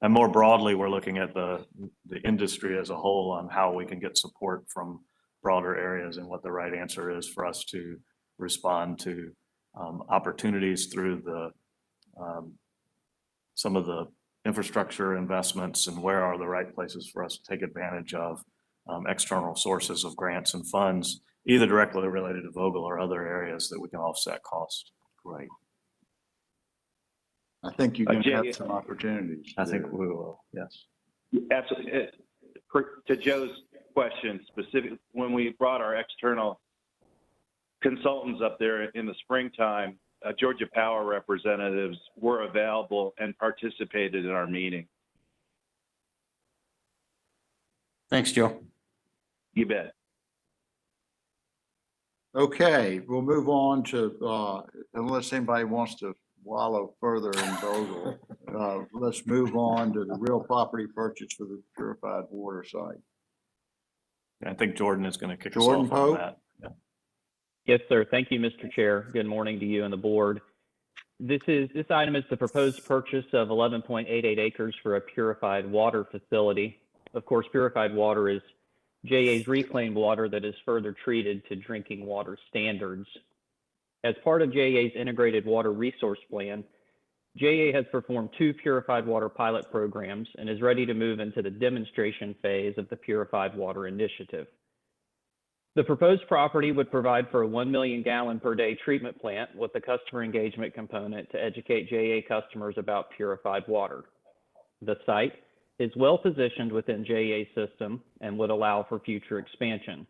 And more broadly, we're looking at the industry as a whole on how we can get support from broader areas and what the right answer is for us to respond to opportunities through some of the infrastructure investments, and where are the right places for us to take advantage of external sources of grants and funds, either directly related to Vogel or other areas that we can offset cost.
Great. I think you can have some opportunities.
I think we will, yes.
Absolutely. To Joe's question specifically, when we brought our external consultants up there in the springtime, Georgia Power representatives were available and participated in our meeting.
Thanks, Joe.
You bet.
Okay, we'll move on to, unless anybody wants to wallow further in Vogel, let's move on to the real property purchase for the purified water site.
I think Jordan is going to kick us
Jordan
off on
Pope?
that. Yeah.
Yes, sir. Thank you, Mr. Chair. Good morning to you and the board. This item is the proposed purchase of 11.88 acres for a purified water facility. Of course, purified water is JEA's reclaimed water that is further treated to drinking water standards. As part of JEA's integrated water resource plan, JEA has performed 2 purified water pilot programs and is ready to move into the demonstration phase of the Purified Water Initiative. The proposed property would provide for a 1 million gallon per day treatment plant with a customer engagement component to educate JEA customers about purified water. The site is well positioned within JEA's system and would allow for future expansion.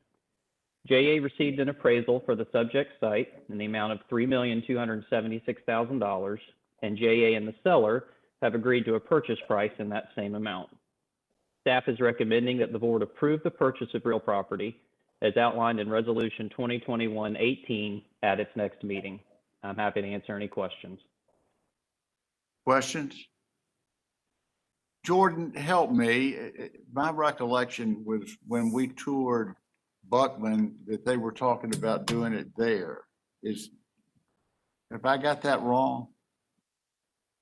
JEA received an appraisal for the subject site in the amount of $3,276,000, and JEA and the seller have agreed to a purchase price in that same amount. Staff is recommending that the board approve the purchase of real property as outlined in Resolution 2021-18 at its next meeting. I'm happy to answer any questions.
Questions? Jordan, help me. My recollection was when we toured Buckman that they were talking about doing it there. Have I got that wrong?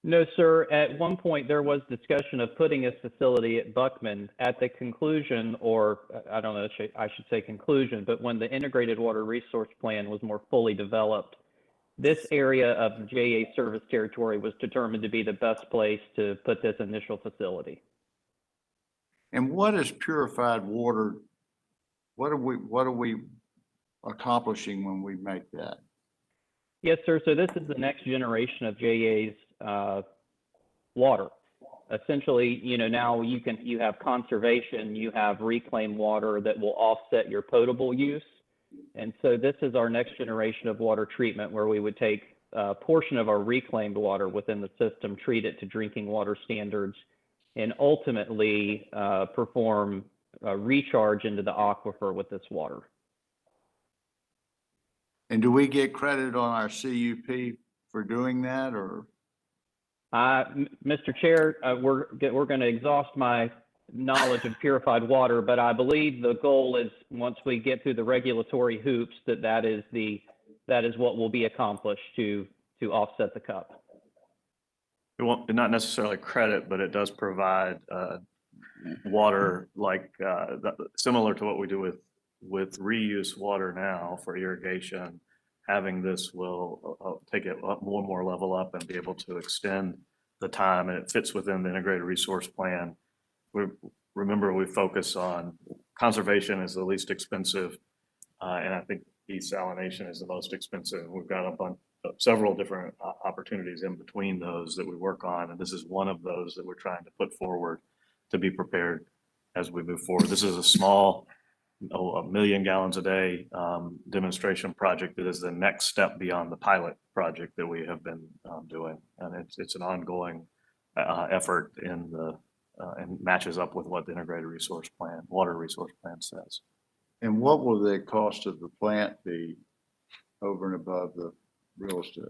No, sir. At one point, there was discussion of putting a facility at Buckman. At the conclusion, or I don't know, I should say conclusion, but when the integrated water resource plan was more fully developed, this area of the JEA service territory was determined to be the best place to put this initial facility.
And what is purified water? What are we accomplishing when we make that?
Yes, sir. So this is the next generation of JEA's water. Essentially, now you have conservation, you have reclaimed water that will offset your potable use. And so this is our next generation of water treatment, where we would take a portion of our reclaimed water within the system, treat it to drinking water standards, and ultimately perform a recharge into the aquifer with this water.
And do we get credit on our CUP for doing that, or?
Mr. Chair, we're going to exhaust my knowledge of purified water, but I believe the goal is once we get through the regulatory hoops, that is what will be accomplished to offset the cup.
It won't, not necessarily credit, but it does provide water like similar to what we do with reuse water now for irrigation. Having this will take it up one more level up and be able to extend the time, and it fits within the integrated resource plan. Remember, we focus on conservation is the least expensive, and I think desalination is the most expensive. We've got a bunch several different opportunities in between those that we work on, and this is one of those that we're trying to put forward to be prepared as we move forward. This is a small, 1 million gallons a day demonstration project that is the next step beyond the pilot project that we have been doing, and it's an ongoing effort in the and matches up with what the integrated resource plan, water resource plan says.
And what will the cost of the plant be over and above the real estate?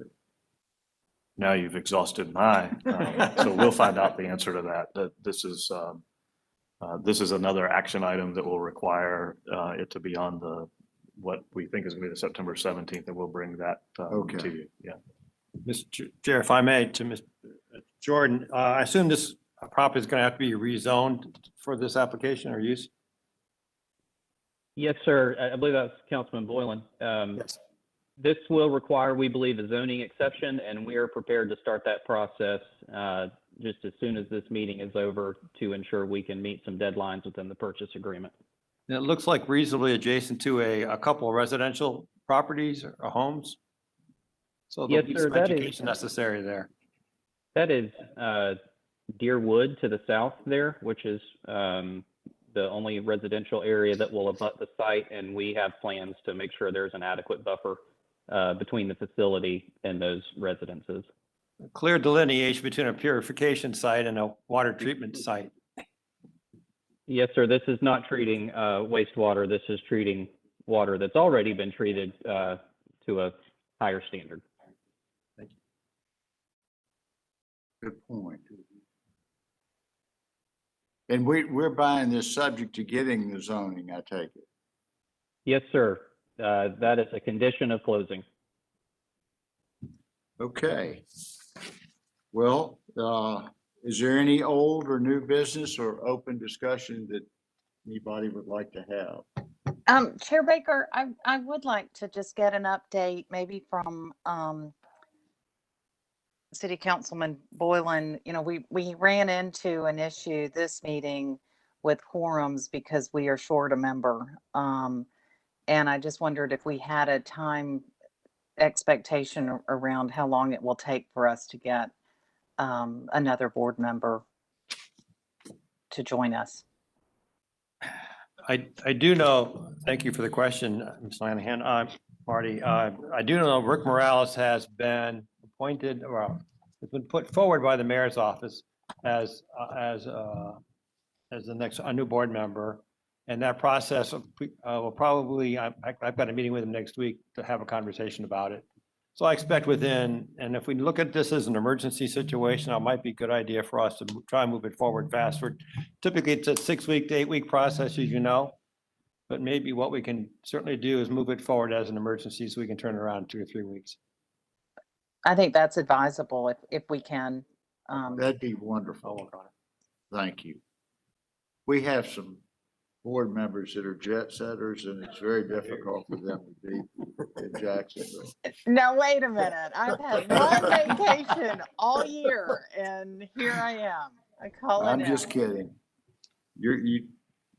Now you've exhausted my, so we'll find out the answer to that. That this is another action item that will require it to be on the, what we think is going to be the September 17th, and we'll bring that to you. Yeah.
Mr. Chair, if I may, to Mr. Jordan, I assume this property is going to have to be rezoned for this application or use?
Yes, sir. I believe that's Councilman Boylan.
Yes.
This will require, we believe, a zoning exception, and we are prepared to start that process just as soon as this meeting is over to ensure we can meet some deadlines within the purchase agreement.
And it looks like reasonably adjacent to a couple of residential properties or homes. So there'll be some education necessary there.
That is Deer Wood to the south there, which is the only residential area that will abut the site, and we have plans to make sure there's an adequate buffer between the facility and those residences.
A clear delineation between a purification site and a water treatment site.
Yes, sir. This is not treating wastewater. This is treating water that's already been treated to a higher standard.
Thank you.
Good point. And we're buying this subject to getting the zoning, I take it.
Yes, sir. That is a condition of closing.
Okay. Well, is there any old or new business or open discussion that anybody would like to have?
Chair Baker, I would like to just get an update maybe from City Councilman Boylan. You know, we ran into an issue this meeting with quorums because we are short a member. And I just wondered if we had a time expectation around how long it will take for us to get another board member to join us.
I do know, thank you for the question, Ms. Lanahan. Marty, I do know Rick Morales has been appointed, well, it's been put forward by the mayor's office as the next, a new board member. And that process will probably, I've got a meeting with him next week to have a conversation about it. So I expect within, and if we look at this as an emergency situation, it might be a good idea for us to try and move it forward faster. Typically, it's a 6-week to 8-week process, as you know. But maybe what we can certainly do is move it forward as an emergency so we can turn it around in 2 or 3 weeks.
I think that's advisable if we can.
That'd be wonderful.
I'll work on it.
Thank you. We have some board members that are jet setters, and it's very difficult for them to be in Jacksonville.
Now, wait a minute. I've had one vacation all year, and here I am. I call it
I'm just kidding.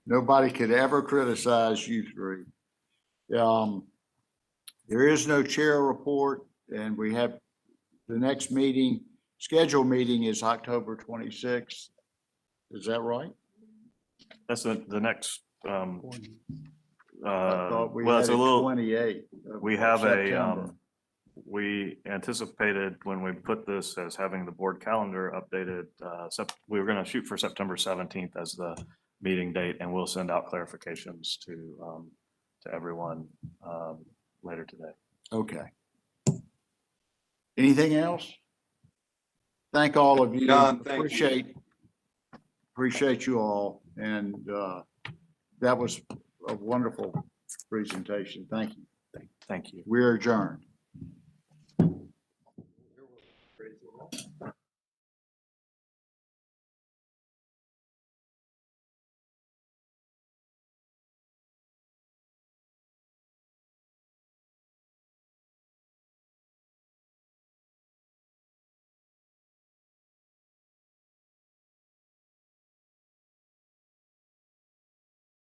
Nobody could ever criticize you three. There is no chair report, and we have the next meeting, scheduled meeting is October 26th. Is that right?
That's the next,
I thought we
well,
had
it's a
it
little,
28.
we have
September.
we anticipated when we put this as having the board calendar updated, we were going to shoot for September 17th as the meeting date, and we'll send out clarifications to everyone later today.
Okay. Anything else? Thank all of you.
John, thank you.
Appreciate you all. And that was a wonderful presentation. Thank you.
Thank you.
We're adjourned.